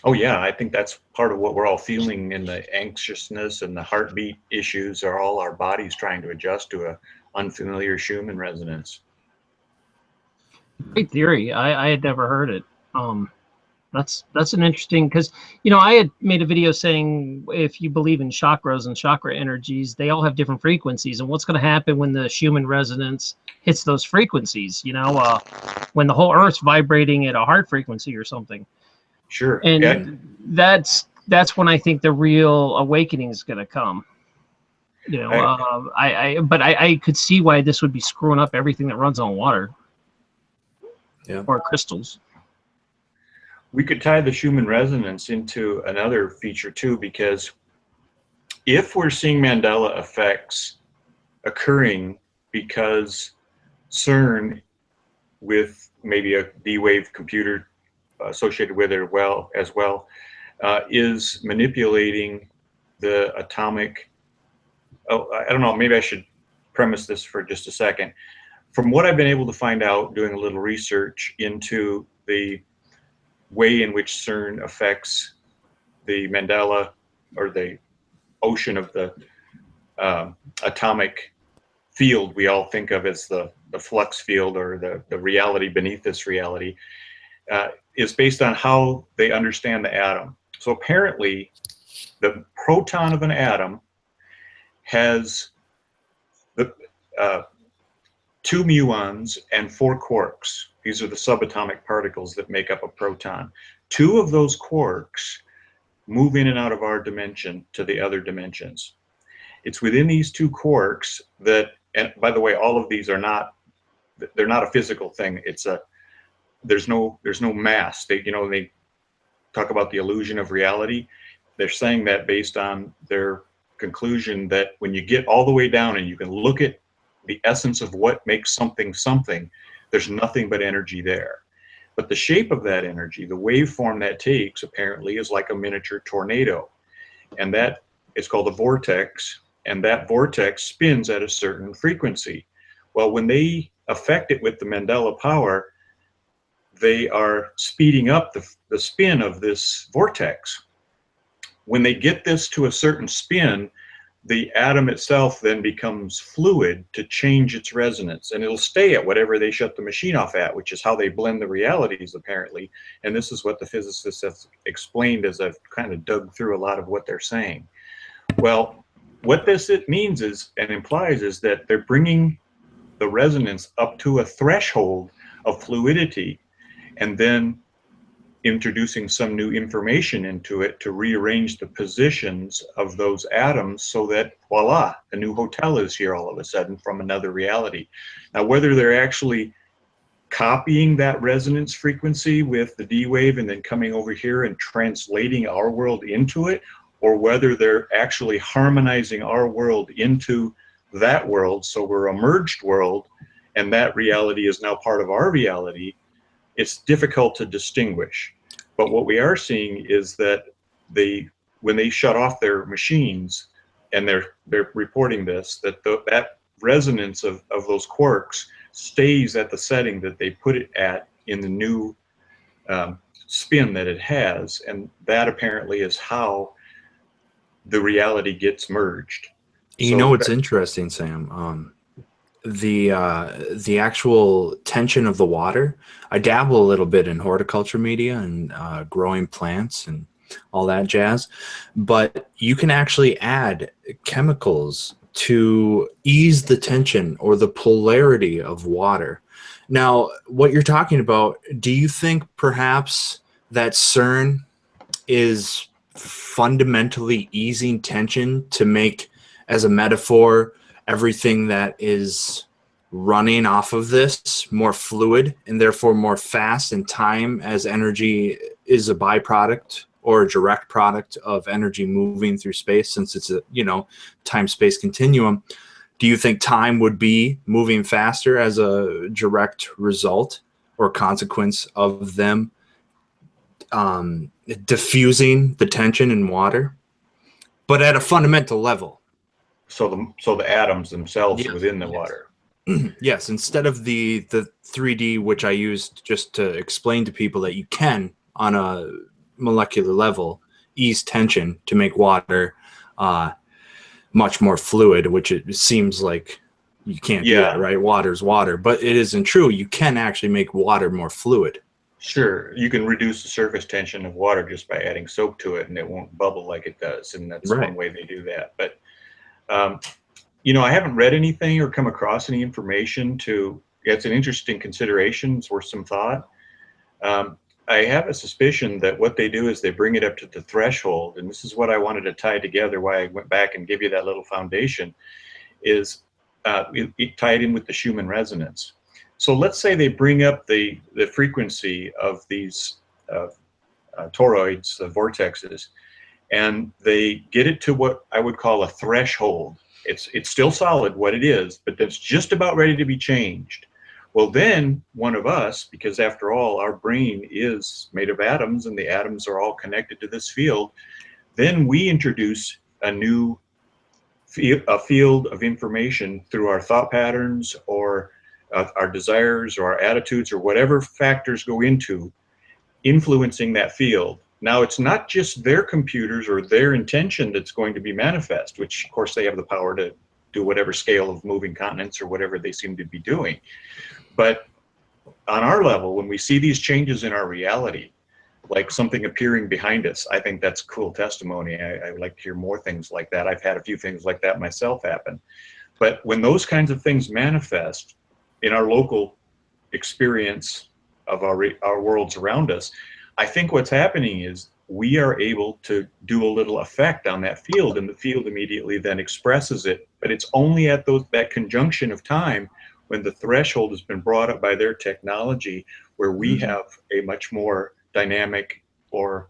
Oh yeah, I think that's part of what we're all feeling, in the anxiousness and the heartbeat issues are all our bodies trying to adjust to a unfamiliar Schumann resonance. Great theory. I had never heard it. That's an interesting, because, you know, I had made a video saying if you believe in chakras and chakra energies, they all have different frequencies, and what's going to happen when the Schumann resonance hits those frequencies, you know, when the whole Earth's vibrating at a heart frequency or something. Sure. And yeah. that's when I think the real awakening is going to come. You know, I could see why this would be screwing up everything that runs on water. Yeah. Or crystals. we could tie the Schumann resonance into another feature too, because if we're seeing Mandela effects occurring because CERN, with maybe a D-wave computer associated with it as well, is manipulating the atomic. Oh, I don't know, maybe I should premise this for just a second. From what I've been able to find out doing a little research into the way in which CERN affects the Mandela, or the ocean of the atomic field we all think of as the flux field, or the reality beneath this reality, is based on how they understand the atom. So apparently the proton of an atom has the 2 muons and 4 quarks. These are the subatomic particles that make up a proton. 2 of those quarks move in and out of our dimension to the other dimensions. It's within these 2 quarks that, and by the way, all of these are not, they're not a physical thing. It's a, there's no mass. They talk about the illusion of reality. They're saying that based on their conclusion that when you get all the way down and you can look at the essence of what makes something something, there's nothing but energy there. But the shape of that energy, the waveform that takes, apparently is like a miniature tornado. And that is called a vortex, and that vortex spins at a certain frequency. Well, when they affect it with the Mandela power, they are speeding up the spin of this vortex. When they get this to a certain spin, the atom itself then becomes fluid to change its resonance, and it'll stay at whatever they shut the machine off at, which is how they blend the realities, apparently. And this is what the physicists have explained as I've kind of dug through a lot of what they're saying. Well, what this means is, and implies, is that they're bringing the resonance up to a threshold of fluidity, and then introducing some new information into it to rearrange the positions of those atoms so that, voila, a new hotel is here all of a sudden from another reality. Now, whether they're actually copying that resonance frequency with the D wave and then coming over here and translating our world into it, or whether they're actually harmonizing our world into that world, so we're a merged world and that reality is now part of our reality, it's difficult to distinguish. But what we are seeing is that when they shut off their machines, and they're reporting this, that that resonance of those quarks stays at the setting that they put it at in the new spin that it has, and that apparently is how the reality gets merged. You know what's interesting, Sam? The actual tension of the water. I dabble a little bit in horticulture media and growing plants and all that jazz, but you can actually add chemicals to ease the tension or the polarity of water. Now, what you're talking about, do you think perhaps that CERN is fundamentally easing tension to make, as a metaphor, everything that is running off of this more fluid and therefore more fast in time, as energy is a byproduct or a direct product of energy moving through space, since it's a time-space continuum? Do you think time would be moving faster as a direct result or consequence of them diffusing the tension in water, but at a fundamental level? So the atoms themselves within the water. Yes, instead of the 3D, which I used just to explain to people that you can, on a molecular level, ease tension to make water much more fluid, which it seems like you can't do that, right? Water's water, but it isn't true. You can actually make water more fluid. Sure, you can reduce the surface tension of water just by adding soap to it, and it won't bubble like it does, and that's one way they do that. But I haven't read anything or come across any information to. It's an interesting consideration. It's worth some thought. I have a suspicion that what they do is they bring it up to the threshold, and this is what I wanted to tie together, why I went back and give you that little foundation, is it tied in with the Schumann resonance. So let's say they bring up the frequency of these toroids, the vortexes, and they get it to what I would call a threshold. It's still solid what it is, but that's just about ready to be changed. Well, then one of us, because after all, our brain is made of atoms and the atoms are all connected to this field, then we introduce a new field of information through our thought patterns or our desires or our attitudes or whatever factors go into influencing that field. Now, it's not just their computers or their intention that's going to be manifest, which of course they have the power to do whatever scale of moving continents or whatever they seem to be doing. But on our level, when we see these changes in our reality, like something appearing behind us, I think that's cool testimony. I would like to hear more things like that. I've had a few things like that myself happen. But when those kinds of things manifest in our local experience of our worlds around us, I think what's happening is we are able to do a little effect on that field, and the field immediately then expresses it. But it's only at that conjunction of time when the threshold has been brought up by their technology where we have a much more dynamic or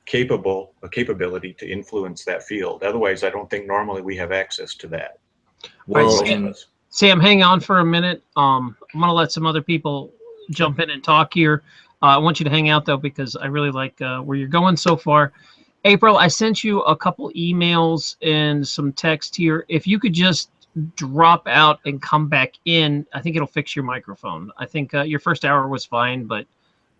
capability to influence that field. Otherwise, I don't think normally we have access to that. Well, Sam, hang on for a minute. I'm going to let some other people jump in and talk here. I want you to hang out, though, because I really like where you're going so far. April, I sent you a couple emails and some text here. If you could just drop out and come back in, I think it'll fix your microphone. I think your first hour was fine, but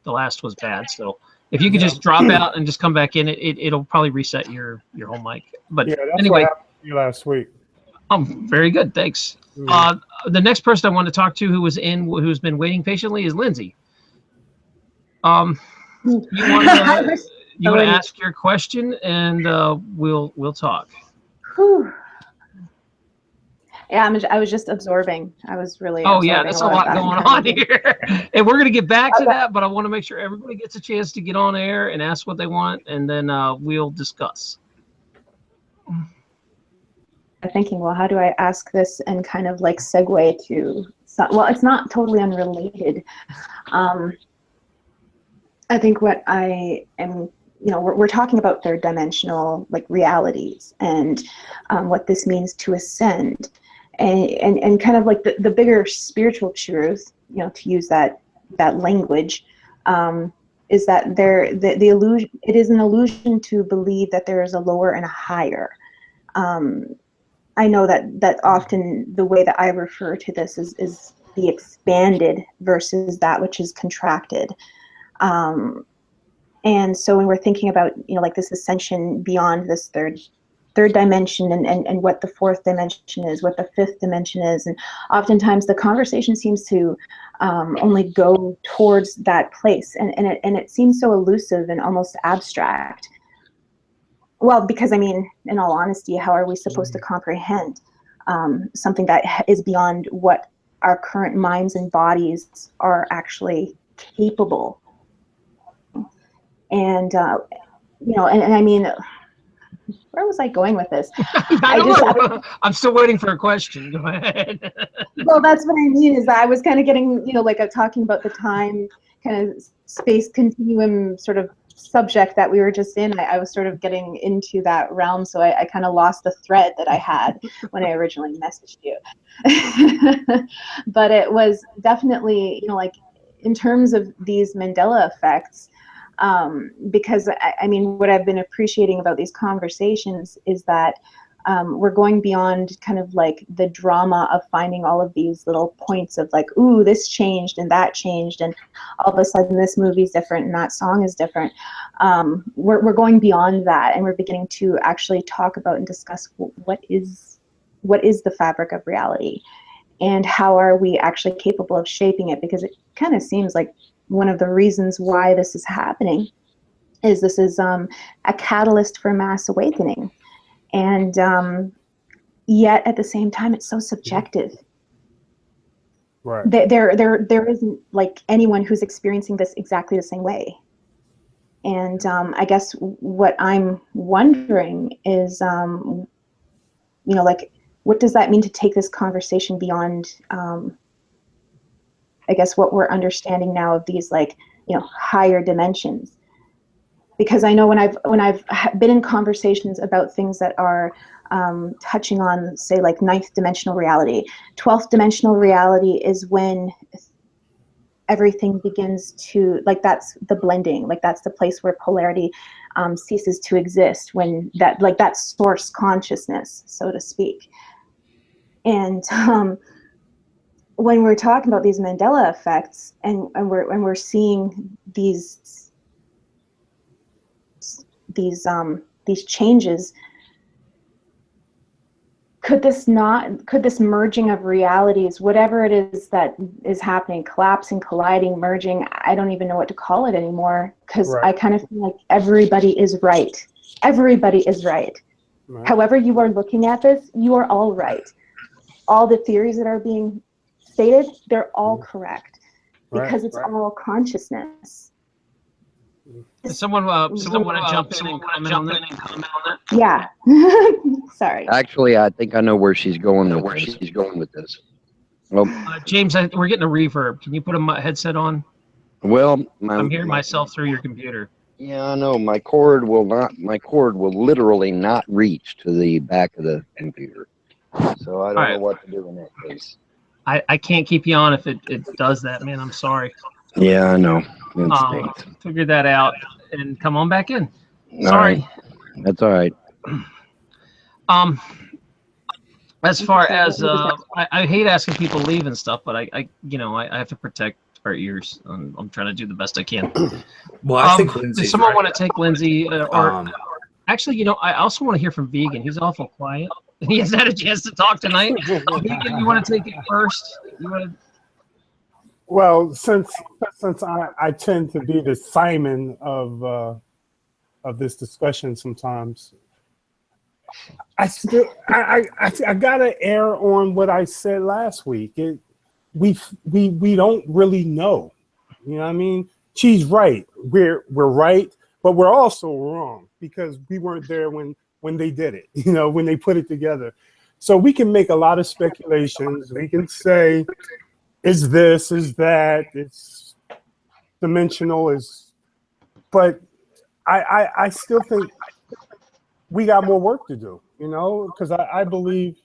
the last was bad. So if you could just drop out and just come back in, it'll probably reset your whole mic. But yeah, that's anyway, what happened to you last week. Very good, thanks. The next person I want to talk to who's been waiting patiently is Lindsay. You want to ask your question, and we'll talk. Whew. Yeah, I was just absorbing. I was really. Oh yeah, there's a lot going on here, and we're gonna get back to that. But I want to make sure everybody gets a chance to get on air and ask what they want, and then we'll discuss. I'm thinking, well, how do I ask this and kind of like segue to? Well, it's not totally unrelated. I think what I am. We're talking about third dimensional like realities and what this means to ascend. And kind of like the bigger spiritual truth, to use that language, is that the illusion. It is an illusion to believe that there is a lower and a higher. I know that often the way that I refer to this is the expanded versus that which is contracted. And so when we're thinking about like this ascension beyond this third dimension and what the fourth dimension is, what the fifth dimension is, and oftentimes the conversation seems to only go towards that place, and it seems so elusive and almost abstract. Well, because I mean, in all honesty, how are we supposed to comprehend something that is beyond what our current minds and bodies are actually capable? And and I mean, where was I going with this? I don't know. I'm still waiting for a question. Go ahead. Well, that's what I mean, is that I was kind of getting, like talking about the time kind of space continuum sort of subject that we were just in. I was sort of getting into that realm, so I kind of lost the thread that I had when I originally messaged you. But it was definitely, like in terms of these Mandela effects, because I mean, what I've been appreciating about these conversations is that we're going beyond kind of like the drama of finding all of these little points of like, ooh, this changed and that changed, and all of a sudden this movie's different and that song is different. We're going beyond that, and we're beginning to actually talk about and discuss what is the fabric of reality, and how are we actually capable of shaping it, because it kind of seems like one of the reasons why this is happening is this is a catalyst for mass awakening. And yet at the same time, it's so subjective. Right. There isn't like anyone who's experiencing this exactly the same way. And I guess what I'm wondering is, like, what does that mean to take this conversation beyond, I guess, what we're understanding now of these, like, higher dimensions? because I know when I've been in conversations about things that are touching on, say, like 9th dimensional reality. 12th dimensional reality is when everything begins to, like, that's the blending, like that's the place where polarity ceases to exist, when that source consciousness, so to speak. And when we're talking about these Mandela effects, and we're seeing these changes, could this merging of realities, whatever it is that is happening, collapsing, colliding, merging, I don't even know what to call it anymore, because I kind of feel like everybody is right. Everybody is right. However you are looking at this, you are all right. All the theories that are being stated, they're all correct, because it's all consciousness. Does someone want to jump in and comment on that? Yeah. Sorry. Actually, I think I know where she's going with this. Well, James, we're getting a reverb. Can you put a headset on? Well, I'm hearing myself through your computer. Yeah, I know. My cord will literally not reach to the back of the computer. So I don't know what to do in that case. I can't keep you on if it does that, man. I'm sorry. Yeah, I know. Figure that out and come on back in. Sorry. Right. That's all right. As far as I hate asking people to leave and stuff, but I have to protect our ears. I'm trying to do the best I can. Well, I think does someone want to take Lindsay or actually, I also want to hear from Vegan. He's awful quiet. He hasn't had a chance to talk tonight. Vegan, you want to take it first? You want to? Well, since I tend to be the Simon of this discussion sometimes, I gotta err on what I said last week. We don't really know. You know what I mean? She's right. We're right, but we're also wrong, because we weren't there when they did it, when they put it together. So we can make a lot of speculations. We can say, is this, is that, it's dimensional, but I still think we got more work to do, because I believe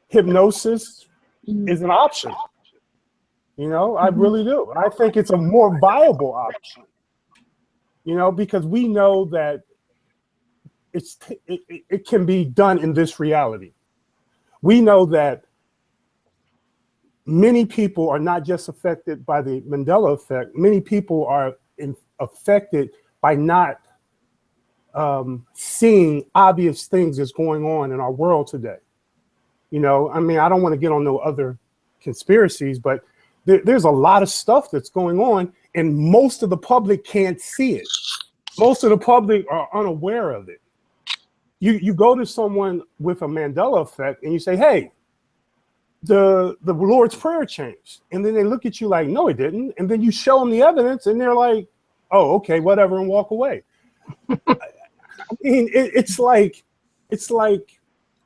hypnosis is an option. I really do. I think it's a more viable option, because we know that it can be done in this reality. We know that many people are not just affected by the Mandela effect. Many people are affected by not seeing obvious things that's going on in our world today. I don't want to get on no other conspiracies, but there's a lot of stuff that's going on, and most of the public can't see it. Most of the public are unaware of it. You go to someone with a Mandela effect and you say, hey, the Lord's Prayer changed. And then they look at you like, no, it didn't. And then you show them the evidence and they're like, oh, okay, whatever, and walk away. I mean, it's like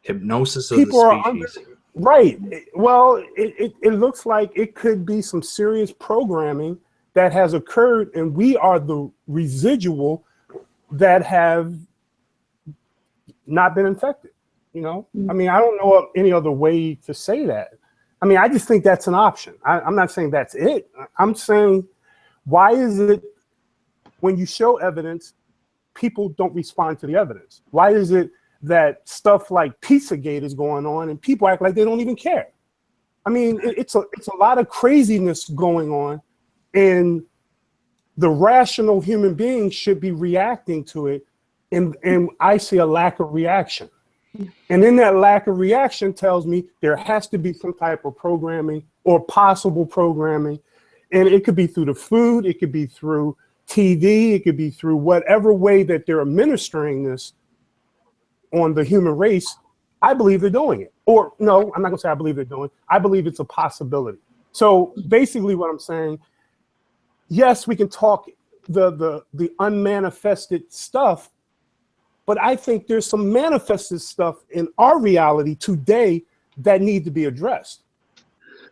hypnosis of the species. Right. Well, it looks like it could be some serious programming that has occurred, and we are the residual that have not been infected. I mean, I don't know of any other way to say that. I mean, I just think that's an option. I'm not saying that's it. I'm saying, why is it when you show evidence, people don't respond to the evidence? Why is it that stuff like Pizzagate is going on and people act like they don't even care? I mean, it's a lot of craziness going on, and the rational human beings should be reacting to it. And I see a lack of reaction. And then that lack of reaction tells me there has to be some type of programming or possible programming. And it could be through the food, it could be through TV, it could be through whatever way that they're administering this on the human race. I believe they're doing it. Or no, I'm not gonna say I believe they're doing it. I believe it's a possibility. So basically what I'm saying, yes, we can talk the unmanifested stuff, but I think there's some manifested stuff in our reality today that need to be addressed.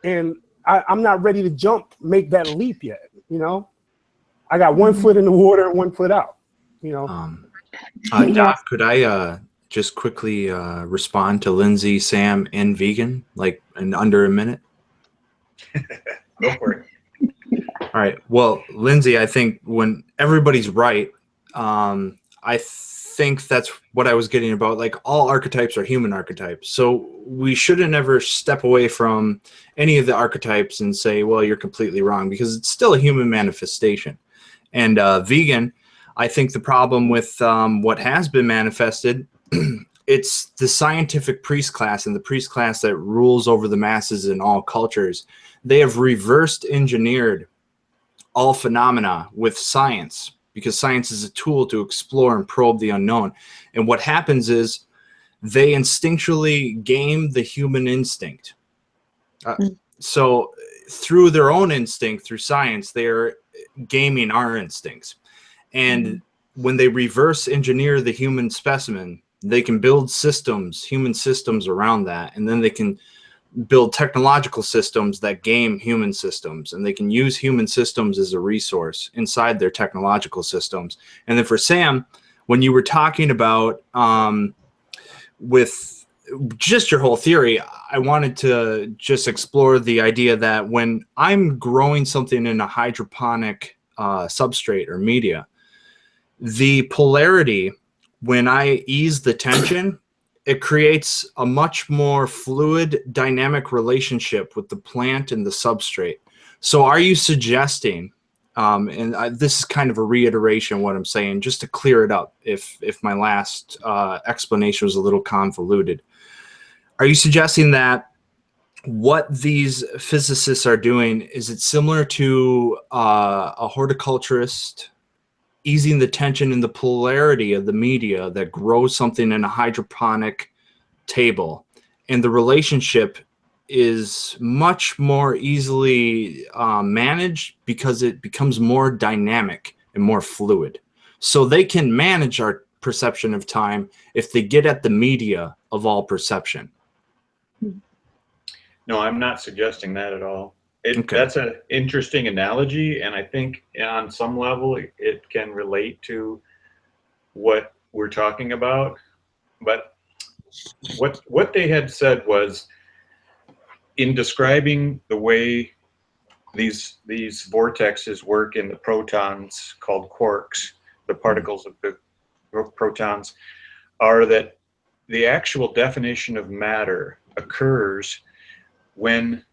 And I'm not ready to make that leap yet, I got one foot in the water and one foot out. You know, Doc, could I just quickly respond to Lindsay, Sam, and Vegan, like in under a minute? Go for it. All right. Well, Lindsay, I think when everybody's right, I think that's what I was getting about. Like, all archetypes are human archetypes. So we shouldn't ever step away from any of the archetypes and say, well, you're completely wrong, because it's still a human manifestation. And Vegan, I think the problem with what has been manifested, it's the scientific priest class and the priest class that rules over the masses in all cultures. They have reversed engineered all phenomena with science, because science is a tool to explore and probe the unknown. And what happens is they instinctually game the human instinct. So through their own instinct, through science, they're gaming our instincts. And when they reverse engineer the human specimen, they can build systems, human systems around that. And then they can build technological systems that game human systems, and they can use human systems as a resource inside their technological systems. And then for Sam, when you were talking about with just your whole theory, I wanted to just explore the idea that when I'm growing something in a hydroponic substrate or media, the polarity, when I ease the tension, it creates a much more fluid, dynamic relationship with the plant and the substrate. So are you suggesting, this is kind of a reiteration of what I'm saying, just to clear it up if my last explanation was a little convoluted, are you suggesting that what these physicists are doing, is it similar to a horticulturist easing the tension in the polarity of the media that grows something in a hydroponic table, and the relationship is much more easily managed because it becomes more dynamic and more fluid? So they can manage our perception of time if they get at the media of all perception. No, I'm not suggesting that at all. Okay. That's an interesting analogy, and I think on some level it can relate to what we're talking about. But what they had said was, in describing the way these vortexes work in the protons called quarks, the particles of the protons, are that the actual definition of matter occurs when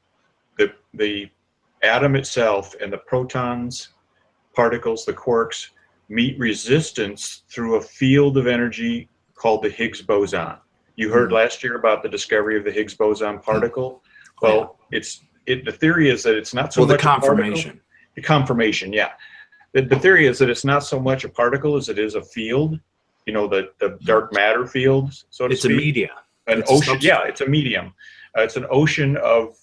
the atom itself and the protons, particles, the quarks, meet resistance through a field of energy called the Higgs boson. You heard last year about the discovery of the Higgs boson particle. Well, the theory is that it's not so much the confirmation. The confirmation, yeah. The theory is that it's not so much a particle as it is a field. You know, the dark matter field, so to speak. It's a media. An ocean, yeah, it's a medium. It's an ocean of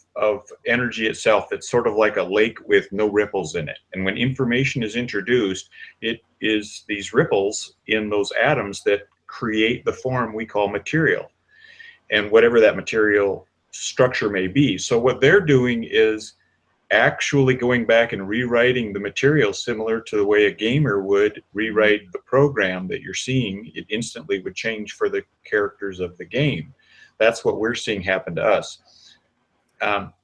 energy itself that's sort of like a lake with no ripples in it. And when information is introduced, it is these ripples in those atoms that create the form we call material, and whatever that material structure may be. So what they're doing is actually going back and rewriting the material similar to the way a gamer would rewrite the program that you're seeing. It instantly would change for the characters of the game. That's what we're seeing happen to us.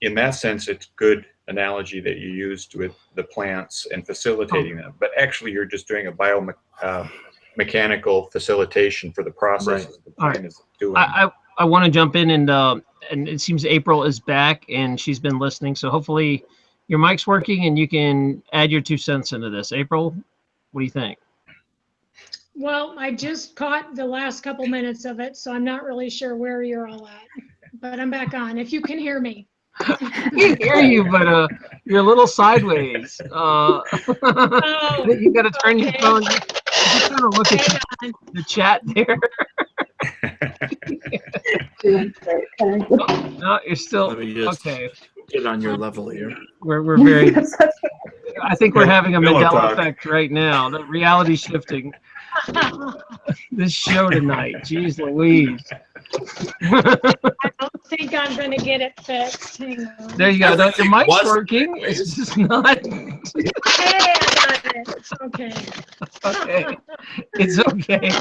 In that sense, it's good analogy that you used with the plants and facilitating them. But actually, you're just doing a biomechanical facilitation for the processes the plant is doing. I want to jump in, and it seems April is back, and she's been listening. So hopefully your mic's working, and you can add your 2 cents into this. April, what do you think? Well, I just caught the last couple minutes of it, so I'm not really sure where you're all at. But I'm back on, if you can hear me. I can hear you, but you're a little sideways. You got to turn your phone. You kind of look at the chat there. No, you're still okay. Get on your level here. We're very I think we're having a Pillow Mandela talk. effect right now. The reality shifting. This show tonight. Jeez Louise. I don't think I'm going to get it fixed. Hang on. There you go. Your Everything mic's was working. anyways. It's just not. Hey, I got it. Okay. Okay. It's okay.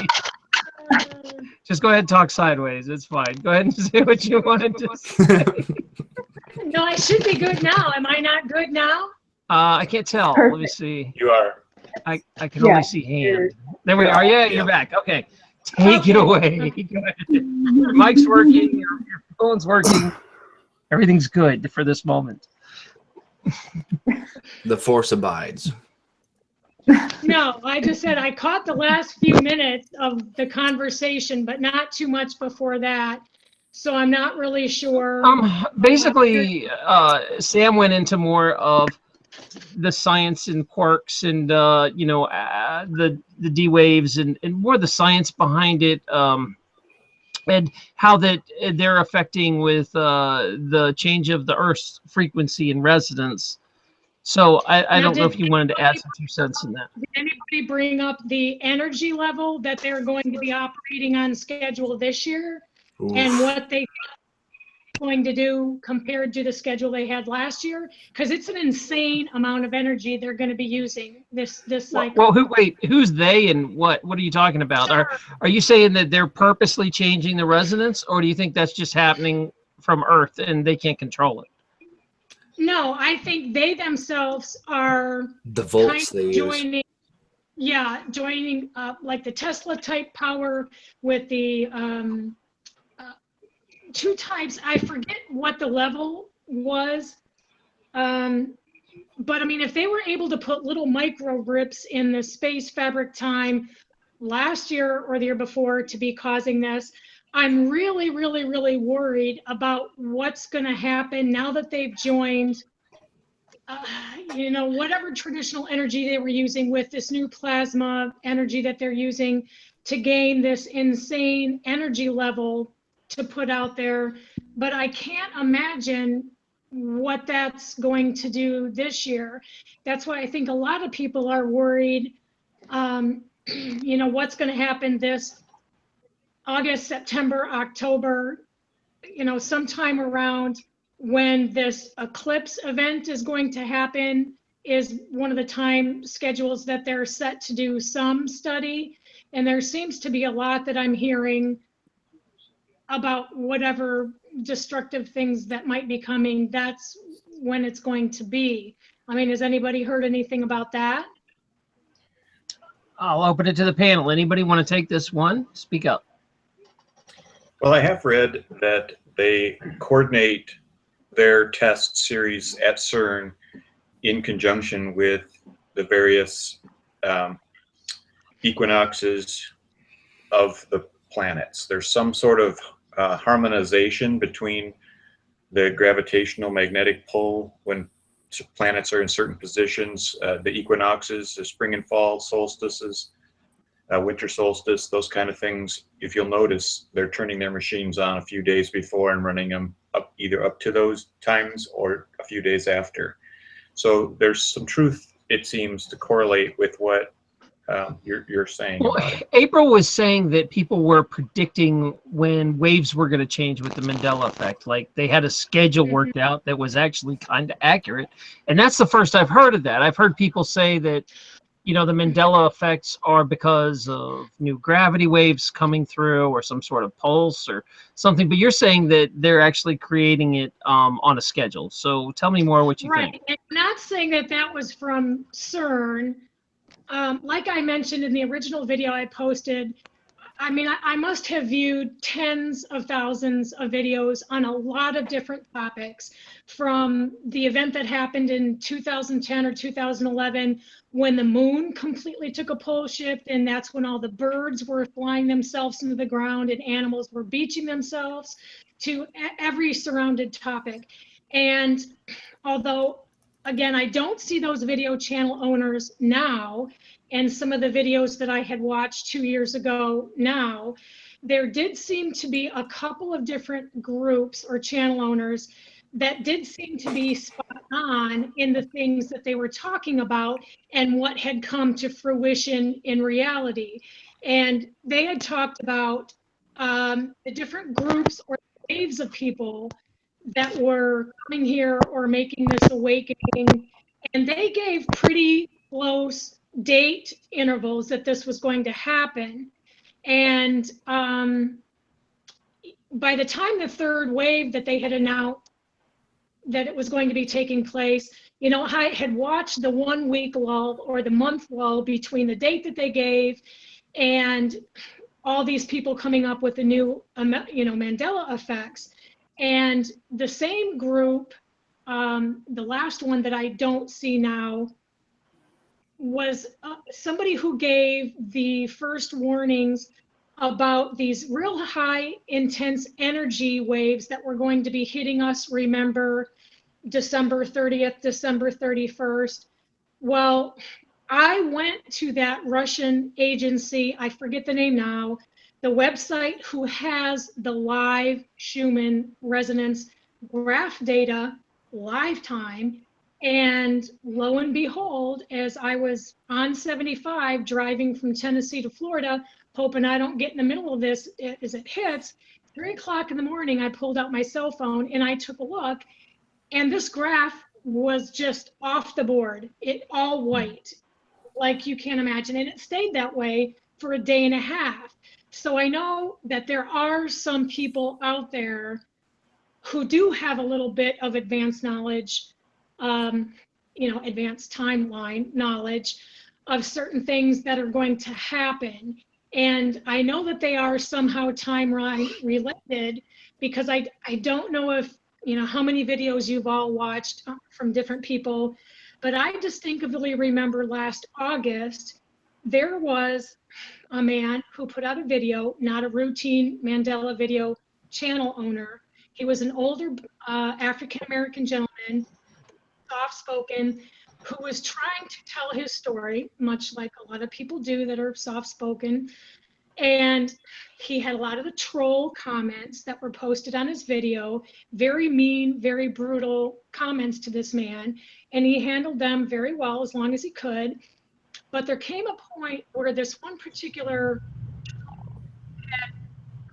Just go ahead and talk sideways. It's fine. Go ahead and say what you wanted to say. No, I should be good now. Am I not good now? I can't tell. Perfect. Let me see. You are. I can Yeah, only see hand. There we are. Yeah, you're back. Okay. Take it away. Go ahead. Your mic's working. Your phone's working. Everything's good for this moment. The force abides. No, I just said I caught the last few minutes of the conversation, but not too much before that. So I'm not really sure. Basically, Sam went into more of the science and quarks and the D waves and more the science behind it, and how that they're affecting with the change of the Earth's frequency and resonance. So I don't know if you wanted to add some 2 cents in that. Did anybody bring up the energy level that they're going to be operating on schedule this year? Oof. And what they going to do compared to the schedule they had last year? Because it's an insane amount of energy they're going to be using this cycle. Well, who's they and what are you talking about? Are you saying that they're purposely changing the resonance, or do you think that's just happening from Earth and they can't control it? No, I think they themselves are The volts they use. joining like the Tesla type power with the 2 types. I forget what the level was. But I mean, if they were able to put little micro rips in the space fabric time last year or the year before to be causing this, I'm really, really, really worried about what's going to happen now that they've joined, whatever traditional energy they were using with this new plasma energy that they're using to gain this insane energy level to put out there. But I can't imagine what that's going to do this year. That's why I think a lot of people are worried, what's going to happen this August, September, October, sometime around when this eclipse event is going to happen is one of the time schedules that they're set to do some study. And there seems to be a lot that I'm hearing about whatever destructive things that might be coming. That's when it's going to be. I mean, has anybody heard anything about that? I'll open it to the panel. Anybody want to take this one? Speak up. Well, I have read that they coordinate their test series at CERN in conjunction with the various equinoxes of the planets. There's some sort of harmonization between the gravitational magnetic pull when planets are in certain positions, the equinoxes, the spring and fall solstices, winter solstice, those kind of things. If you'll notice, they're turning their machines on a few days before and running them up either up to those times or a few days after. So there's some truth, it seems, to correlate with what you're saying. Well, April was saying that people were predicting when waves were going to change with the Mandela effect. Like they had a schedule worked out that was actually kind of accurate. And that's the first I've heard of that. I've heard people say that, the Mandela effects are because of new gravity waves coming through or some sort of pulse or something. But you're saying that they're actually creating it on a schedule. So tell me more what you think. And I'm not saying that that was from CERN. Like I mentioned in the original video I posted, I mean, I must have viewed tens of thousands of videos on a lot of different topics, from the event that happened in 2010 or 2011 when the moon completely took a pole shift, and that's when all the birds were flying themselves into the ground and animals were beaching themselves, to every surrounded topic. And although, again, I don't see those video channel owners now, and some of the videos that I had watched 2 years ago now, there did seem to be a couple of different groups or channel owners that did seem to be spot on in the things that they were talking about and what had come to fruition in reality. And they had talked about the different groups or waves of people that were coming here or making this awakening. And they gave pretty close date intervals that this was going to happen. And by the time the third wave that they had announced that it was going to be taking place, you know, I had watched the 1 week lull or the month lull between the date that they gave and all these people coming up with the new, you know, Mandela effects. And the same group, the last one that I don't see now, was somebody who gave the first warnings about these real high intense energy waves that were going to be hitting us, remember, December 30th, December 31st. Well, I went to that Russian agency, I forget the name now, the website who has the live Schumann resonance graph data, live time, and lo and behold, as I was on 75 driving from Tennessee to Florida, hoping I don't get in the middle of this as it hits, 3 o'clock in the morning, I pulled out my cell phone and I took a look, and this graph was just off the board. It all white, like you can't imagine. And it stayed that way for a day and a half. So I know that there are some people out there who do have a little bit of advanced knowledge, you know, advanced timeline knowledge of certain things that are going to happen. And I know that they are somehow timeline related, because I don't know if, you know, how many videos you've all watched from different people, but I distinctively remember last August, there was a man who put out a video, not a routine Mandela video channel owner. He was an older African-American gentleman, soft-spoken, who was trying to tell his story, much like a lot of people do that are soft-spoken. And he had a lot of the troll comments that were posted on his video, very mean, very brutal comments to this man. And he handled them very well as long as he could. But there came a point where this one particular had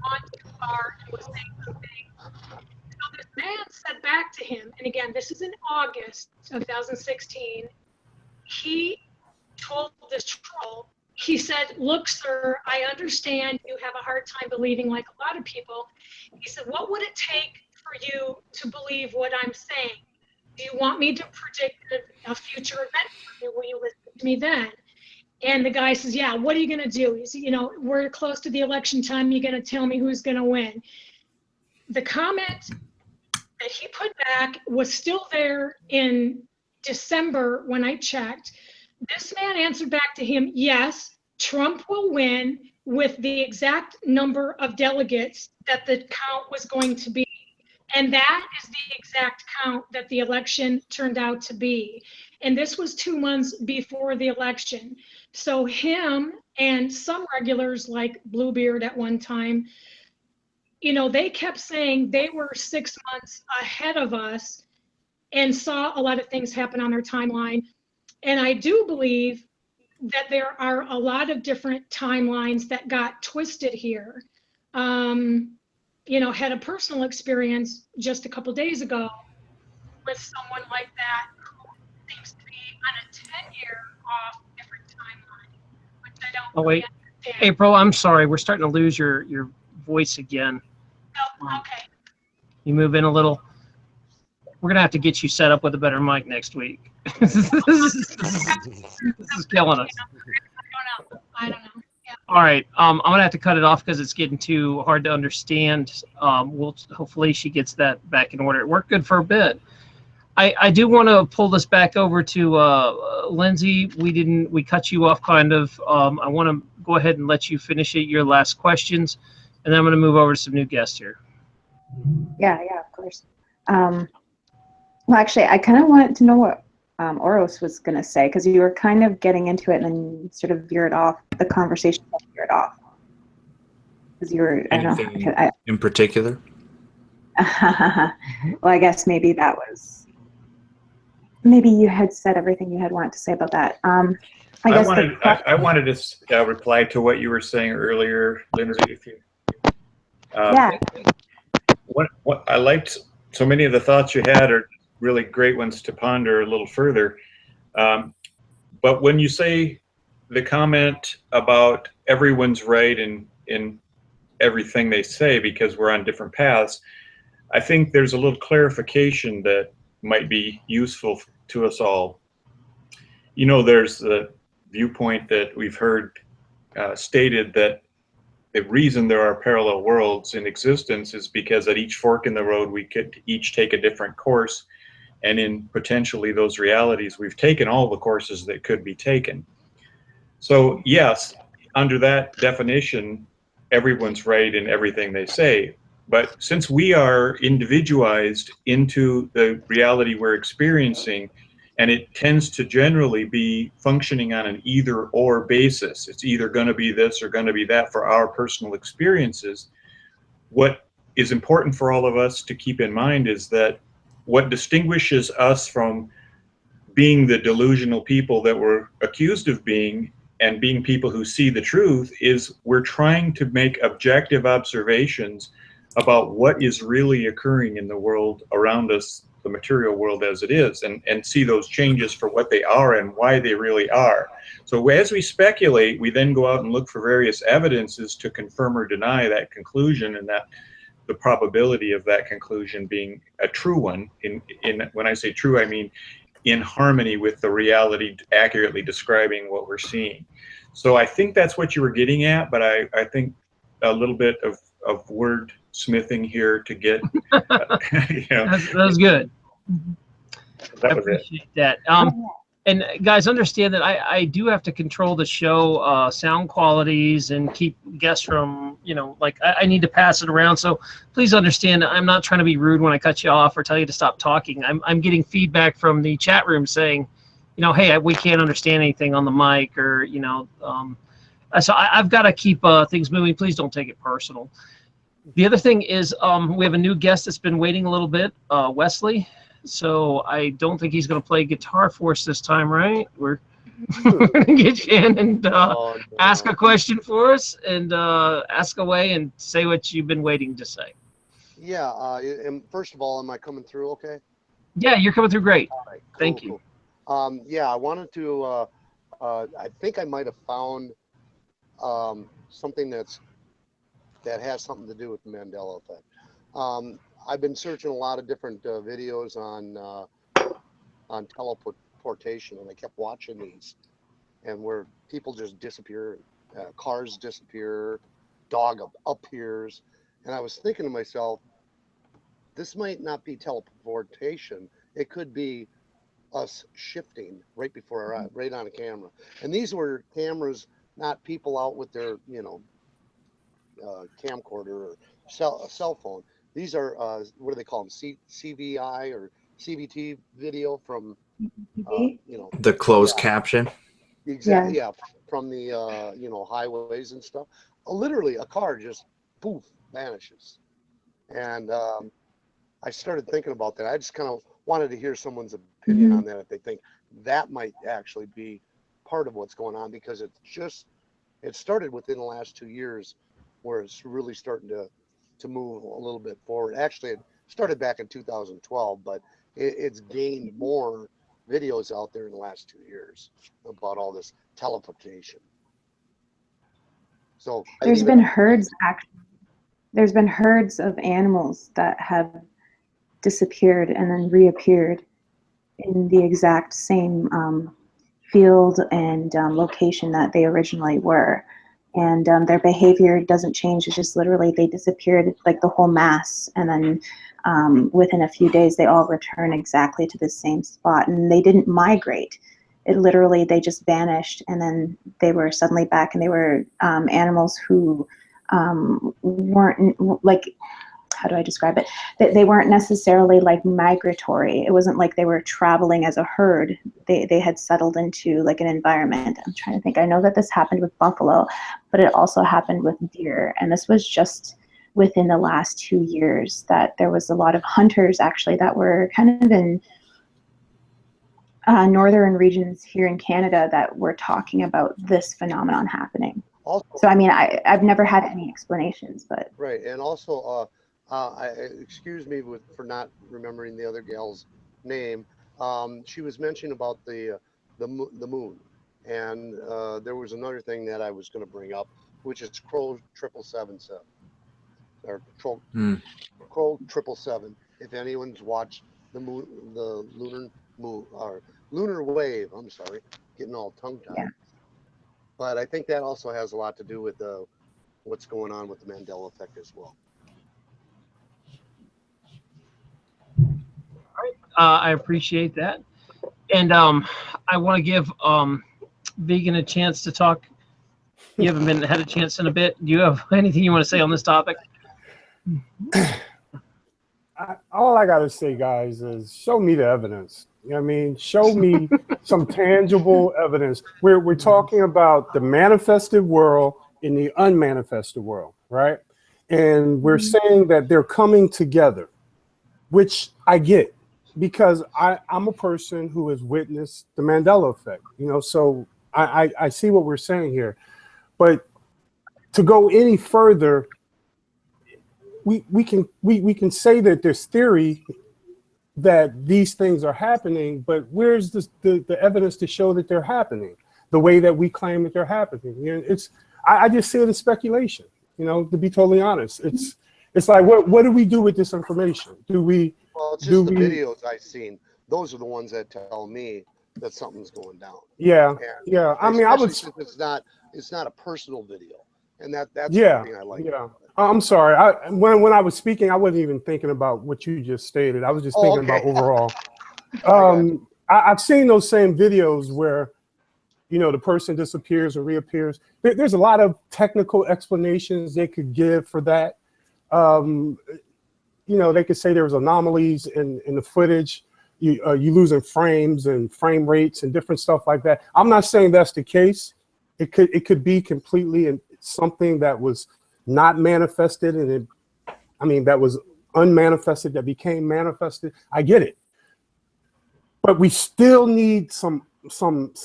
gone too far and was saying something. So this man said back to him, and again, this is in August of 2016, he told this troll, he said, "Look, sir, I understand you have a hard time believing like a lot of people." He said, "What would it take for you to believe what I'm saying? Do you want me to predict a future event for you? Will you listen to me then?" And the guy says, "Yeah, what are you going to do?" He said, "You know, we're close to the election time. You're going to tell me who's going to win." The comment that he put back was still there in December when I checked. This man answered back to him, "Yes, Trump will win with the exact number of delegates that the count was going to be." And that is the exact count that the election turned out to be. And this was 2 months before the election. So him and some regulars like Bluebeard at one time, you know, they kept saying they were 6 months ahead of us and saw a lot of things happen on their timeline. And I do believe that there are a lot of different timelines that got twisted here. You know, had a personal experience just a couple days ago with someone like that who seems to be on a 10-year off different timeline, which I don't really understand. April, I'm sorry, we're starting to lose your voice again. Oh, okay. You move in a little. We're gonna have to get you set up with a better mic next week. This is killing us. I don't know. Yeah. All right, I'm gonna have to cut it off because it's getting too hard to understand. Hopefully she gets that back in order. It worked good for a bit. I do want to pull this back over to Lindsay. We cut you off kind of. I want to go ahead and let you finish it, your last questions, and then I'm going to move over to some new guests here. Yeah, of course. Well, actually, I kind of wanted to know what Oros was going to say, because you were kind of getting into it and then sort of veered off, the conversation veered off. Because you were, Anything in particular? Well, I guess maybe that was, maybe you had said everything you had wanted to say about that. I guess I wanted to reply to what you were saying earlier, Lindsay. If you, yeah. what I liked, so many of the thoughts you had are really great ones to ponder a little further. But when you say the comment about everyone's right in everything they say because we're on different paths, I think there's a little clarification that might be useful to us all. You know, there's the viewpoint that we've heard stated that the reason there are parallel worlds in existence is because at each fork in the road we could each take a different course, and in potentially those realities we've taken all the courses that could be taken. So yes, under that definition, everyone's right in everything they say. But since we are individualized into the reality we're experiencing, and it tends to generally be functioning on an either or basis, it's either going to be this or going to be that for our personal experiences, what is important for all of us to keep in mind is that what distinguishes us from being the delusional people that we're accused of being and being people who see the truth is we're trying to make objective observations about what is really occurring in the world around us, the material world as it is, and see those changes for what they are and why they really are. So as we speculate, we then go out and look for various evidences to confirm or deny that conclusion, and that the probability of that conclusion being a true one. When I say true, I mean in harmony with the reality, accurately describing what we're seeing. So I think that's what you were getting at, but I think a little bit of word smithing here to get, you know. That was good. That I was appreciate that. And guys, understand that I do have to control the show sound qualities and keep guests from, you know, like I need to pass it around. So please understand I'm not trying to be rude when I cut you off or tell you to stop talking. I'm getting feedback from the chat room saying, you know, hey, we can't understand anything on the mic, or, you know, so I've got to keep things moving. Please don't take it personal. The other thing is we have a new guest that's been waiting a little bit, Wesley. So I don't think he's going to play guitar for us this time, right? We're going to get you in and ask a question for us, and ask away and say what you've been waiting to say. Yeah. And first of all, am I coming through okay? Yeah, you're coming through great. All right, cool, Thank you. Cool. Yeah, I wanted to, I think I might have found something that has something to do with the Mandela Effect. I've been searching a lot of different videos on teleportation, and I kept watching these, and where people just disappear, cars disappear, dog appears, and I was thinking to myself, this might not be teleportation. It could be us shifting right before our eye, right on a camera. And these were cameras, not people out with their, you know, camcorder or cell phone. These are what do they call them? CVI or CVT video from you know, The closed caption. Exactly. Yeah, from the you know, highways and stuff. Literally, a car just poof vanishes, and I started thinking about that. I just kind of wanted to hear someone's opinion on that, if they think that might actually be part of what's going on, because it started within the last 2 years, where it's really starting to move a little bit forward. Actually, it started back in 2012, but it's gained more videos out there in the last 2 years about all this teleportation. So there's been herds, actually. There's been herds of animals that have disappeared and then reappeared in the exact same field and location that they originally were. And their behavior doesn't change. It's just literally they disappeared, like the whole mass, and then within a few days they all return exactly to the same spot, and they didn't migrate. It literally, they just vanished, and then they were suddenly back, and they were animals who weren't, like, how do I describe it? They weren't necessarily like migratory. It wasn't like they were traveling as a herd. They had settled into like an environment. I'm trying to think. I know that this happened with buffalo, but it also happened with deer. And this was just within the last 2 years, that there was a lot of hunters actually that were kind of in northern regions here in Canada that were talking about this phenomenon happening. Also, so I mean, I've never had any explanations, but right, and also, excuse me for not remembering the other gal's name. She was mentioning about the moon, and there was another thing that I was going to bring up, which is Crow 777 or Crow 777. If anyone's watched the moon, the lunar moon or lunar wave, I'm sorry, getting all tongue tied. Yeah. But I think that also has a lot to do with what's going on with the Mandela effect as well. I appreciate that. And I want to give Vegan a chance to talk. You haven't had a chance in a bit. Do you have anything you want to say on this topic? All I got to say, guys, is show me the evidence. You know what I mean? Show me some tangible evidence. We're talking about the manifested world and the unmanifested world, right? And we're saying that they're coming together, which I get, because I'm a person who has witnessed the Mandela effect, you know, so I see what we're saying here. But to go any further, we can say that there's theory that these things are happening, but where's the evidence to show that they're happening the way that we claim that they're happening? You know, I just see it as speculation, you know, to be totally honest. It's like, what do we do with this information? Well, it's just the videos I've seen. Those are the ones that tell me that something's going down. Yeah, yeah. I mean, since it's not a personal video, and that's yeah, something I like. Yeah. I'm sorry. When I was speaking, I wasn't even thinking about what you just stated. I was just thinking about overall. I've seen those same videos where, you know, the person disappears or reappears. There's a lot of technical explanations they could give for that. You know, they could say there was anomalies in the footage. You losing frames and frame rates and different stuff like that. I'm not saying that's the case. It could be completely something that was not manifested, and that was unmanifested that became manifested. I get it, but we still need some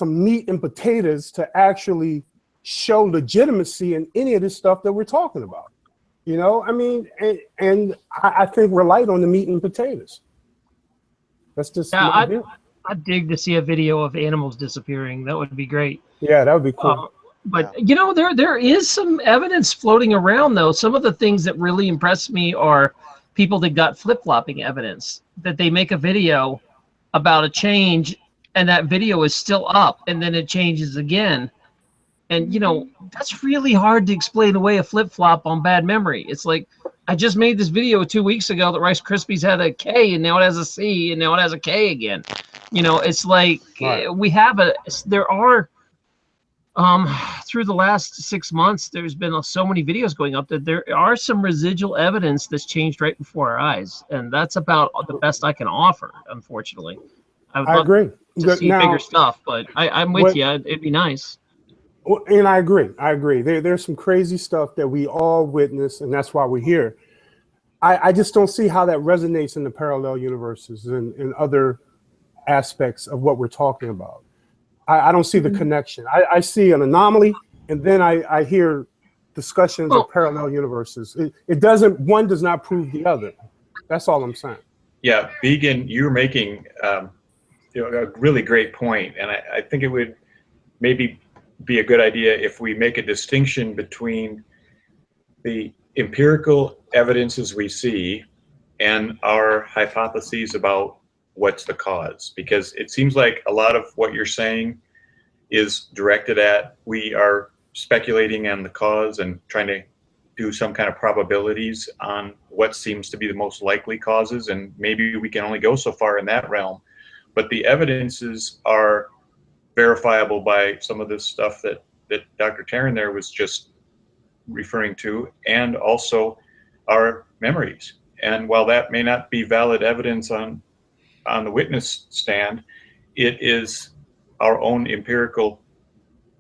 meat and potatoes to actually show legitimacy in any of this stuff that we're talking about. You know, I mean, and I think we're light on the meat and potatoes. That's just my view. I'd dig to see a video of animals disappearing. That would be great. Yeah, that would be cool. But you know, there is some evidence floating around, though. Some of the things that really impressed me are people that got flip-flopping evidence, that they make a video about a change and that video is still up and then it changes again. And you know, that's really hard to explain away a flip-flop on bad memory. It's like, I just made this video 2 weeks ago that Rice Krispies had a K and now it has a C and now it has a K again. You know, it's like there are through the last 6 months, there's been so many videos going up that there are some residual evidence that's changed right before our eyes, and that's about the best I can offer, unfortunately. I agree to see bigger stuff, but I'm with you. It'd be nice. Well, and I agree. There's some crazy stuff that we all witness, and that's why we're here. I just don't see how that resonates in the parallel universes and other aspects of what we're talking about. I don't see the connection. I see an anomaly, and then I hear discussions of parallel universes. One does not prove the other. That's all I'm saying. Yeah, Vegan, you're making a really great point, and I think it would maybe be a good idea if we make a distinction between the empirical evidences we see and our hypotheses about what's the cause, because it seems like a lot of what you're saying is directed at, we are speculating on the cause and trying to do some kind of probabilities on what seems to be the most likely causes, and maybe we can only go so far in that realm. But the evidences are verifiable by some of this stuff that Dr. Taryn there was just referring to, and also our memories. And while that may not be valid evidence on the witness stand, it is our own empirical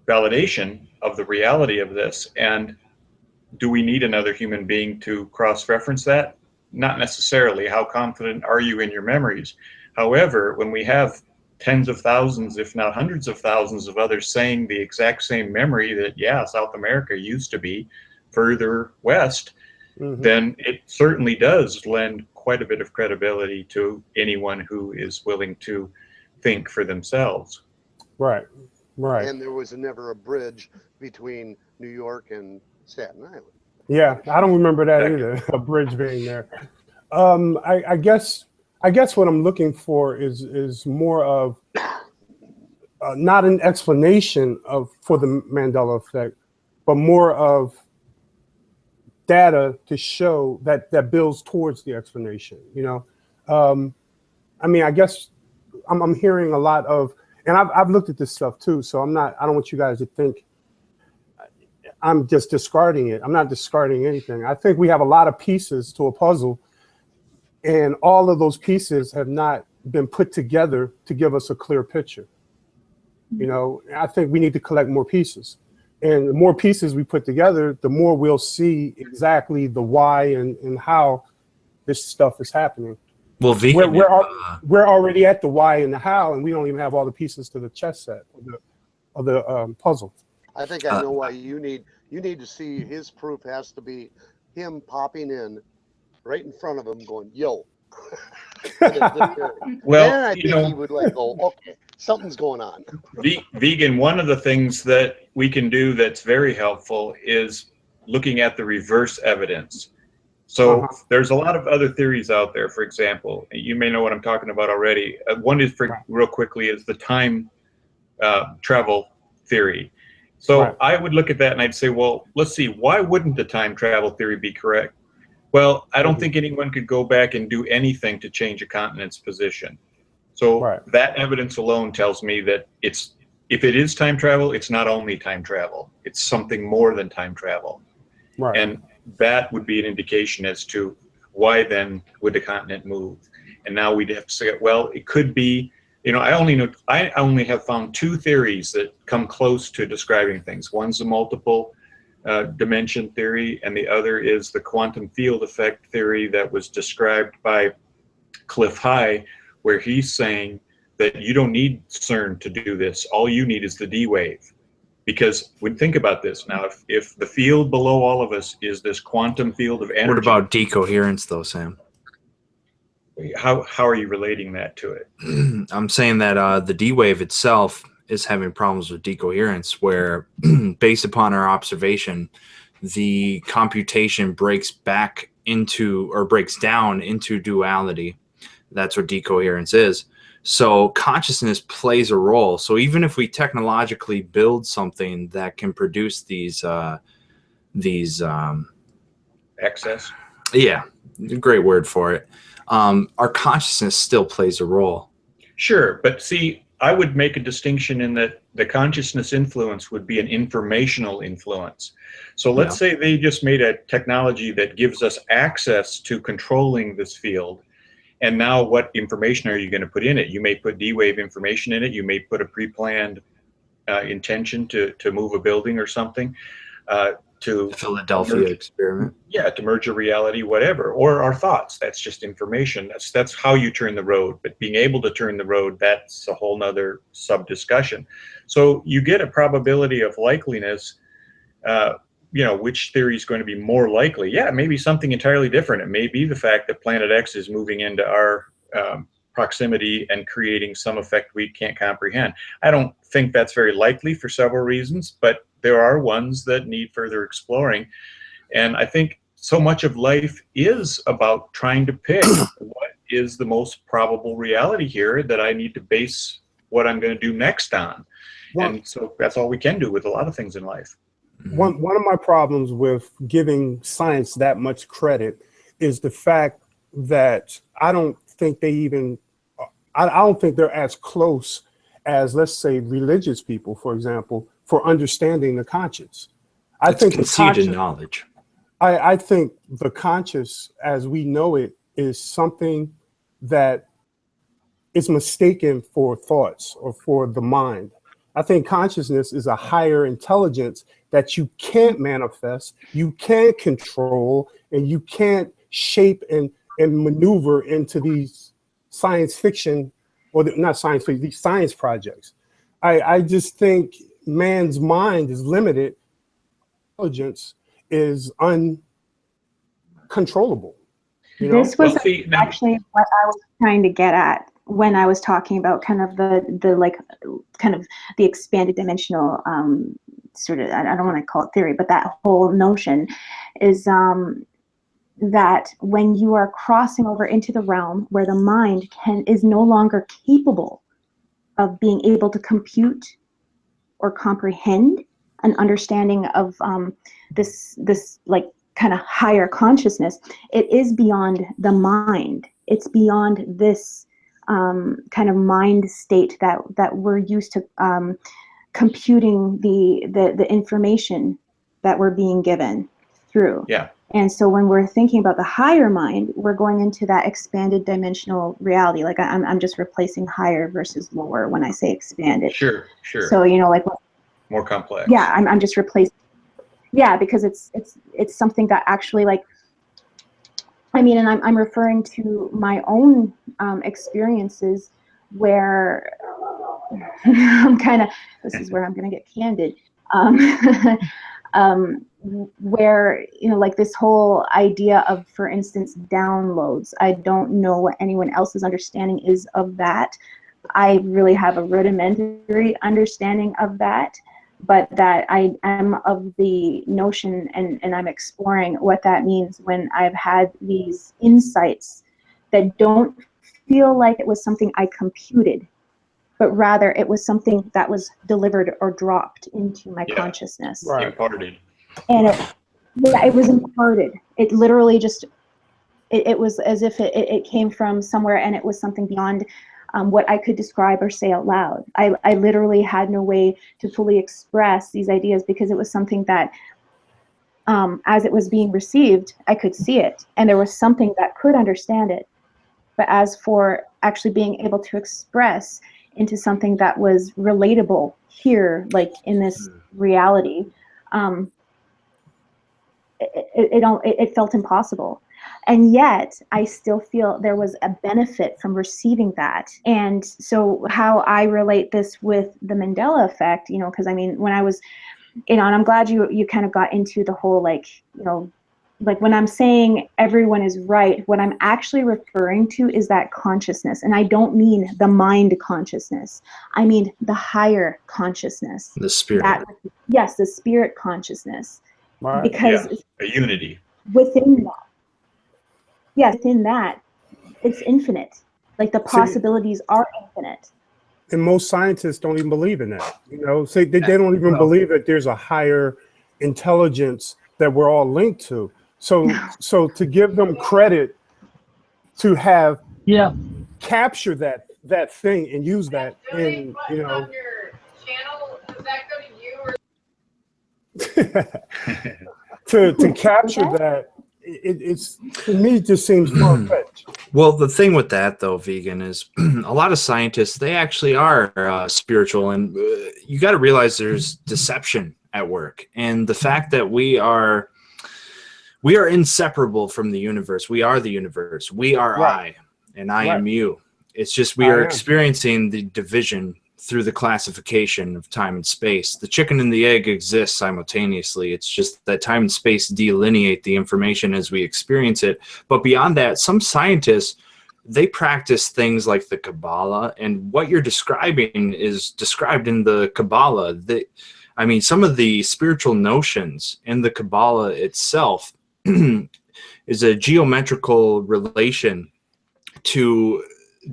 validation of the reality of this. And do we need another human being to cross-reference that? Not necessarily. How confident are you in your memories? However, when we have tens of thousands, if not hundreds of thousands of others saying the exact same memory that, yeah, South America used to be further west, then it certainly does lend quite a bit of credibility to anyone who is willing to think for themselves. Right, right. And there was never a bridge between New York and Staten Island. Yeah, I don't remember that either, a bridge being there. I guess what I'm looking for is more of not an explanation for the Mandela effect, but more of data to show that builds towards the explanation. You know, I mean, I guess I'm hearing a lot of, and I've looked at this stuff too, so I don't want you guys to think I'm just discarding it. I'm not discarding anything. I think we have a lot of pieces to a puzzle, and all of those pieces have not been put together to give us a clear picture. You know, I think we need to collect more pieces. And the more pieces we put together, the more we'll see exactly the why and how this stuff is happening. Well, we're already at the why and the how, and we don't even have all the pieces to the chess set of the puzzle. I think I know why you need to see his proof has to be him popping in right in front of him going, yo. Well, then I think he would like go, okay, something's going on. Vegan, one of the things that we can do that's very helpful is looking at the reverse evidence. So there's a lot of other theories out there. For example, you may know what I'm talking about already. One is, real quickly, is the time travel theory. So I would look at that and I'd say, well, let's see, why wouldn't the time travel theory be correct? Well, I don't think anyone could go back and do anything to change a continent's position. So that evidence alone tells me that if it is time travel, it's not only time travel. It's something more than time travel. And that would be an indication as to why then would the continent move. And now we'd have to say, well, it could be, you know, I only have found two theories that come close to describing things. One's the multiple dimension theory, and the other is the quantum field effect theory that was described by Cliff High, where he's saying that you don't need CERN to do this. All you need is the D wave. Because when think about this now, if the field below all of us is this quantum field of energy. What about decoherence though, Sam? How are you relating that to it? I'm saying that the D wave itself is having problems with decoherence, where based upon our observation, the computation breaks back into, or breaks down into, duality. That's what decoherence is. So consciousness plays a role. So even if we technologically build something that can produce these excess, yeah, great word for it. Our consciousness still plays a role. Sure, but see, I would make a distinction in that the consciousness influence would be an informational influence. So let's say they just made a technology that gives us access to controlling this field. And now what information are you going to put in it? You may put D-wave information in it. You may put a pre-planned intention to move a building or something. To Philadelphia experiment. Yeah, to merge a reality, whatever. Or our thoughts. That's just information. That's how you turn the road. But being able to turn the road, that's a whole nother sub-discussion. So you get a probability of likeliness, you know, which theory is going to be more likely. Yeah, maybe something entirely different. It may be the fact that Planet X is moving into our proximity and creating some effect we can't comprehend. I don't think that's very likely for several reasons, but there are ones that need further exploring. And I think so much of life is about trying to pick what is the most probable reality here that I need to base what I'm going to do next on. And so that's all we can do with a lot of things in life. One of my problems with giving science that much credit is the fact that I don't think they even, I don't think they're as close as, let's say, religious people, for example, for understanding the conscious. I think conceded knowledge. I think the conscious, as we know it, is something that is mistaken for thoughts or for the mind. I think consciousness is a higher intelligence that you can't manifest, you can't control, and you can't shape and maneuver into these science fiction, or not science fiction, these science projects. I just think man's mind is limited. Intelligence is uncontrollable. You know? This was actually what I was trying to get at when I was talking about kind of the expanded dimensional sort of, I don't want to call it theory, but that whole notion is that when you are crossing over into the realm where the mind is no longer capable of being able to compute or comprehend an understanding of this like kind of higher consciousness, it is beyond the mind. It's beyond this kind of mind state that we're used to computing the information that we're being given through. Yeah. And so when we're thinking about the higher mind, we're going into that expanded dimensional reality. Like I'm just replacing higher versus lower when I say expanded. Sure. So, you know, like more complex. Yeah, I'm just replacing. Yeah, because it's something that actually, like, I mean, and I'm referring to my own experiences where I'm kind of, this is where I'm going to get candid, where, you know, like this whole idea of, for instance, downloads. I don't know what anyone else's understanding is of that. I really have a rudimentary understanding of that, but that I am of the notion, and I'm exploring what that means when I've had these insights that don't feel like it was something I computed, but rather it was something that was delivered or dropped into my consciousness. Right. Imparted. And it was imparted. It literally just, it was as if it came from somewhere, and it was something beyond what I could describe or say out loud. I literally had no way to fully express these ideas because it was something that, as it was being received, I could see it, and there was something that could understand it. But as for actually being able to express into something that was relatable here, like in this reality, it felt impossible. And yet I still feel there was a benefit from receiving that. And so how I relate this with the Mandela effect, you know, because I mean, when I was, you know, and I'm glad you kind of got into the whole, like, you know, like when I'm saying everyone is right, what I'm actually referring to is that consciousness. And I don't mean the mind consciousness. I mean the higher consciousness. The spirit. Yes, the spirit consciousness. Right. Because a unity. Within that. Yeah, within that, it's infinite. Like the possibilities are infinite. And most scientists don't even believe in that. You know, they don't even believe that there's a higher intelligence that we're all linked to. So to give them credit to have captured that thing and use that in, you know. On your channel, does that go to you or to capture that, it's to me it just seems far-fetched. Well, the thing with that though, vegan, is a lot of scientists, they actually are spiritual, and you got to realize there's deception at work, and the fact that we are inseparable from the universe. We are the universe. We are I, and I am you. It's just we are experiencing the division through the classification of time and space. The chicken and the egg exist simultaneously. It's just that time and space delineate the information as we experience it. But beyond that, some scientists, they practice things like the Kabbalah, and what you're describing is described in the Kabbalah. I mean, some of the spiritual notions in the Kabbalah itself is a geometrical relation to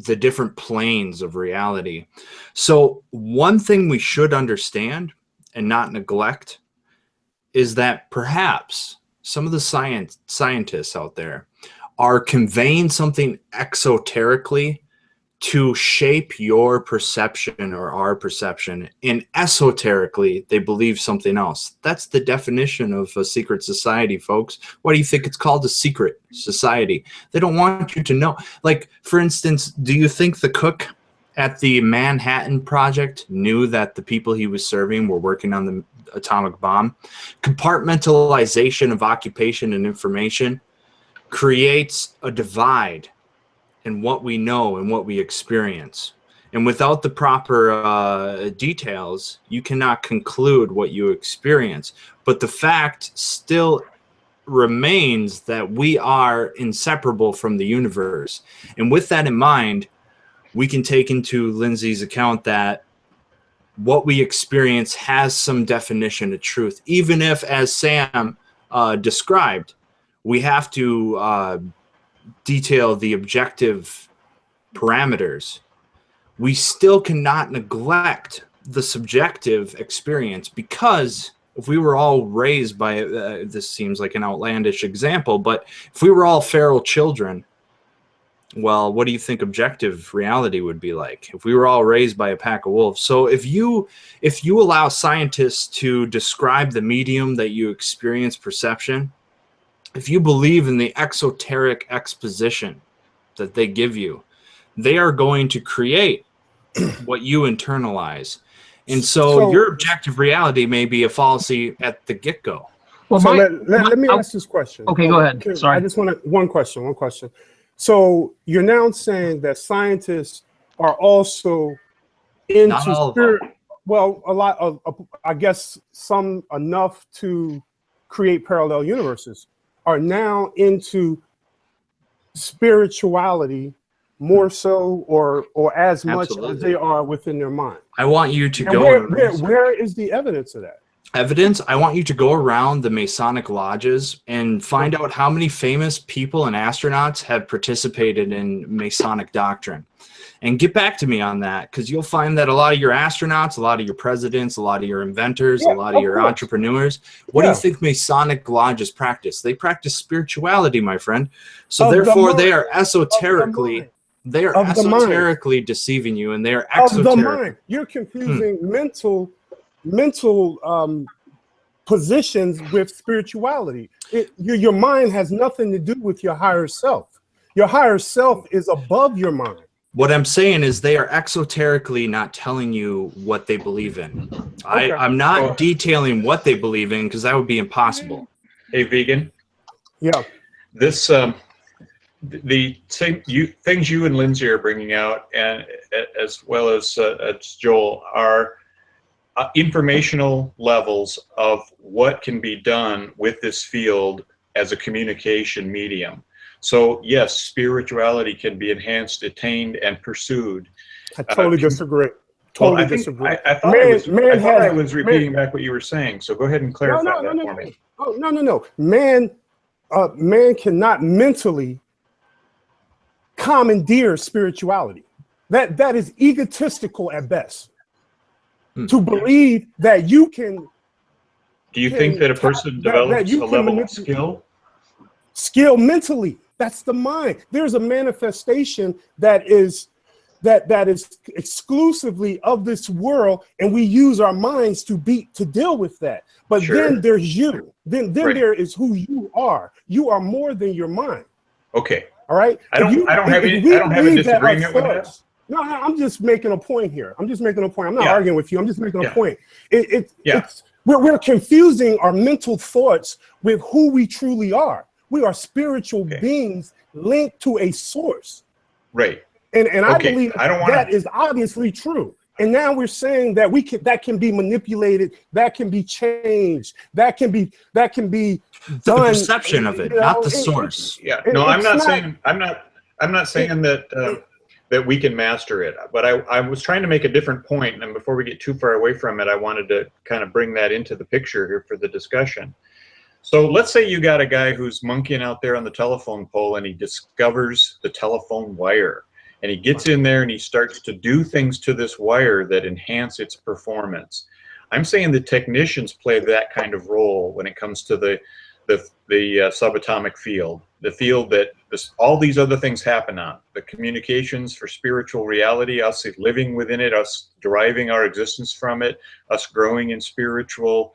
the different planes of reality. So one thing we should understand and not neglect is that perhaps some of the scientists out there are conveying something exoterically to shape your perception or our perception, and esoterically they believe something else. That's the definition of a secret society, folks. Why do you think it's called a secret society? They don't want you to know. Like, for instance, do you think the cook at the Manhattan Project knew that the people he was serving were working on atomic bomb. Compartmentalization of occupation and information creates a divide in what we know and what we experience. And without the proper details, you cannot conclude what you experience. But the fact still remains that we are inseparable from the universe. And with that in mind, we can take into Lindsay's account that what we experience has some definition of truth, even if, as Sam described, we have to detail the objective parameters. We still cannot neglect the subjective experience, because if we were all raised by, this seems like an outlandish example, but if we were all feral children, well, what do you think objective reality would be like if we were all raised by a pack of wolves? So if you allow scientists to describe the medium that you experience perception, if you believe in the exoteric exposition that they give you, they are going to create what you internalize. And so your objective reality may be a fallacy at the get-go. Well, so let me ask this question. Okay, go ahead. Sorry. I just want to, one question. So you're now saying that scientists are also into spirit, well, a lot of, I guess some enough to create parallel universes are now into spirituality more so or as much as they are within their mind. I want you to go. Where is the evidence of that? Evidence? I want you to go around the Masonic lodges and find out how many famous people and astronauts have participated in Masonic doctrine. And get back to me on that, because you'll find that a lot of your astronauts, a lot of your presidents, a lot of your inventors, a lot of your entrepreneurs, what do you think Masonic lodges practice? They practice spirituality, my friend. So therefore they are esoterically deceiving you, and they are exoteric. You're confusing mental positions with spirituality. Your mind has nothing to do with your higher self. Your higher self is above your mind. What I'm saying is they are exoterically not telling you what they believe in. Okay. I'm not detailing what they believe in, because that would be impossible. Hey, vegan. Yeah. This the same things you and Lindsay are bringing out, and as well as Joel, are informational levels of what can be done with this field as a communication medium. So yes, spirituality can be enhanced, attained, and pursued. I totally disagree. Totally disagree. I thought I was repeating back what you were saying. So go ahead and clarify that for me. Oh, no. Man cannot mentally commandeer spirituality. That is egotistical at best. To believe that you can. Do you think that a person develops a level of skill? Skill mentally. That's the mind. There's a manifestation that is exclusively of this world, and we use our minds to deal with that. But then there's you. Then there is who you are. You are more than your mind. Okay. All right. I don't have a disagreement with that. No, I'm just making a point here. I'm not arguing with you. I'm just making a point. We're confusing our mental thoughts with who we truly are. We are spiritual beings linked to a source. Right. And I believe that is obviously true. And now we're saying that that can be manipulated, that can be changed, that can be done. The perception of it, not the source. No, I'm not saying that that we can master it. But I was trying to make a different point, and before we get too far away from it, I wanted to kind of bring that into the picture here for the discussion. So let's say you got a guy who's monkeying out there on the telephone pole, and he discovers the telephone wire. And he gets in there and he starts to do things to this wire that enhance its performance. I'm saying the technicians play that kind of role when it comes to the subatomic field, the field that all these other things happen on. The communications for spiritual reality, us living within it, us deriving our existence from it, us growing in spiritual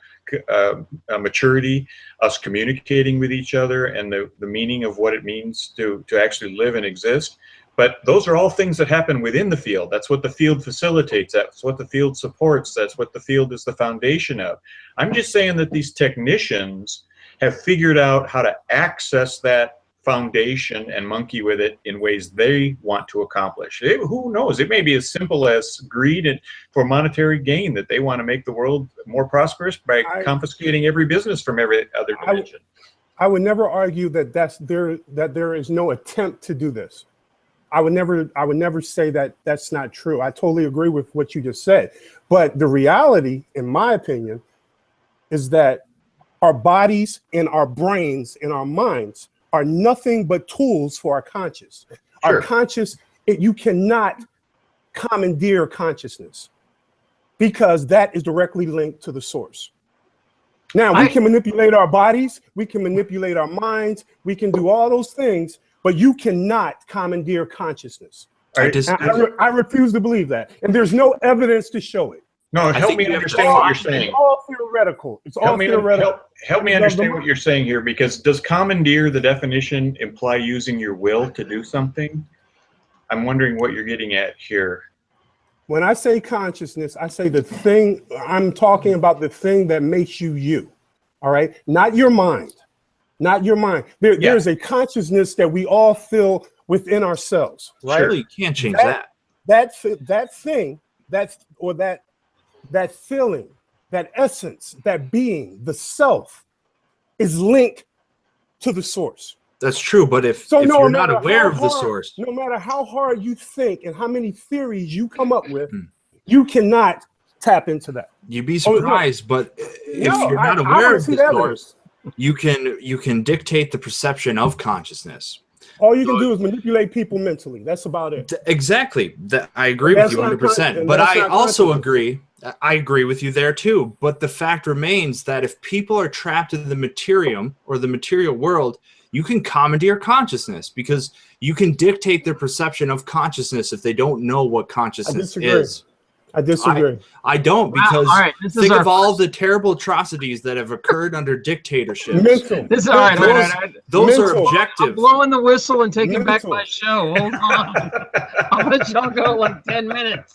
maturity, us communicating with each other, and the meaning of what it means to actually live and exist. But those are all things that happen within the field. That's what the field facilitates. That's what the field supports. That's what the field is the foundation of. I'm just saying that these technicians have figured out how to access that foundation and monkey with it in ways they want to accomplish. Who knows? It may be as simple as greed and for monetary gain, that they want to make the world more prosperous by confiscating every business from every other dimension. I would never argue that there is no attempt to do this. I would never say that that's not true. I totally agree with what you just said. But the reality, in my opinion, is that our bodies and our brains and our minds are nothing but tools for our conscious. Sure. Our conscious, you cannot commandeer consciousness because that is directly linked to the source. Now, we can manipulate our bodies, we can manipulate our minds, we can do all those things, but you cannot commandeer consciousness. I refuse to believe that. And there's no evidence to show it. No, help me understand what you're saying. It's all theoretical. It's all theoretical. Help me understand what you're saying here, because does commandeer, the definition, imply using your will to do something? I'm wondering what you're getting at here. When I say consciousness, I say the thing, I'm talking about the thing that makes you you, all right? Not your mind. Not your mind. There's a consciousness that we all feel within ourselves, right? Surely you can't change that. That thing, that feeling, that essence, that being, the self, is linked to the source. That's true, but if you're not aware of the source, no matter how hard you think and how many theories you come up with, you cannot tap into that. You'd be surprised, but if you're not aware of the source, you can dictate the perception of consciousness. All you can do is manipulate people mentally. That's about it. Exactly. I agree with you 100%. But I also agree. I agree with you there too. But the fact remains that if people are trapped in the materium or the material world, you can commandeer consciousness because you can dictate their perception of consciousness if they don't know what consciousness is. I disagree. I don't, because think of all the terrible atrocities that have occurred under dictatorships. Those are objective. I'm blowing the whistle and taking back my show. Hold on. I'm going to jump out like 10 minutes.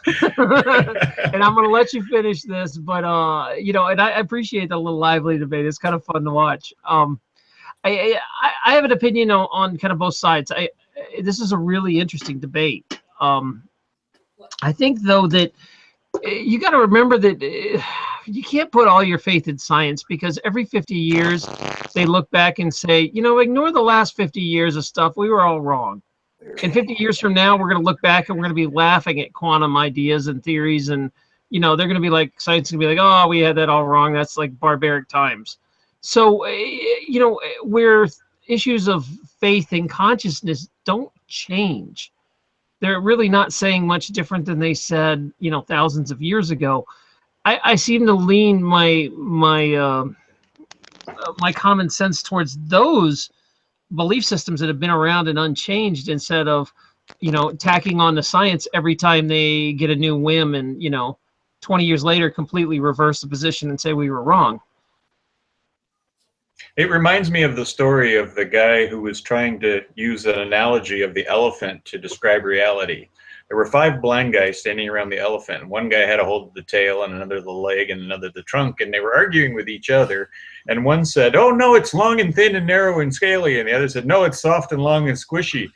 And I'm going to let you finish this. But, and I appreciate the little lively debate. It's kind of fun to watch. I have an opinion on kind of both sides. This is a really interesting debate. I think, though, that you got to remember that you can't put all your faith in science, because every 50 years they look back and say, ignore the last 50 years of stuff. We were all wrong. And 50 years from now, we're going to look back and we're going to be laughing at quantum ideas and theories. And, they're going to be like, science is going to be like, oh, we had that all wrong. That's like barbaric times. So, where issues of faith and consciousness don't change. They're really not saying much different than they said, thousands of years ago. I seem to lean my common sense towards those belief systems that have been around and unchanged, instead of, tacking on the science every time they get a new whim and, 20 years later completely reverse the position and say we were wrong. It reminds me of the story of the guy who was trying to use an analogy of the elephant to describe reality. There were 5 blind guys standing around the elephant. One guy had a hold of the tail, and another the leg, and another the trunk, and they were arguing with each other. And one said, "Oh, no, it's long and thin and narrow and scaly." And the other said, "No, it's soft and long and squishy."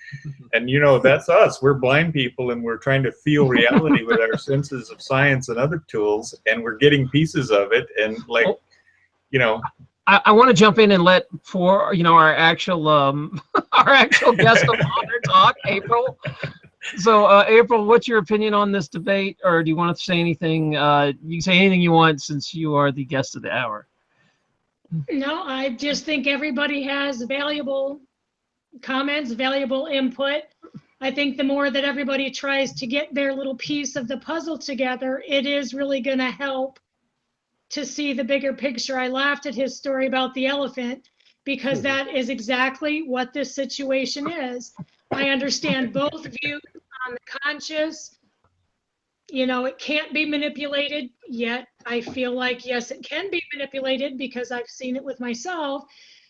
And, that's us. We're blind people, and we're trying to feel reality with our senses of science and other tools, and we're getting pieces of it. And, I want to jump in and let our actual guest of honor talk, April. So, April, what's your opinion on this debate, or do you want to say anything? You can say anything you want, since you are the guest of the hour. No, I just think everybody has valuable comments, valuable input. I think the more that everybody tries to get their little piece of the puzzle together, it is really going to help to see the bigger picture. I laughed at his story about the elephant, because that is exactly what this situation is. I understand both views on the conscious. It can't be manipulated, yet I feel like, yes, it can be manipulated, because I've seen it with myself.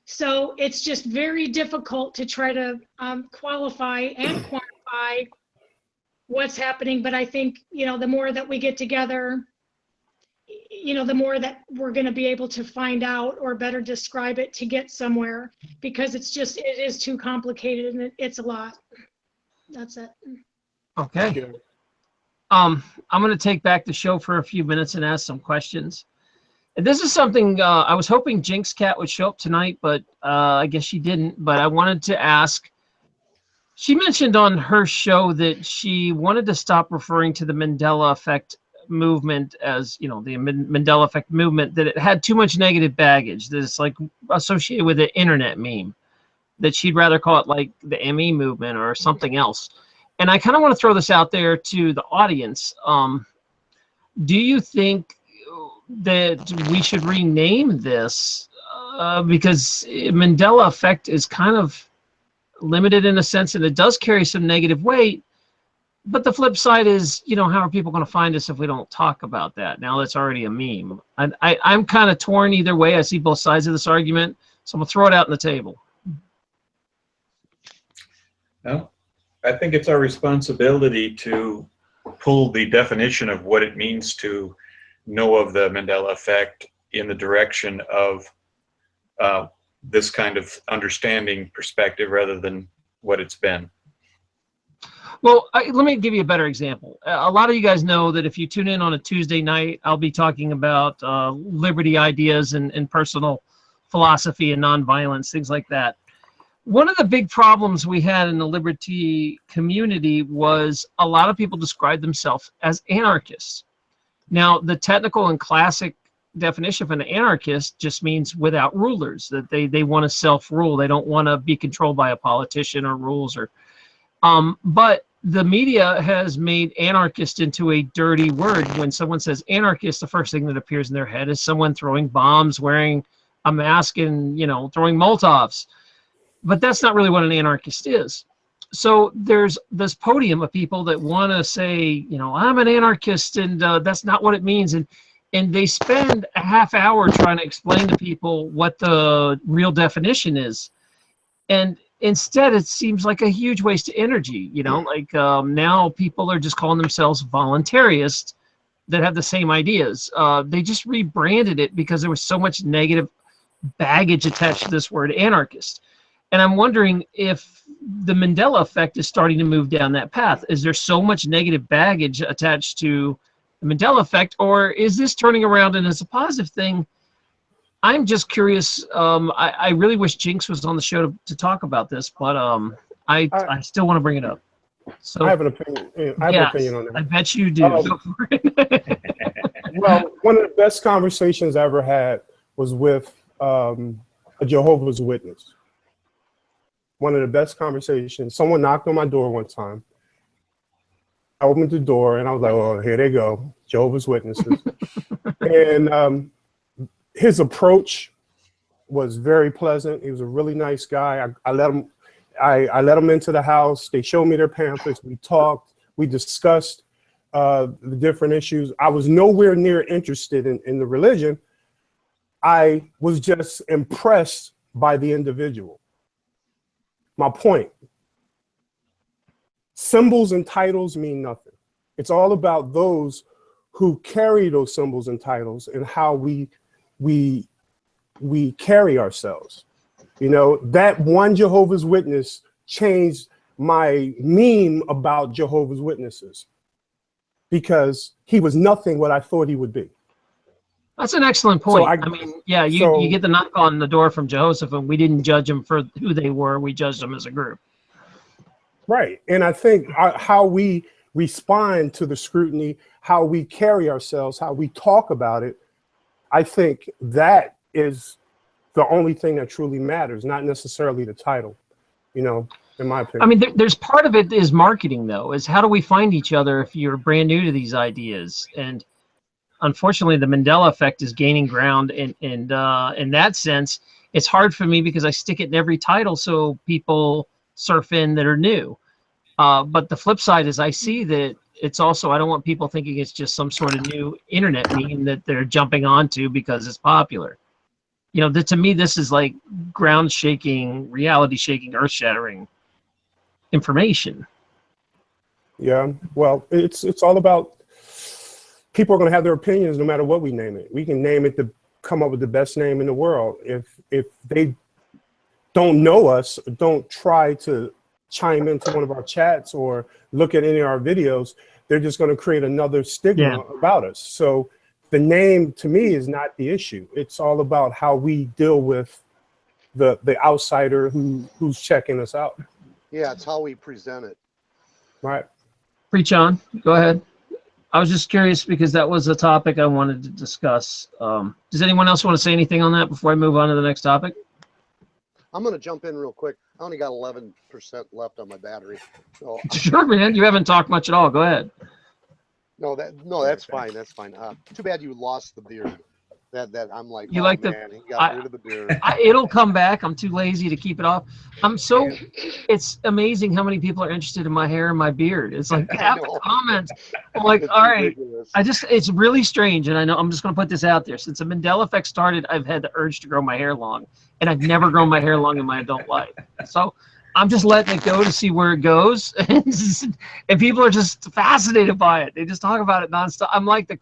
So it's just very difficult to try to qualify and quantify identify what's happening. But I think, you know, the more that we get together, you know, the more that we're going to be able to find out or better describe it to get somewhere, because it's just, it is too complicated and it's a lot. That's it. Okay. I'm going to take back the show for a few minutes and ask some questions. And this is something I was hoping Jinx Cat would show up tonight, but I guess she didn't. But I wanted to ask, she mentioned on her show that she wanted to stop referring to the Mandela Effect movement as, you know, the Mandela Effect movement, that it had too much negative baggage, that it's like associated with the internet meme, that she'd rather call it like the ME movement or something else. And I kind of want to throw this out there to the audience. Do you think that we should rename this? Because Mandela Effect is kind of limited in a sense, and it does carry some negative weight. But the flip side is, you know, how are people going to find us if we don't talk about that? Now that's already a meme. I'm kind of torn either way. I see both sides of this argument, so I'm going to throw it out on the table. Well, I think it's our responsibility to pull the definition of what it means to know of the Mandela Effect in the direction of this kind of understanding perspective rather than what it's been. Well, let me give you a better example. A lot of you guys know that if you tune in on a Tuesday night, I'll be talking about liberty ideas and personal philosophy and nonviolence, things like that. One of the big problems we had in the liberty community was a lot of people described themselves as anarchists. Now, the technical and classic definition of an anarchist just means without rulers, that they want to self-rule. They don't want to be controlled by a politician or rules. Or but the media has made anarchist into a dirty word. When someone says anarchist, the first thing that appears in their head is someone throwing bombs, wearing a mask, and, you know, throwing Molotovs. But that's not really what an anarchist is. So there's this podium of people that want to say, you know, I'm an anarchist, and that's not what it means. And they spend a half hour trying to explain to people what the real definition is. And instead, it seems like a huge waste of energy. You know, like now people are just calling themselves voluntarists that have the same ideas. They just rebranded it because there was so much negative baggage attached to this word anarchist. And I'm wondering if the Mandela Effect is starting to move down that path. Is there so much negative baggage attached to the Mandela Effect, or is this turning around and it's a positive thing? I'm just curious. I really wish Jinx was on the show to talk about this, but I still want to bring it up. So I have an opinion. I have an opinion on that. I bet you do. Go for it. Well, one of the best conversations I ever had was with a Jehovah's Witness. One of the best conversations. Someone knocked on my door one time. I opened the door and I was like, "Oh, here they go, Jehovah's Witnesses." And his approach was very pleasant. He was a really nice guy. I let him into the house. They showed me their pamphlets. We talked. We discussed the different issues. I was nowhere near interested in the religion. I was just impressed by the individual. My point. Symbols and titles mean nothing. It's all about those who carry those symbols and titles and how we carry ourselves. You know, that one Jehovah's Witness changed my meme about Jehovah's Witnesses because he was nothing what I thought he would be. That's an excellent point. So I mean, yeah, you get the knock on the door from Jehoshaphat, and we didn't judge them for who they were. We judged them as a group. Right. And I think how we respond to the scrutiny, how we carry ourselves, how we talk about it, I think that is the only thing that truly matters, not necessarily the title, you know, in my opinion. I mean, there's part of it is marketing, though, is how do we find each other if you're brand new to these ideas? And unfortunately, the Mandela Effect is gaining ground. And in that sense, it's hard for me because I stick it in every title so people surf in that are new. But the flip side is I see that it's also, I don't want people thinking it's just some sort of new internet meme that they're jumping onto because it's popular. You know, to me, this is like ground shaking, reality shaking, earth shattering information. Yeah, well, it's all about people are going to have their opinions no matter what we name it. We can name it to come up with the best name in the world. If they don't know us, don't try to chime into one of our chats or look at any of our videos, they're just going to create another stigma about us. So the name to me is not the issue. It's all about how we deal with the outsider who's checking us out. Yeah, it's how we present it. Right. Preach on. Go ahead. I was just curious because that was a topic I wanted to discuss. Does anyone else want to say anything on that before I move on to the next topic? I'm going to jump in real quick. I only got 11% left on my battery. So Sure, man. You haven't talked much at all. Go ahead. no, that's fine. That's fine. Too bad you lost the beard. That I'm like, You oh, like man, he got rid of the beard. It'll come back. I'm too lazy to keep it off. It's amazing how many people are interested in my hair and my beard. It's like half the comments. I'm like, all right. It's really strange. And I know I'm just going to put this out there. Since the Mandela Effect started, I've had the urge to grow my hair long. And I've never grown my hair long in my adult life. So I'm just letting it go to see where it goes. And people are just fascinated by it. They just talk about it nonstop. I'm like the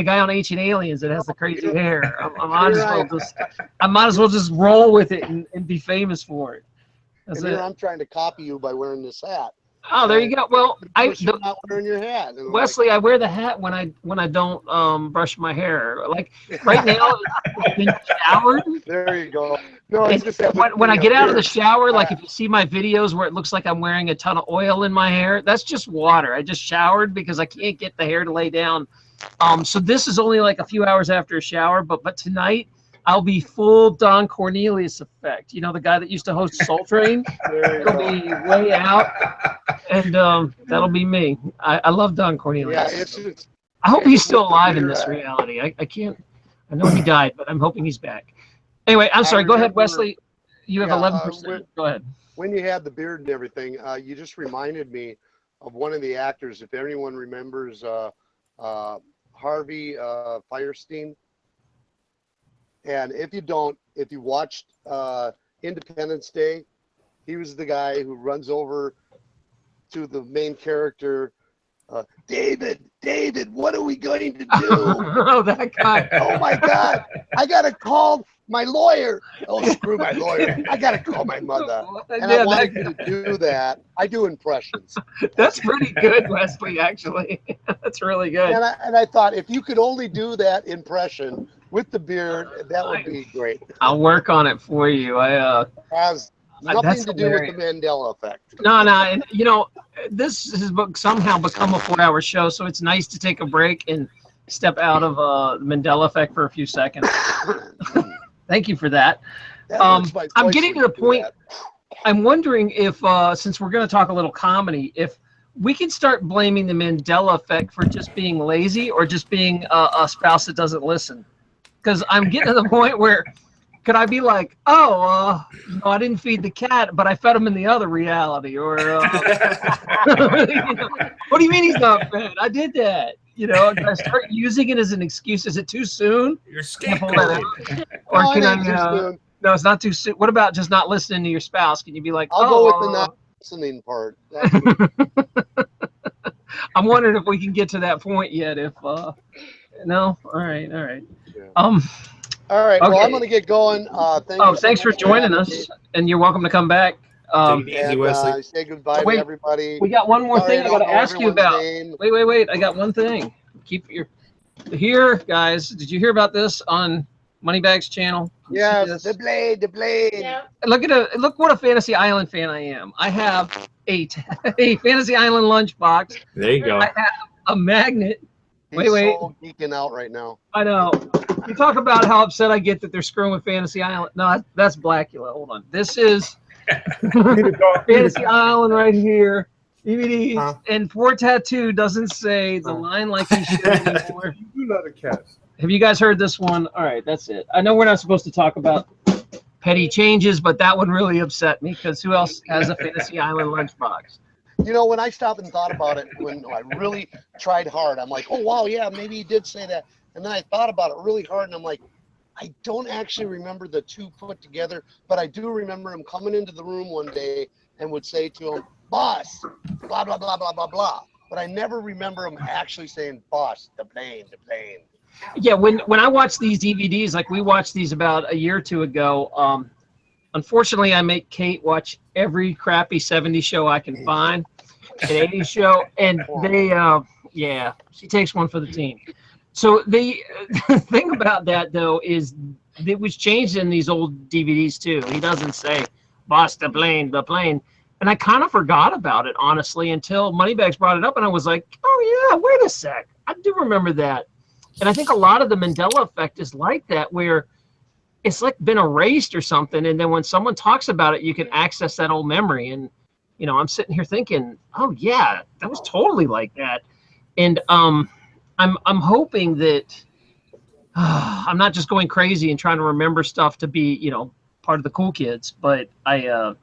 guy on Ancient Aliens that has the crazy hair. I might as well just roll with it and be famous for it. And here I'm trying to copy you by wearing this hat. Oh, there you go. Well, you're not wearing your hat. Wesley, I wear the hat when I don't brush my hair. Like right now, I've been showered. There you go. No, it's just when I get out of the shower, like if you see my videos where it looks like I'm wearing a ton of oil in my hair, that's just water. I just showered because I can't get the hair to lay down. So this is only like a few hours after a shower, but tonight I'll be full Don Cornelius effect. You know, the guy that used to host Soul Train? He'll be way out, and that'll be me. I love Don Cornelius. Yeah, I hope he's still alive in this reality. I can't. I know he died, but I'm hoping he's back. Anyway, I'm sorry. Go ahead, Wesley. You have 11%. Go ahead. When you had the beard and everything, you just reminded me of one of the actors. If anyone remembers Harvey Fierstein. And if you don't, if you watched Independence Day, he was the guy who runs over to the main character, David, what are we going to do? Oh, that guy. Oh my God, I got to call my lawyer. Oh, screw my lawyer. I got to call my mother. And I wanted you to do that. I do impressions. That's pretty good, Wesley, actually. That's really good. And I thought if you could only do that impression with the beard, that would be great. I'll work on it for you. Has nothing to do with the Mandela Effect. No, and you know, this has somehow become a 4-hour show, so it's nice to take a break and step out of the Mandela Effect for a few seconds. Thank you for that. I'm getting to the point. I'm wondering if, since we're going to talk a little comedy, if we can start blaming the Mandela Effect for just being lazy or just being a spouse that doesn't listen. Because I'm getting to the point where, could I be like, oh, I didn't feed the cat, but I fed him in the other reality, or you know, what do you mean he's not fed? I did that. You know, can I start using it as an excuse? Is it too soon? You're scapegoating. Or can I? No, it's not too soon. What about just not listening to your spouse? Can you be like, I'll go with the not listening part. I'm wondering if we can get to that point yet. If no, all right. Yeah. All right. Okay. Well, I'm going to get going. Thanks for joining us, and you're welcome to come back. Take it easy, Wesley. Say goodbye to everybody. We got one more thing I got to ask you about. Name. Wait. I got one thing. Here, guys. Did you hear about this on Moneybag's channel? Yes, the blade. Yeah. Look what a Fantasy Island fan I am. I have a Fantasy Island lunchbox. There you go. I have a magnet. He's so geeking out right now. I know. You talk about how upset I get that they're screwing with Fantasy Island. No, that's Blackula. Hold on. This is Fantasy Island right here. DVDs. And Poor Tattoo doesn't say the line like he should anymore. You do love the cats. Have you guys heard this one? All right, that's it. I know we're not supposed to talk about petty changes, but that one really upset me because who else has a Fantasy Island lunchbox? You know, when I stopped and thought about it, when I really tried hard, I'm like, oh, wow, yeah, maybe he did say that. And then I thought about it really hard, and I'm like, I don't actually remember the two put together, but I do remember him coming into the room one day and would say to him, boss, blah, blah, blah, blah, blah, blah. but I never remember them actually saying "boss, the plane, the plane." Yeah, when I watch these DVDs, like we watched these about a year or two ago. Unfortunately, I make Kate watch every crappy '70s show I can find, an '80s show, and they, yeah, she takes one for the team. So the thing about that though is it was changed in these old DVDs too. He doesn't say "boss, the plane, the plane." And I kind of forgot about it, honestly, until Moneybags brought it up, and I was like, oh, yeah, wait a sec. I do remember that. And I think a lot of the Mandela Effect is like that, where it's like been erased or something, and then when someone talks about it, you can access that old memory. And, you know, I'm sitting here thinking, oh, yeah, that was totally like that. And I'm hoping that I'm not just going crazy and trying to remember stuff to be, you know, part of the cool kids, but I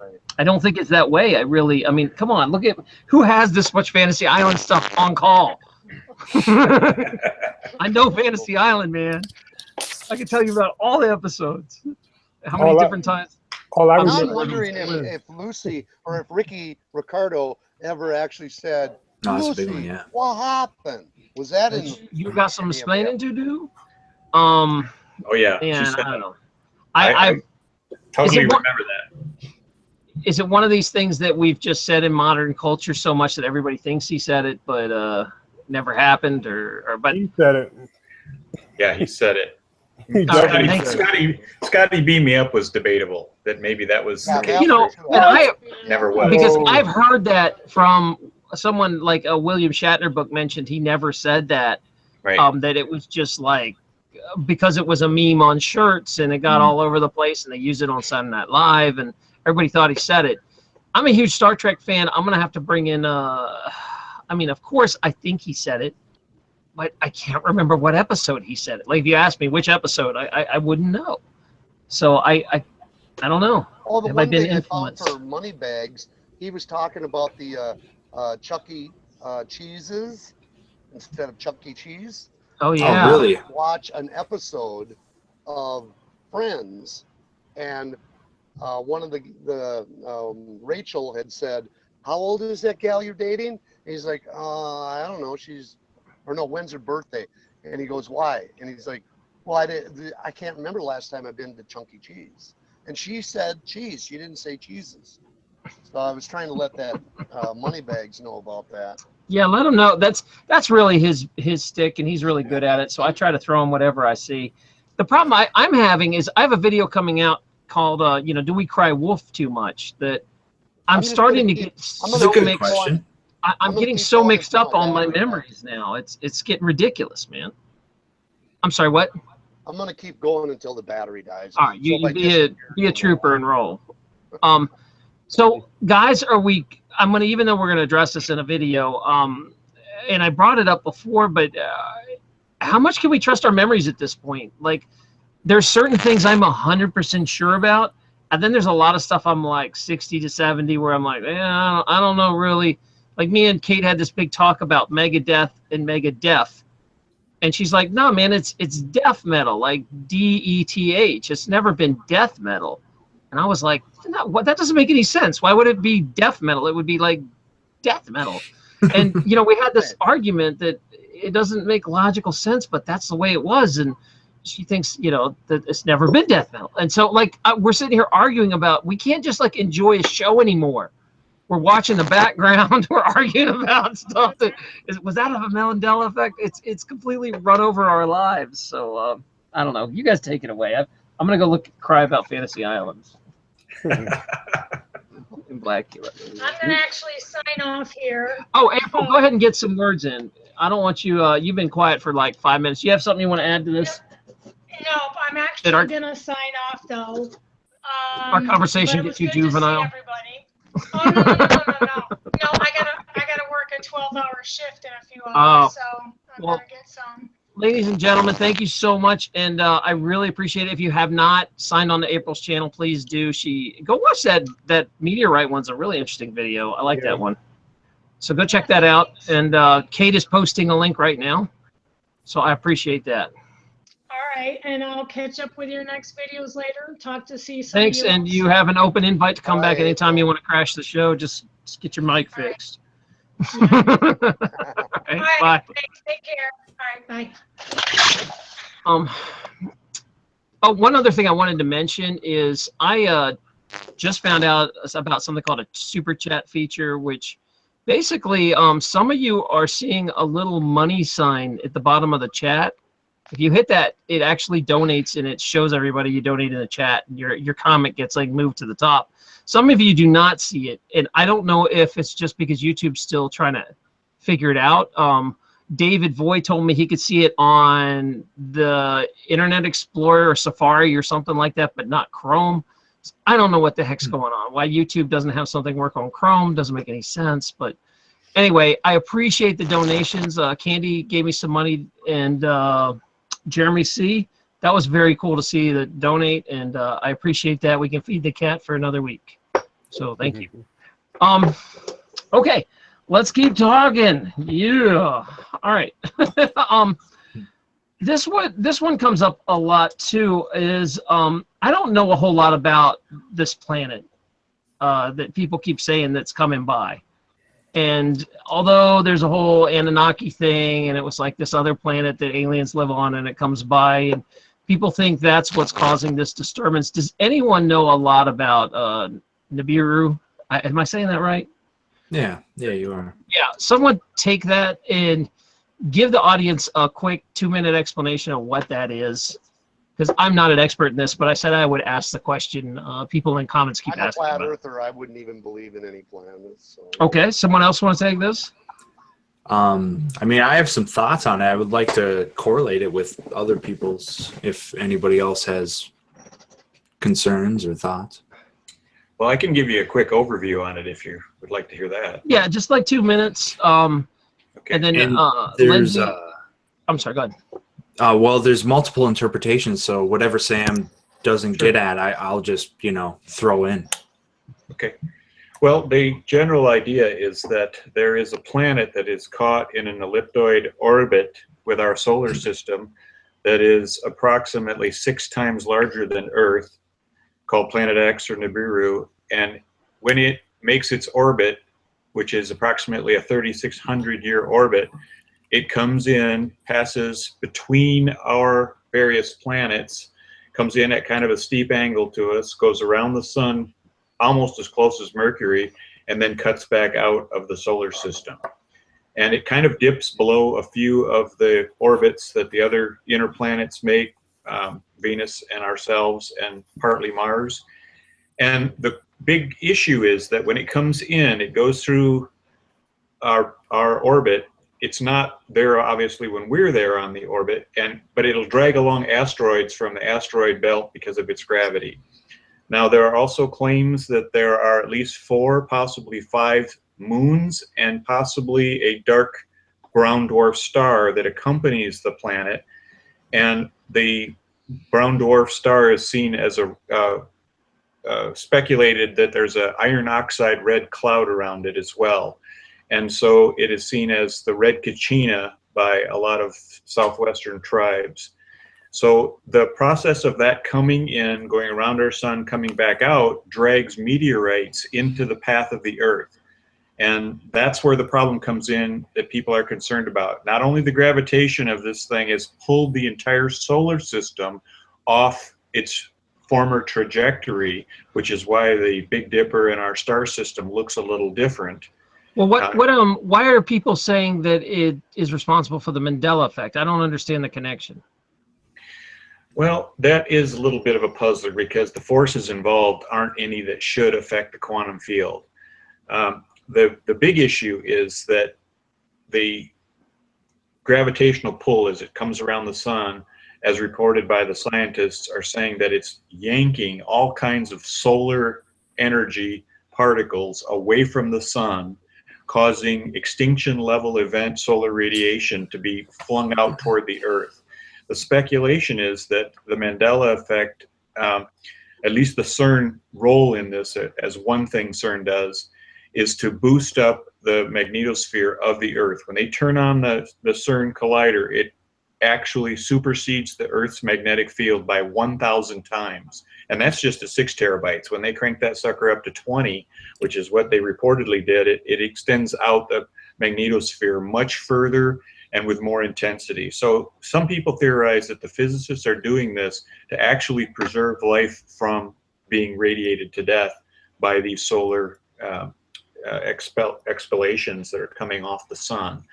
don't think it's that way. I mean, come on, look at who has this much Fantasy Island stuff on call. I know Fantasy Island, man. I can tell you about all the episodes. How many different times? I'm wondering if Lucy or if Ricky Ricardo ever actually said, Lucy, what happened? Was that in? You got some explaining to do? Oh yeah, man, she said I don't know. I totally remember that. Is it one of these things that we've just said in modern culture so much that everybody thinks he said it, but never happened, or but he said it. Yeah, he said it. Scotty beat me up was debatable. That maybe that was the case. You know, and I never was, because I've heard that from someone like a William Shatner book mentioned he never said that. Right. That it was just like because it was a meme on shirts and it got all over the place and they used it on Saturday Night Live and everybody thought he said it. I'm a huge Star Trek fan. I'm gonna have to bring in. I mean, of course, I think he said it, but I can't remember what episode he said it. Like, if you asked me which episode, I wouldn't know. So I don't know. Oh, the Have one I been thing influenced? I found for Moneybags, he was talking about the Chuck E. Cheeses instead of Chuck E. Cheese. Oh yeah. Oh, really? Watch an episode of Friends, and one of the Rachel had said, "How old is that gal you're dating?" And he's like, "I don't know. When's her birthday?" And he goes, "Why?" And he's like, "Well, I can't remember the last time I've been to Chuck E. Cheese." And she said cheese. She didn't say cheeses. So I was trying to let that Moneybags know about that. Yeah, let him know. That's really his stick, and he's really good at it. So I try to throw him whatever I see. The problem I'm having is I have a video coming out called, "Do we cry wolf too much?" That I'm starting to get so mixed. I'm getting so mixed up on my memories now. It's getting ridiculous, man. I'm sorry, what? I'm gonna keep going until the battery dies. All right, you be a trooper and roll. So guys, I'm gonna, even though we're gonna address this in a video, and I brought it up before, but how much can we trust our memories at this point? Like, there's certain things I'm 100% sure about, and then there's a lot of stuff I'm like 60 to 70 where I'm like, I don't know really. Like, me and Kate had this big talk about Megadeth and Megadeth, and she's like, "No, man, it's death metal, like DETH. It's never been death metal." And I was like, "No, what? That doesn't make any sense. Why would it be death metal? It would be like death metal." And we had this argument that it doesn't make logical sense, but that's the way it was. And she thinks, that it's never been death metal. And so, like, we're sitting here arguing about, we can't just like enjoy a show anymore. We're watching the background. We're arguing about stuff was out of a Mandela Effect. It's completely run over our lives. So I don't know. You guys take it away. I'm gonna go cry about Fantasy Islands. In black. I'm gonna actually sign off here. Oh, April, go ahead and get some words in. I don't want you. You've been quiet for like 5 minutes. You have something you want to add to this? Nope. I'm actually gonna sign off though. Our conversation gets you juvenile. Everybody. Oh no! No, I gotta work a 12-hour shift in a few hours, so I'm gonna get some. Ladies and gentlemen, thank you so much, and I really appreciate it. If you have not signed on to April's channel, please do. Go watch that meteorite one's a really interesting video. I like that one. So go check that out. And Kate is posting a link right now, so I appreciate that. All right, and I'll catch up with your next videos later. Talk to see some. Thanks, and you have an open invite to come back anytime you want to crash the show. Just get your mic fixed. Okay, Bye. bye. Thanks. Take care. Bye. Um, oh, one other thing I wanted to mention is I just found out about something called a super chat feature, which basically some of you are seeing a little money sign at the bottom of the chat. If you hit that, it actually donates and it shows everybody you donate in the chat. And your comment gets like moved to the top. Some of you do not see it, and I don't know if it's just because YouTube's still trying to figure it out. David Voy told me he could see it on the Internet Explorer or Safari or something like that, but not Chrome. I don't know what the heck's going on. Why YouTube doesn't have something work on Chrome doesn't make any sense. But anyway, I appreciate the donations. Candy gave me some money, and Jeremy C. That was very cool to see the donate, and I appreciate that. We can feed the cat for another week. So thank you. Okay, let's keep talking. Yeah. All right. This one comes up a lot too. Is I don't know a whole lot about this planet that people keep saying that's coming by. And although there's a whole Anunnaki thing, and it was like this other planet that aliens live on, and it comes by, and people think that's what's causing this disturbance. Does anyone know a lot about Nibiru? Am I saying that right? Yeah, you are. Yeah, someone take that and give the audience a quick 2-minute explanation of what that is. Because I'm not an expert in this, but I said I would ask the question. People in comments keep asking I'm a about flat it. earther. I wouldn't even believe in any planets. So. Okay, someone else want to take this? I mean, I have some thoughts on it. I would like to correlate it with other people's, if anybody else has concerns or thoughts. Well, I can give you a quick overview on it if you would like to hear that. Yeah, just like 2 minutes. Okay. And then there's, Lindsay, I'm sorry, go ahead. Well, there's multiple interpretations, so whatever Sam doesn't get at, I'll just, throw in. Okay. Well, the general idea is that there is a planet that is caught in an ellipsoid orbit with our solar system that is approximately 6 times larger than Earth, called Planet X or Nibiru. And when it makes its orbit, which is approximately a 3,600-year orbit, it comes in, passes between our various planets, comes in at kind of a steep angle to us, goes around the sun almost as close as Mercury, and then cuts back out of the solar system. And it kind of dips below a few of the orbits that the other inner planets make, Venus and ourselves, and partly Mars. And the big issue is that when it comes in, it goes through our orbit. It's not there, obviously, when we're there on the orbit, but it'll drag along asteroids from the asteroid belt because of its gravity. Now, there are also claims that there are at least 4, possibly 5 moons, and possibly a dark brown dwarf star that accompanies the planet. And the brown dwarf star is seen as speculated that there's an iron oxide red cloud around it as well. And so it is seen as the red Kachina by a lot of southwestern tribes. So the process of that coming in, going around our sun, coming back out, drags meteorites into the path of the Earth. And that's where the problem comes in that people are concerned about. Not only the gravitation of this thing has pulled the entire solar system off its former trajectory, which is why the Big Dipper in our star system looks a little different. Well, why are people saying that it is responsible for the Mandela effect? I don't understand the connection. Well, that is a little bit of a puzzler because the forces involved aren't any that should affect the quantum field. The big issue is that the gravitational pull as it comes around the sun, as reported by the scientists, are saying that it's yanking all kinds of solar energy particles away from the sun, causing extinction level event solar radiation to be flung out toward the Earth. The speculation is that the Mandela effect, at least the CERN role in this, as one thing CERN does, is to boost up the magnetosphere of the Earth. When they turn on the CERN collider, it actually supersedes the Earth's magnetic field by 1,000 times. And that's just at 6 terabytes. When they crank that sucker up to 20, which is what they reportedly did, it extends out magnetosphere much further and with more intensity. So some people theorize that the physicists are doing this to actually preserve life from being radiated to death by these solar exhalations that are coming off the sun.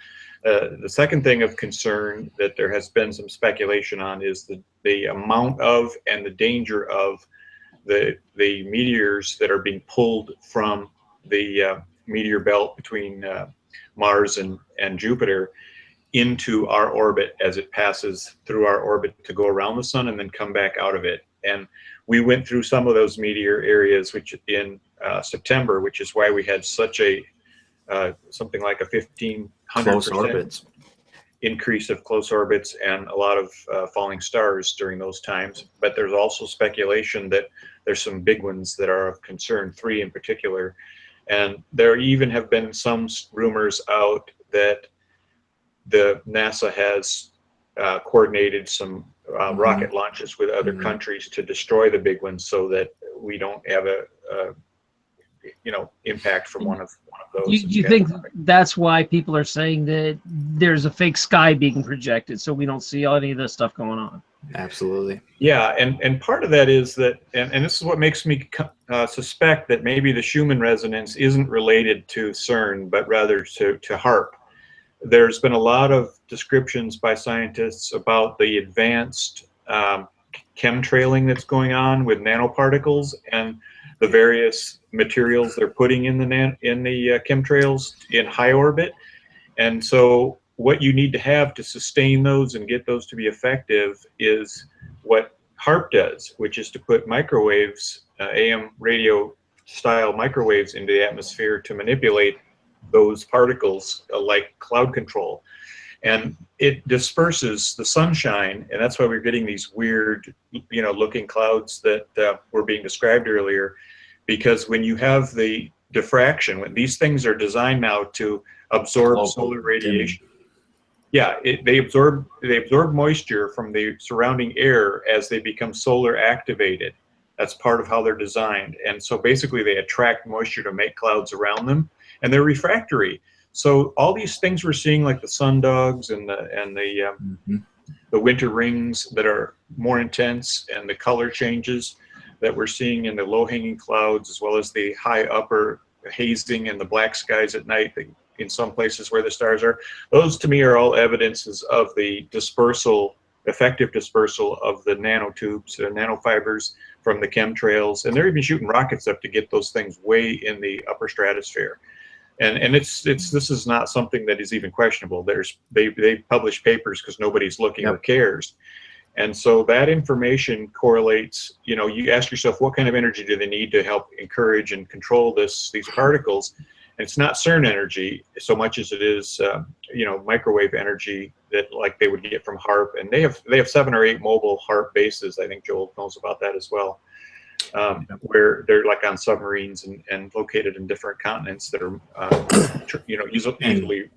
The second thing of concern that there has been some speculation on is the amount of and the danger of the meteors that are being pulled from the meteor belt between Mars and Jupiter into our orbit as it passes through our orbit to go around the sun and then come back out of it. And we went through some of those meteor areas which in September, which is why we had such a something like a 1,500% increase of close orbits and a lot of falling stars during those times. But there's also speculation that there's some big ones that are of concern, 3 in particular. And there even have been some rumors out that the NASA has coordinated some rocket launches with other countries to destroy the big ones, so that we don't have a impact from one of those. Do you think that's why people are saying that there's a fake sky being projected, so we don't see any of this stuff going on? Absolutely. Yeah, and part of that is that, and this is what makes me suspect that maybe the Schumann resonance isn't related to CERN, but rather to HAARP. There's been a lot of descriptions by scientists about the advanced chemtrailing that's going on with nanoparticles and the various materials they're putting in the chemtrails in high orbit. And so what you need to have to sustain those and get those to be effective is what HAARP does, which is to put microwaves, AM radio style microwaves into the atmosphere to manipulate those particles like cloud control. And it disperses the sunshine, and that's why we're getting these weird, looking clouds that were being described earlier. Because when you have the diffraction, when these things are designed now to absorb solar radiation, they absorb moisture from the surrounding air as they become solar activated. That's part of how they're designed. And so basically they attract moisture to make clouds around them, and they're refractory. So all these things we're seeing, like the sundogs and the winter rings that are more intense, and the color changes that we're seeing in the low-hanging clouds, as well as the high upper hazing and the black skies at night in some places where the stars are, those to me are all evidences of the effective dispersal of the nanotubes, nanofibers from the chemtrails. And they're even shooting rockets up to get those things way in the upper stratosphere. And this is not something that is even questionable. They publish papers because nobody's looking or cares. And so that information correlates, you ask yourself, what kind of energy do they need to help encourage and control these particles? And it's not CERN energy so much as it is, microwave energy that like they would get from HAARP. And they have 7 or 8 mobile HAARP bases. I think Joel knows about that as well, where they're like on submarines and located in different continents that are, easily movable.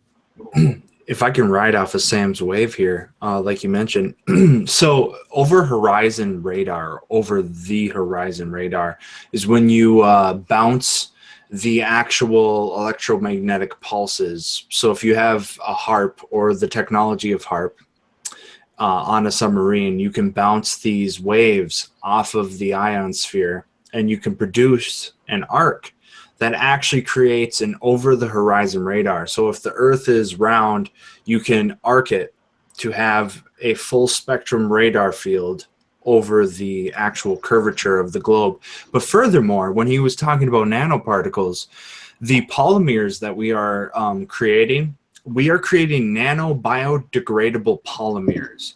If I can ride off of Sam's wave here, like you mentioned, so over the horizon radar is when you bounce the actual electromagnetic pulses. So if you have a HAARP or the technology of HAARP on a submarine, you can bounce these waves off of the ionosphere, and you can produce an arc that actually creates an over-the-horizon radar. So if the Earth is round, you can arc it to have a full-spectrum radar field over the actual curvature of the globe. But furthermore, when he was talking about nanoparticles, the polymers that we are creating nano-biodegradable polymers.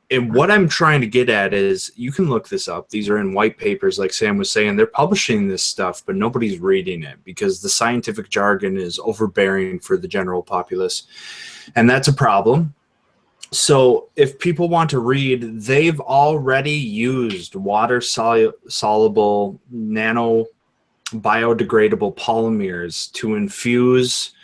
And what I'm trying to get at is, you can look this up. These are in white papers, like Sam was saying. They're publishing this stuff, but nobody's reading it because the scientific jargon is overbearing for the general populace. And that's a problem. So if people want to read, they've already used water-soluble nano-biodegradable polymers to infuse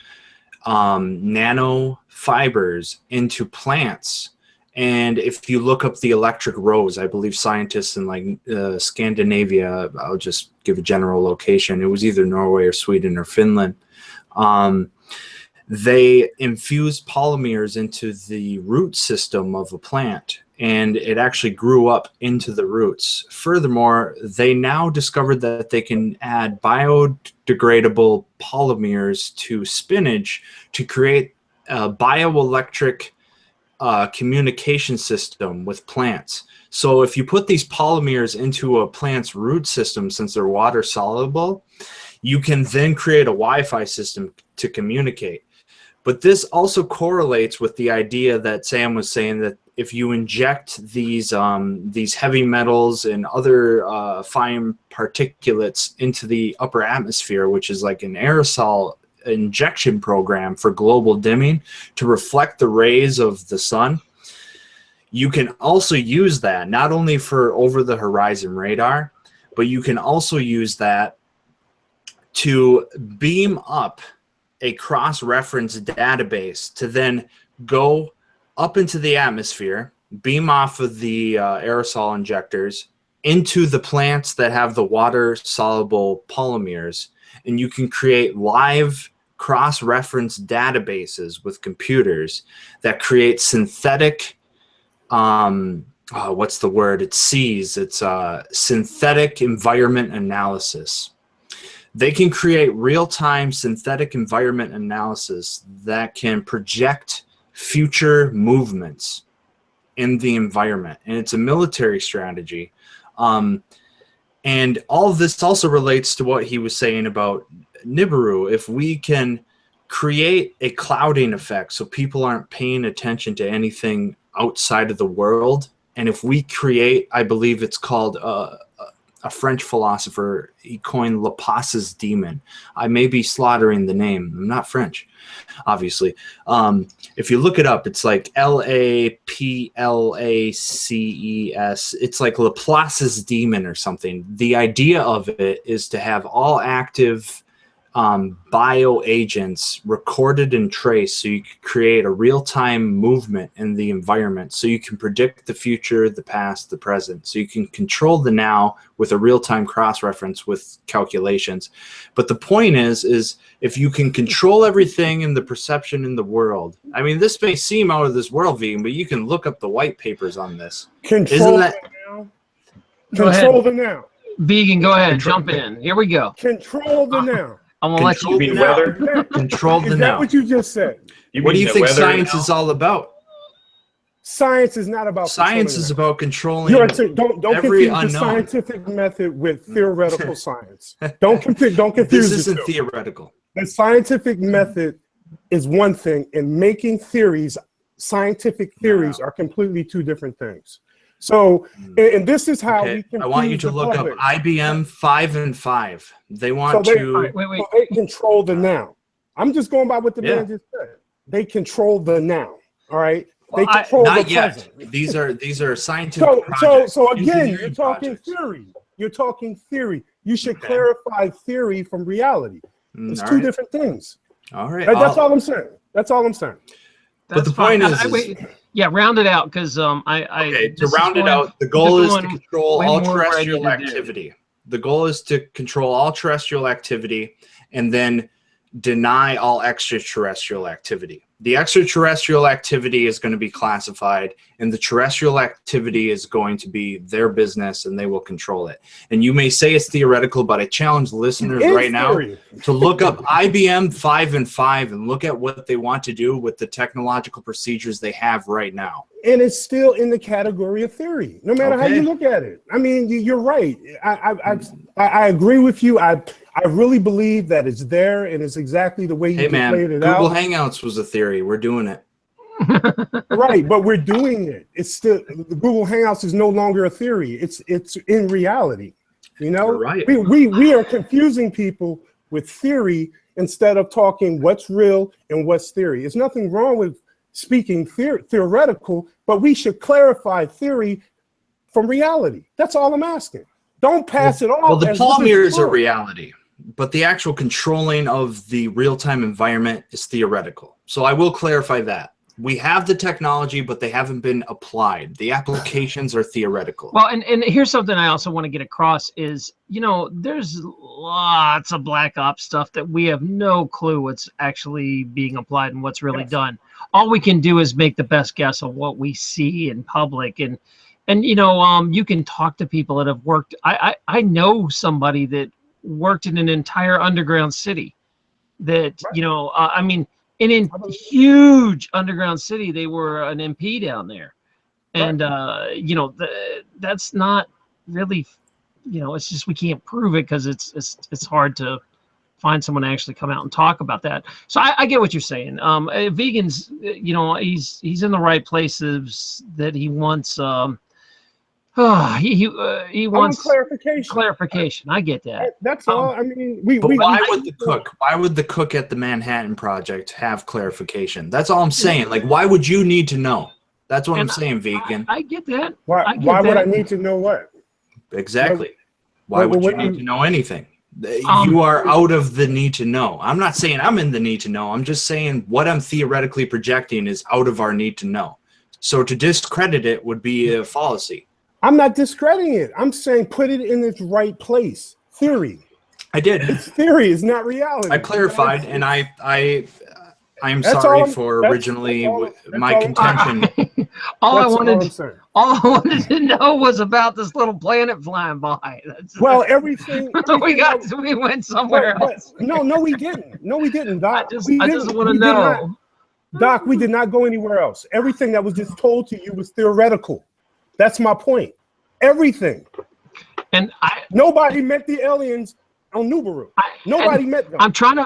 nanofibers into plants. And if you look up the electric rose, I believe scientists in like Scandinavia, I'll just give a general location. It was either Norway or Sweden or Finland. they infused polymers into the root system of a plant, and it actually grew up into the roots. Furthermore, they now discovered that they can add biodegradable polymers to spinach to create a bioelectric communication system with plants. So if you put these polymers into a plant's root system, since they're water soluble, you can then create a Wi-Fi system to communicate. But this also correlates with the idea that Sam was saying, that if you inject these heavy metals and other fine particulates into the upper atmosphere, which is like an aerosol injection program for global dimming to reflect the rays of the sun, you can also use that not only for over-the-horizon radar, but you can also use that to beam up a cross-reference database to then go up into the atmosphere, beam off of the aerosol injectors into the plants that have the water-soluble polymers, and you can create live cross-reference databases with computers that create synthetic, what's the word? It's SEAS. It's synthetic environment analysis. They can create real-time synthetic environment analysis that can project future movements in the environment. And it's a military strategy. And all of this also relates to what he was saying about Nibiru. If we can create a clouding effect so people aren't paying attention to anything outside of the world, and if we create, I believe it's called a French philosopher, he coined Laplace's demon. I may be slaughtering the name. I'm not French, obviously. If you look it up, it's like Laplaces. It's like Laplace's demon or something. The idea of it is to have all active bioagents recorded and traced, so you can create a real-time movement in the environment, so you can predict the future, the past, the present, so you can control the now with a real-time cross-reference with calculations. But the point is if you can control everything in the perception in the world, I mean, this may seem out of this world, Vegan, but you can look up the white papers on this. Control the now. Control the now. Vegan, go ahead, jump in. Here we go. Control the now. I'm gonna let you mean weather? Control the now. Is that what you just said? What do you think science is all about? Science is not about science. Is about controlling. Don't every confuse the unknown. scientific method with theoretical science. Don't confuse. This isn't theoretical. The scientific method is one thing, and making theories, scientific theories, are completely two different things. So, and this is how we confuse I want you to look public. up IBM 5 and 5. They want So to. Wait. So they control the now. I'm just going by what the man just said. They control the now. All right. They control not the yet. present. These are scientific. So again, you're talking theory. You're talking theory. You should clarify theory from reality. It's two different things. All right. That's all I'm saying. That's all I'm saying. But the point is, round it out, because to round it out, the goal is to control all terrestrial activity. The goal is to control all terrestrial activity and then deny all extraterrestrial activity. The extraterrestrial activity is going to be classified, and the terrestrial activity is going to be their business, and they will control it. And you may say it's theoretical, but I challenge listeners right now to look up IBM 5 and 5 and look at what they want to do with the technological procedures they have right now. And it's still in the category of theory, no matter how you look at it. I mean, you're right. I agree with you. I really believe that it's there, and it's exactly the way you played it out. Google Hangouts was a theory. We're doing it. Right, but we're doing it. It's still, the Google Hangouts is no longer a theory. It's in reality. You know, You're right. We are confusing people with theory instead of talking what's real and what's theory. There's nothing wrong with speaking theoretical, but we should clarify theory from reality. That's all I'm asking. Don't pass it off. Well, the polymers are reality, but the actual controlling of the real-time environment is theoretical. So I will clarify that. We have the technology, but they haven't been applied. The applications are theoretical. Well, and here's something I also want to get across is, there's lots of black ops stuff that we have no clue what's actually being applied and what's really done. All we can do is make the best guess of what we see in public. And you can talk to people that have worked. I know somebody that worked in an entire underground city that, in a huge underground city, they were an MP down there. And, that's not really, it's just, we can't prove it because it's hard to find someone to actually come out and talk about that. So I get what you're saying. Vegans, he's in the right places that he wants, he wants clarification. I get that. That's all. I mean, why would the cook at the Manhattan Project have clarification? That's all I'm saying. Like, why would you need to know? That's what I'm saying, vegan. I get that. Why would I need to know what? Exactly. Why would you need to know anything? You are out of the need to know. I'm not saying I'm in the need to know. I'm just saying what I'm theoretically projecting is out of our need to know. So to discredit it would be a fallacy. I'm not discrediting it. I'm saying put it in its right place. Theory. I did. It's theory. It's not reality. I clarified, and I am sorry for originally my contention. All I wanted to know was about this little planet flying by. Well, everything we went somewhere else. No, we didn't. No, we didn't, Doc. I just want to know. Doc, we did not go anywhere else. Everything that was just told to you was theoretical. That's my point. Everything. And nobody met the aliens on Nibiru. Nobody met them. I'm trying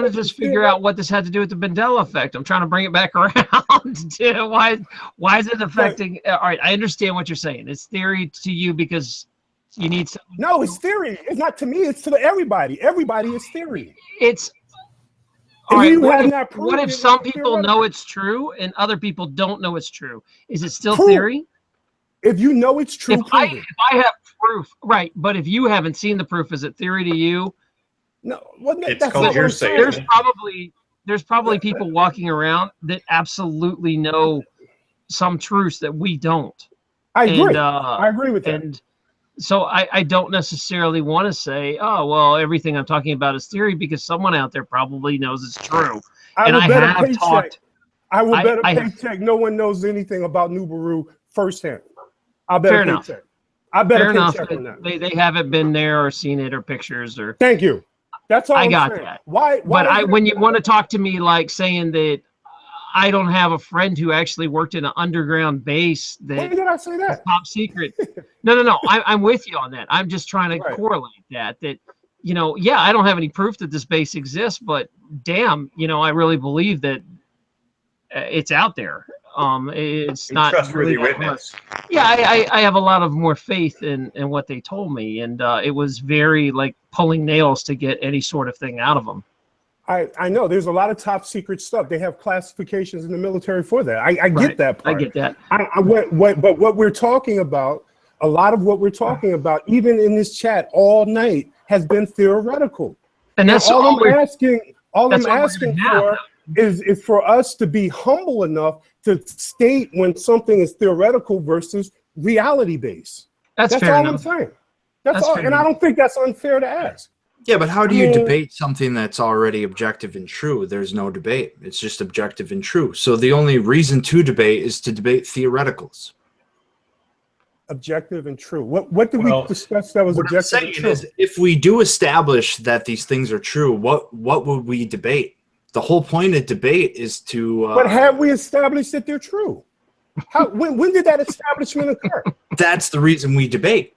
to just figure out what this had to do with the Mandela effect. I'm trying to bring it back around to why is it affecting? All right, I understand what you're saying. It's theory to you because you need some. No, it's theory. It's not to me. It's to everybody. Everybody is theory. It's. All right, what if some people know it's true and other people don't know it's true? Is it still theory? If you know it's true, if I have proof, right? But if you haven't seen the proof, is it theory to you? No, well, it's called hearsay. There's probably people walking around that absolutely know some truths that we don't. I agree. I agree with that. And so I don't necessarily want to say, oh, well, everything I'm talking about is theory because someone out there probably knows it's true. I will bet a paycheck. No one knows anything about Nibiru firsthand. I'll bet a paycheck. I bet a paycheck on that. They haven't been there or seen it or pictures or. Thank you. That's all I got that. Why? But when you want to talk to me like saying that I don't have a friend who actually worked in an underground base that. When did I say that? Top secret. No. I'm with you on that. I'm just trying to correlate that. Yeah, I don't have any proof that this base exists, but damn, I really believe that it's out there. It's not trustworthy witness. Yeah, I have a lot of more faith in what they told me, and it was very like pulling nails to get any sort of thing out of them. I know there's a lot of top secret stuff. They have classifications in the military for that. I get that part. I get that. But what we're talking about, a lot of what we're talking about, even in this chat all night, has been theoretical. And that's all I'm asking. All I'm asking for is for us to be humble enough to state when something is theoretical versus reality based. That's all I'm saying. That's all, and I don't think that's unfair to ask. Yeah, but how do you debate something that's already objective and true? There's no debate. It's just objective and true. So the only reason to debate is to debate theoreticals. Objective and true. What did we discuss that was objective and true? Is if we do establish that these things are true, what would we debate? The whole point of debate is to. But have we established that they're true? When did that establishment occur? That's the reason we debate.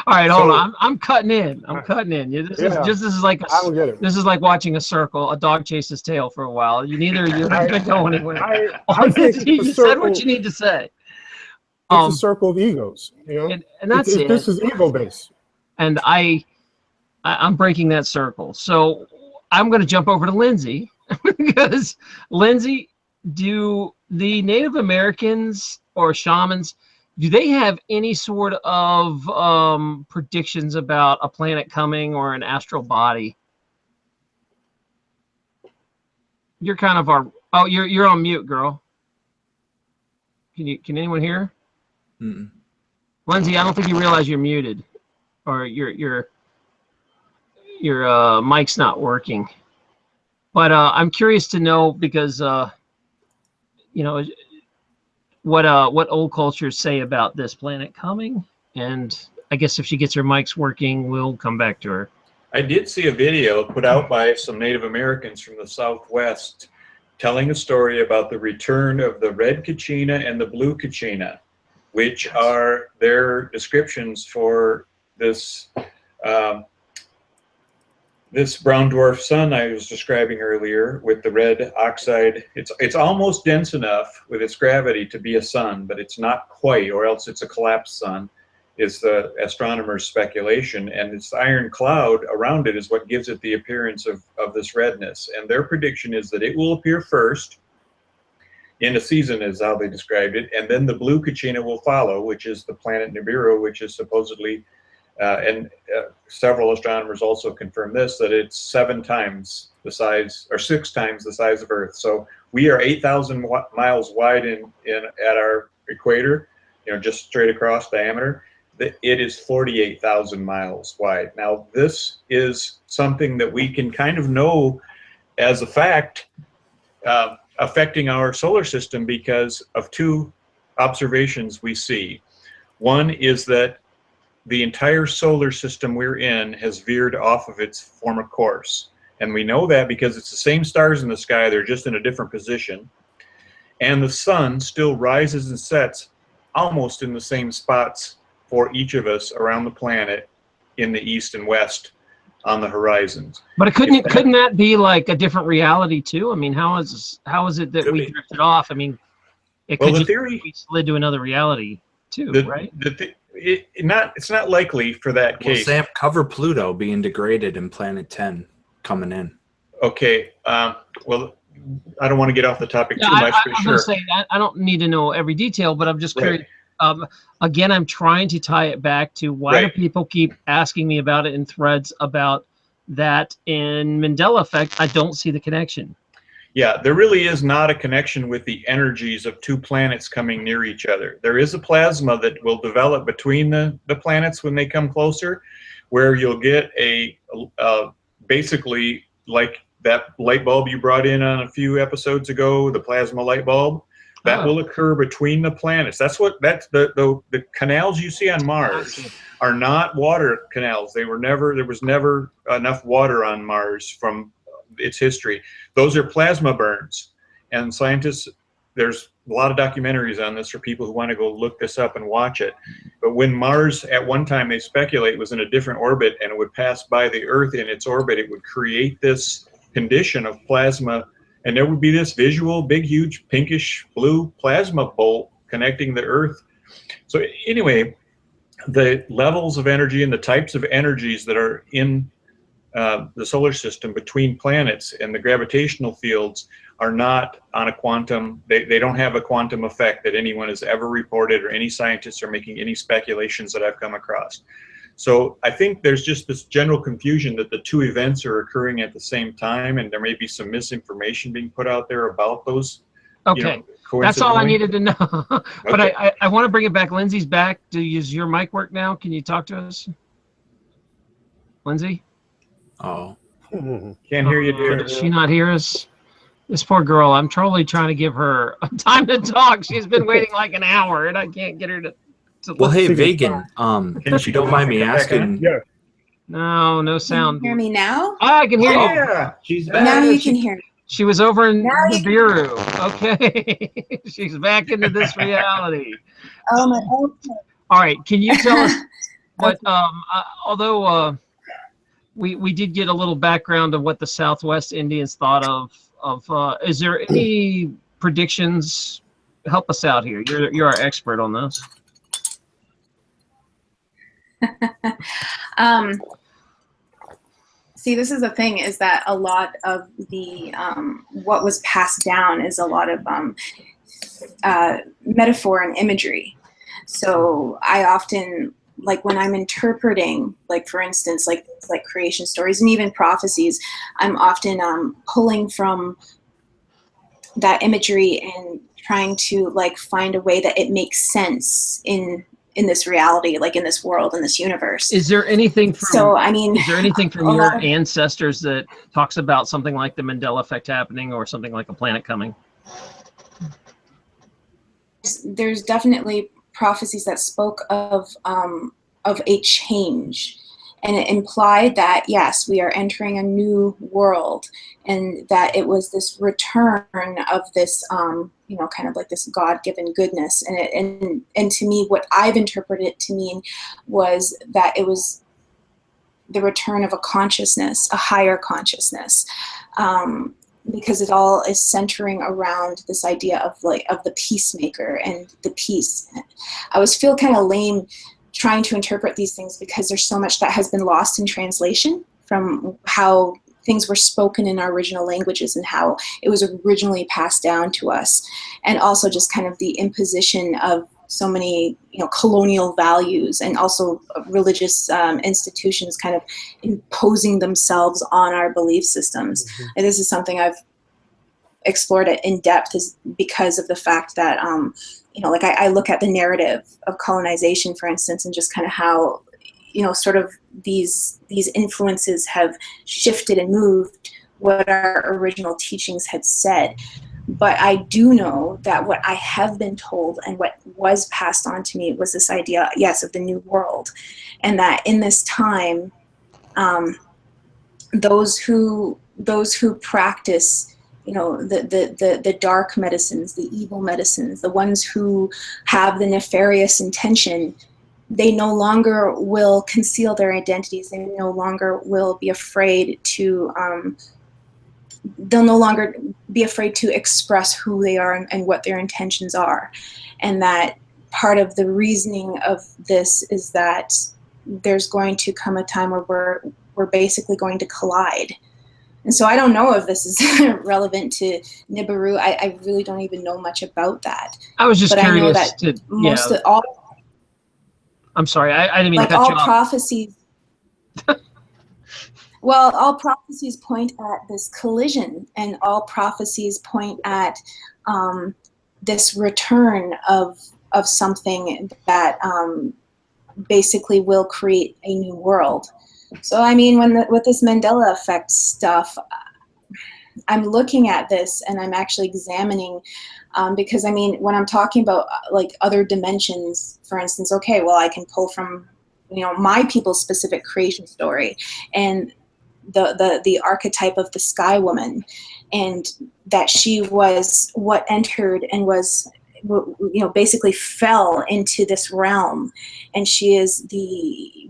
All right, hold on. I'm cutting in. This is like watching a circle. A dog chases his tail for a while. Neither of you are going to go anywhere. You said what you need to say. It's a circle of egos, and that's it. This is ego based, and I'm breaking that circle. So I'm going to jump over to Lindsay because Lindsay, do the Native Americans or shamans, do they have any sort of predictions about a planet coming or an astral body? You're kind of our. Oh, you're on mute, girl. Can anyone hear? Mm-mm. Lindsay, I don't think you realize you're muted, or your mic's not working. But I'm curious to know because you know what old cultures say about this planet coming, and I guess if she gets her mics working, we'll come back to her. I did see a video put out by some Native Americans from the Southwest telling a story about the return of the red kachina and the blue kachina, which are their descriptions for this this brown dwarf sun I was describing earlier with the red oxide. It's almost dense enough with its gravity to be a sun, but it's not quite, or else it's a collapsed sun, is the astronomers' speculation. And this iron cloud around it is what gives it the appearance of this redness. And their prediction is that it will appear first in a season, is how they described it, and then the blue kachina will follow, which is the planet Nibiru, which is supposedly several astronomers also confirm this, that it's 7 times the size, or 6 times the size of Earth. So we are 8,000 miles wide at our equator, you know, just straight across diameter. It is 48,000 miles wide. Now, this is something that we can kind of know as a fact affecting our solar system because of 2 observations we see. One is that the entire solar system we're in has veered off of its former course. And we know that because it's the same stars in the sky, they're just in a different position. And the sun still rises and sets almost in the same spots for each of us around the planet in the east and west on the horizons. But couldn't that be like a different reality too? I mean, how is it that we drifted off? I mean, it could just be slid to another reality too, right? It's not likely for that case. Well, Sam, cover Pluto being degraded in Planet 10 coming in. Okay. Well, I don't want to get off the topic too much, but I'm going to say that I don't need to know every detail, but I'm just curious. Again, I'm trying to tie it back to why do people keep asking me about it in threads about that in Mandela Effect? I don't see the connection. Yeah, there really is not a connection with the energies of 2 planets coming near each other. There is a plasma that will develop between the planets when they come closer, where you'll get a basically like that light bulb you brought in on a few episodes ago, the plasma light bulb. That will occur between the planets. That's the canals you see on Mars are not water canals. There was never enough water on Mars from its history. Those are plasma burns, and scientists, there's a lot of documentaries on this for people who want to go look this up and watch it. But when Mars at one time, they speculate, was in a different orbit and it would pass by the Earth in its orbit, it would create this condition of plasma, and there would be this visual big huge pinkish blue plasma bolt connecting the Earth. So anyway, the levels of energy and the types of energies that are in the solar system between planets and the gravitational fields are not on a quantum, they don't have a quantum effect that anyone has ever reported, or any scientists are making any speculations that I've come across. So I think there's just this general confusion that the 2 events are occurring at the same time, and there may be some misinformation being put out there about those. Okay, that's all I needed to know. But I want to bring it back. Lindsay's back. Does your mic work now? Can you talk to us? Lindsay? Oh. Can't hear you, dear. Does she not hear us? This poor girl, I'm totally trying to give her time to talk. She's been waiting like an hour, and I can't get her to well, hey, Vegan, if you don't mind me asking. Yeah. No sound. Can you hear me now? I can hear you. Yeah, she's back. Now you can hear me. She was over in Nibiru. Okay. She's back into this reality. Oh my. Okay. All right. Can you tell us what, although we did get a little background of what the Southwest Indians thought of is there any predictions? Help us out here. You're our expert on this. See, this is the thing, is that a lot of the what was passed down is a lot of metaphor and imagery. So I often, like when I'm interpreting, like for instance, like creation stories and even prophecies, I'm often pulling from that imagery and trying to like find a way that it makes sense in this reality, like in this world, in this universe. Is there anything from, so I mean, is there anything from your ancestors that talks about something like the Mandela effect happening or something like a planet coming? There's definitely prophecies that spoke of a change, and it implied that yes, we are entering a new world, and that it was this return of this you know, kind of like this God-given goodness. And to me, what I've interpreted it to mean was that it was the return of a consciousness, a higher consciousness, because it all is centering around this idea of the peacemaker and the peace. I always feel kind of lame trying to interpret these things because there's so much that has been lost in translation from how things were spoken in our original languages and how it was originally passed down to us, and also just kind of the imposition of so many, you know, colonial values, and also religious institutions kind of imposing themselves on our belief systems. Mm-hmm. And this is something I've explored it in depth, is because of the fact that, you know, like I look at the narrative of colonization, for instance, and just kind of how, you know, sort of these influences have shifted and moved what our original teachings had said. But I do know that what I have been told and what was passed on to me was this idea, yes, of the new world. And that in this time, those who practice, you know, the dark medicines, the evil medicines, the ones who have the nefarious intention, they no longer will conceal their identities. They no longer will be afraid to they'll no longer be afraid to express who they are and what their intentions are. And that part of the reasoning of this is that there's going to come a time where we're basically going to collide. And so I don't know if this is relevant to Nibiru. I really don't even know much about that. I was just but curious. I know that to, most yeah. of all, I'm sorry, I didn't mean like to cut all you off. prophecies. Well, all prophecies point at this collision, and all prophecies point at this return of something that basically will create a new world. So, I mean, with this Mandela Effect stuff, I'm looking at this and I'm actually examining, because, I mean, when I'm talking about like other dimensions, for instance, okay, well, I can pull from, you know, my people's specific creation story, and the archetype of the sky woman, and that she was what entered and was, you know, basically fell into this realm, and she is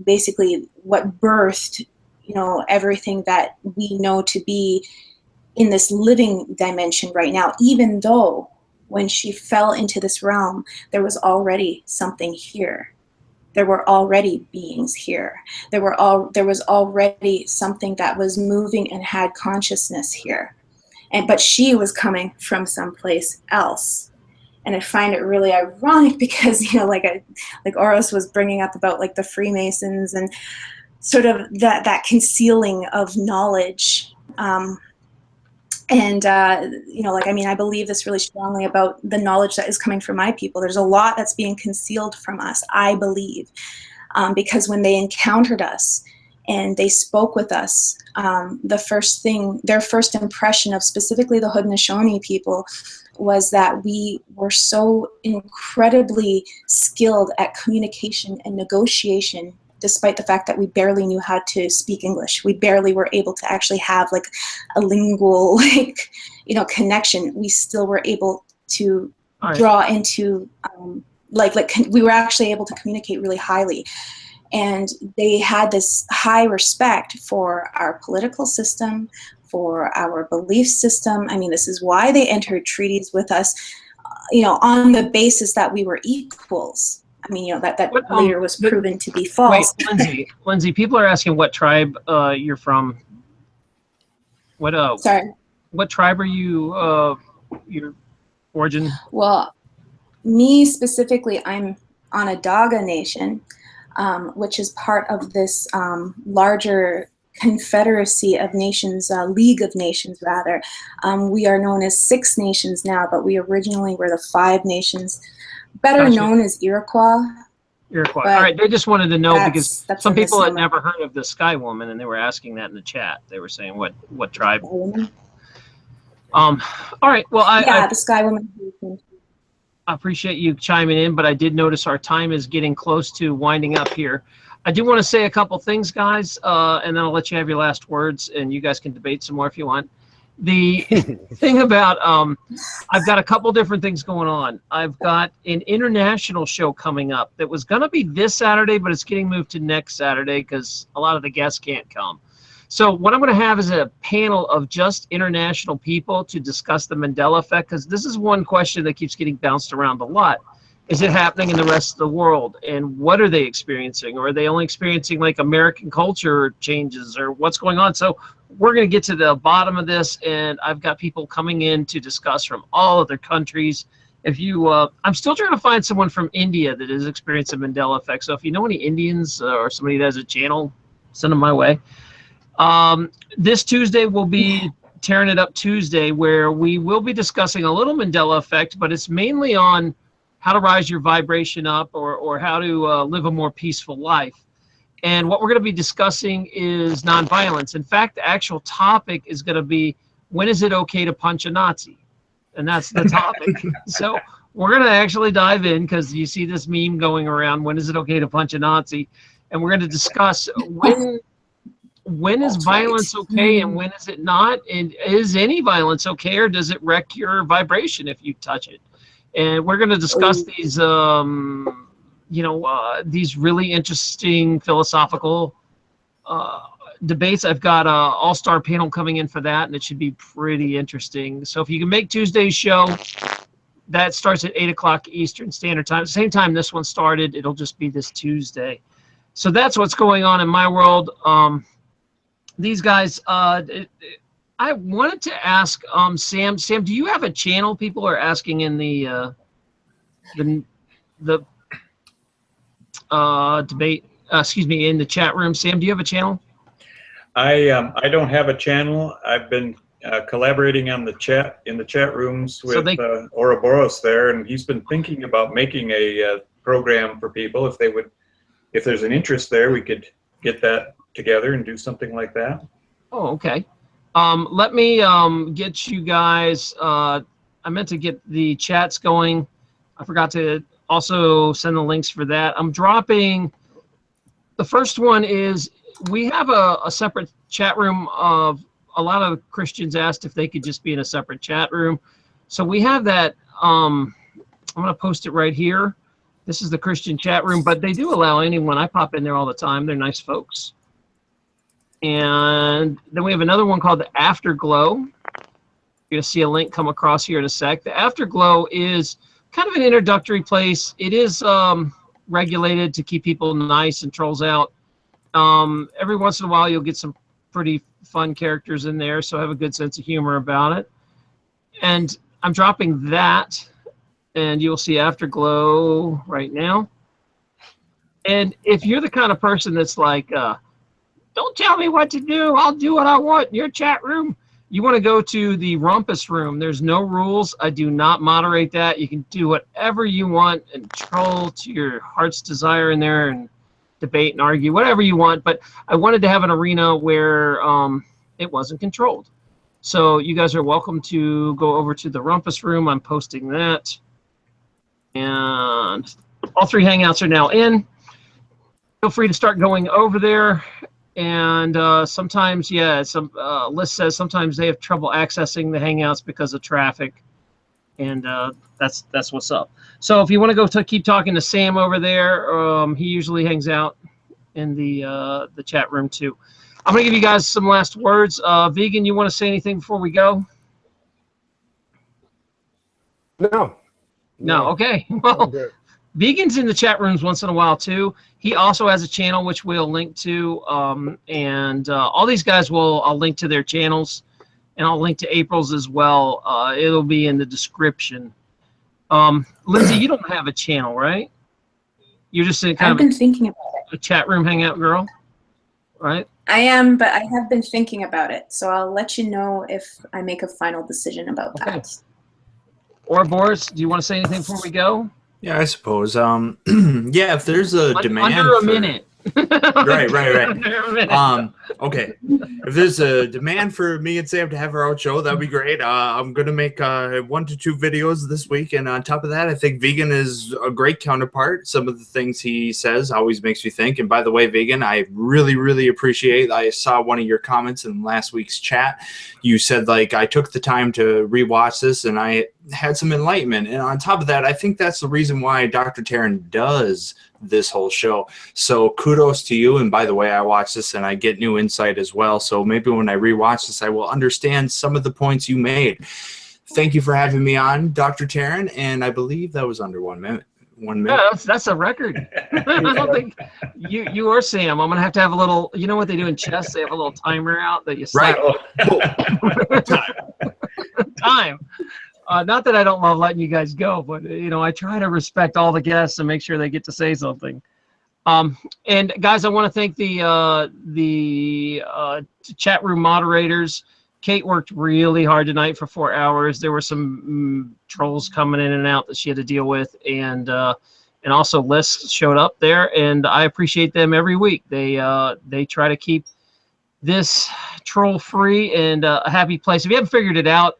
basically what birthed, you know, everything that we know to be in this living dimension right now, even though when she fell into this realm, there was already something here. There were already beings here. There was already something that was moving and had consciousness here. But she was coming from someplace else. And I find it really ironic because, you know, like Oros was bringing up about like the Freemasons and sort of that concealing of knowledge. You know, like, I mean, I believe this really strongly about the knowledge that is coming from my people. There's a lot that's being concealed from us, I believe, because when they encountered us and they spoke with us, their first impression of specifically the Haudenosaunee people was that we were so incredibly skilled at communication and negotiation, despite the fact that we barely knew how to speak English. We barely were able to actually have like a lingual, like, you know, connection. We still were able to draw into, we were actually able to communicate really highly. And they had this high respect for our political system, for our belief system. I mean, this is why they entered treaties with us, you know, on the basis that we were equals. I mean, you know, that later was proven to be false. Wait, Lindsay, people are asking what tribe you're from. Sorry. What tribe are you? Your origin? Well, me specifically, I'm Onondaga Nation, which is part of this larger confederacy of nations, League of Nations rather. We are known as 6 nations now, but we originally were the 5 nations, better known as Iroquois. Iroquois. All right, they just wanted to know because that's some people had never heard of the Sky Woman, and they were asking that in the chat. They were saying what tribe. All right. Well, the Sky Woman. I appreciate you chiming in, but I did notice our time is getting close to winding up here. I do want to say a couple things, guys, and then I'll let you have your last words, and you guys can debate some more if you want. The thing about, I've got a couple different things going on. I've got an international show coming up that was going to be this Saturday, but it's getting moved to next Saturday because a lot of the guests can't come. So what I'm going to have is a panel of just international people to discuss the Mandela Effect, because this is one question that keeps getting bounced around a lot. Is it happening in the rest of the world? And what are they experiencing? Or are they only experiencing like American culture changes, or what's going on? So we're going to get to the bottom of this, and I've got people coming in to discuss from all other countries. If you, I'm still trying to find someone from India that has experienced the Mandela Effect. So if you know any Indians or somebody that has a channel, send them my way. This Tuesday will be Tearing It Up Tuesday, where we will be discussing a little Mandela Effect, but it's mainly on how to rise your vibration up, or how to live a more peaceful life. And what we're going to be discussing is nonviolence. In fact, the actual topic is going to be, when is it okay to punch a Nazi? And that's the topic. So we're going to actually dive in, because you see this meme going around, when is it okay to punch a Nazi? And we're going to discuss when is violence okay and when is it not? And is any violence okay, or does it wreck your vibration if you touch it? And we're going to discuss these, these really interesting philosophical debates. I've got an all-star panel coming in for that, and it should be pretty interesting. So if you can make Tuesday's show, that starts at 8 o'clock Eastern Standard Time. Same time this one started, it'll just be this Tuesday. So that's what's going on in my world. These guys, I wanted to ask Sam. Sam, do you have a channel? People are asking in the debate. Excuse me, in the chat room. Sam, do you have a channel? I don't have a channel. I've been collaborating on the chat rooms with Ouroboros there, and he's been thinking about making a program for people. If there's an interest there, we could get that together and do something like that. Oh, okay. Let me get you guys, I meant to get the chats going. I forgot to also send the links for that. I'm dropping, the first one is, we have a separate chat room. Of a lot of Christians asked if they could just be in a separate chat room. So we have that, I'm going to post it right here. This is the Christian chat room, but they do allow anyone. I pop in there all the time. They're nice folks. And then we have another one called the Afterglow. You're going to see a link come across here in a sec. The Afterglow is kind of an introductory place. It is regulated to keep people nice and trolls out. Every once in a while, you'll get some pretty fun characters in there, so have a good sense of humor about it. And I'm dropping that, and you'll see Afterglow right now. And if you're the kind of person that's like, don't tell me what to do, I'll do what I want in your chat room, you want to go to the Rumpus Room. There's no rules. I do not moderate that. You can do whatever you want and troll to your heart's desire in there and debate and argue, whatever you want. But I wanted to have an arena where it wasn't controlled. So you guys are welcome to go over to the Rumpus Room. I'm posting that. And all 3 hangouts are now in. Feel free to start going over there. And sometimes, yeah, some Liz says sometimes they have trouble accessing the hangouts because of traffic, and that's what's up. So if you want to go keep talking to Sam over there, he usually hangs out in the chat room too. I'm gonna give you guys some last words. Vegan, you want to say anything before we go? No. No. Okay. Well, Vegan's in the chat rooms once in a while too. He also has a channel which we'll link to, and all these guys I'll link to their channels, and I'll link to April's as well. It'll be in the description. Lindsay, you don't have a channel, right? You're just in kind I've been thinking about a chat room hangout girl. right? I am, but I have been thinking about it, so I'll let you know if I make a final decision about that. Or Boris, do you want to say anything before we go? Yeah, I suppose. Yeah, if there's a demand under a for minute. right. Under a minute. Okay. If there's a demand for me and Sam to have our own show, that'd be great. I'm gonna make 1 to 2 videos this week, and on top of that, I think Vegan is a great counterpart. Some of the things he says always makes me think. And by the way, Vegan, I really appreciate. I saw one of your comments in last week's chat. You said like I took the time to rewatch this, and I had some enlightenment. And on top of that, I think that's the reason why Dr. Taryn does this whole show. So kudos to you. And by the way, I watch this and I get new insight as well. So maybe when I rewatch this, I will understand some of the points you made. Thank you for having me on, Dr. Taryn. And I believe that was under 1 minute. 1 minute. Yeah, that's a record. I don't think you or Sam. I'm gonna have to have a little. You know what they do in chess? They have a little timer out that you slap. Right. Time. Not that I don't love letting you guys go, but you know I try to respect all the guests and make sure they get to say something. And guys, I want to thank the chat room moderators. Kate worked really hard tonight for 4 hours. There were some trolls coming in and out that she had to deal with, and also lists showed up there, and I appreciate them every week. They try to keep this troll free and a happy place. If you haven't figured it out,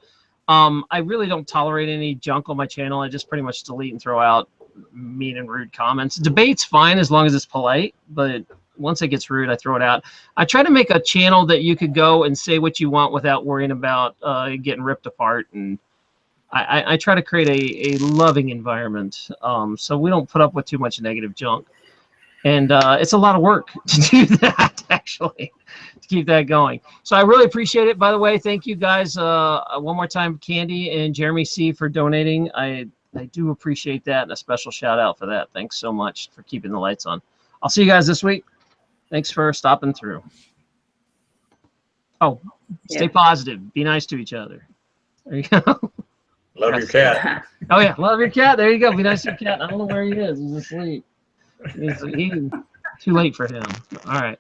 I really don't tolerate any junk on my channel. I just pretty much delete and throw out mean and rude comments. Debate's fine as long as it's polite, but once it gets rude, I throw it out. I try to make a channel that you could go and say what you want without worrying about getting ripped apart. And I try to create a loving environment, so we don't put up with too much negative junk. And it's a lot of work to do that, actually, to keep that going. So I really appreciate it. By the way, thank you guys one more time, Candy and Jeremy C, for donating. I do appreciate that, and a special shout out for that. Thanks so much for keeping the lights on. I'll see you guys this week. Thanks for stopping through. Oh, stay positive. Be nice to each other. There you go. Love your cat. Oh, yeah. Love your cat. There you go. Be nice to your cat. I don't know where he is. He's asleep. He's too late for him. All right.